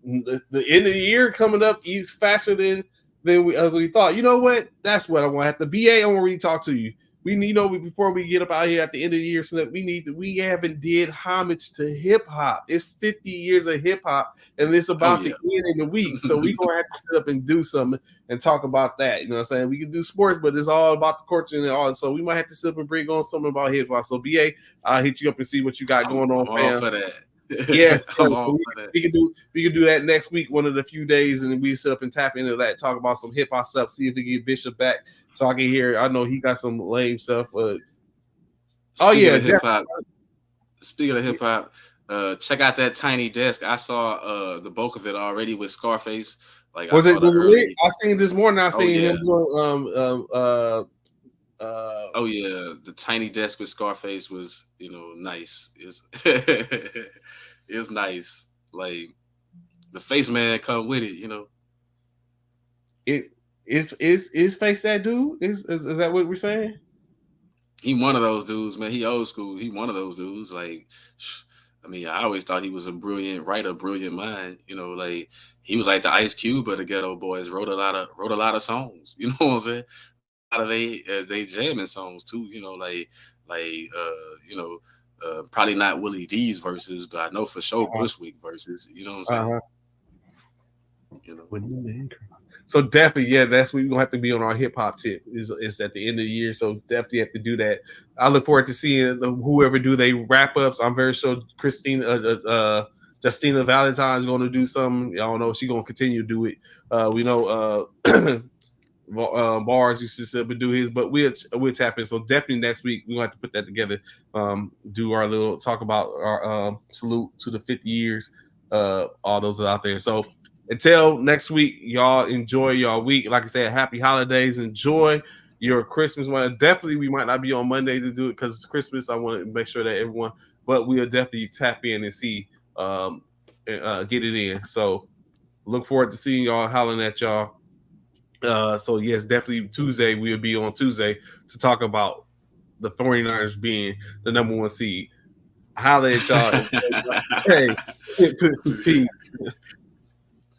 end of the year coming up is faster than we thought. You know what? That's what I want to have to BA. I want to really talk to you. We need before we get up out here at the end of the year, so that we haven't did homage to hip hop. It's 50 years of hip hop, and it's about to end in a week. So we're gonna have to sit up and do something and talk about that. You know what I'm saying? We can do sports, but it's all about the courts and all. So we might have to sit up and bring on something about hip hop. So BA, I'll hit you up and see what you got going on, fam. For that. Yeah, so we can do that next week, one of the few days, and we sit up and tap into that, talk about some hip hop stuff, see if we can get Bishop back so I can hear. I know he got some lame stuff. Speaking of hip hop, check out that Tiny Desk. I saw the bulk of it already with Scarface. Like was it lit? I seen this morning. I seen him doing oh yeah, the Tiny Desk with Scarface was nice. It's nice. Like the Face Man come with it. Is Face that dude? Is that what we're saying? He one of those dudes, man. He old school. He one of those dudes. Like, I mean, I always thought he was a brilliant writer, brilliant mind. Like he was like the Ice Cube of the Ghetto Boys. Wrote a lot of songs. You know what I'm saying? A lot of they jamming songs too. Probably not Willie D's verses, but I know for sure Bushwick verses. You know what I'm saying? So definitely, yeah, that's what we're gonna have to be on our hip hop tip. Is at the end of the year, so definitely have to do that. I look forward to seeing whoever do they wrap ups. I'm very sure Justina Valentine is going to do something. I don't know if she's going to continue to do it. We know Bars used to sit up and do his, but we'll tap in. So definitely next week we're gonna have to put that together. Do our little talk about our salute to the 50 years. All those are out there. So until next week, y'all enjoy y'all week. Like I said, happy holidays. Enjoy your Christmas. Definitely, we might not be on Monday to do it because it's Christmas. I want to make sure that everyone, but we'll definitely tap in and see, get it in. So look forward to seeing y'all, hollering at y'all. So yes, definitely Tuesday. We'll be on Tuesday to talk about the 49ers being the number 1 seed. Holler at y'all. Hey, peace.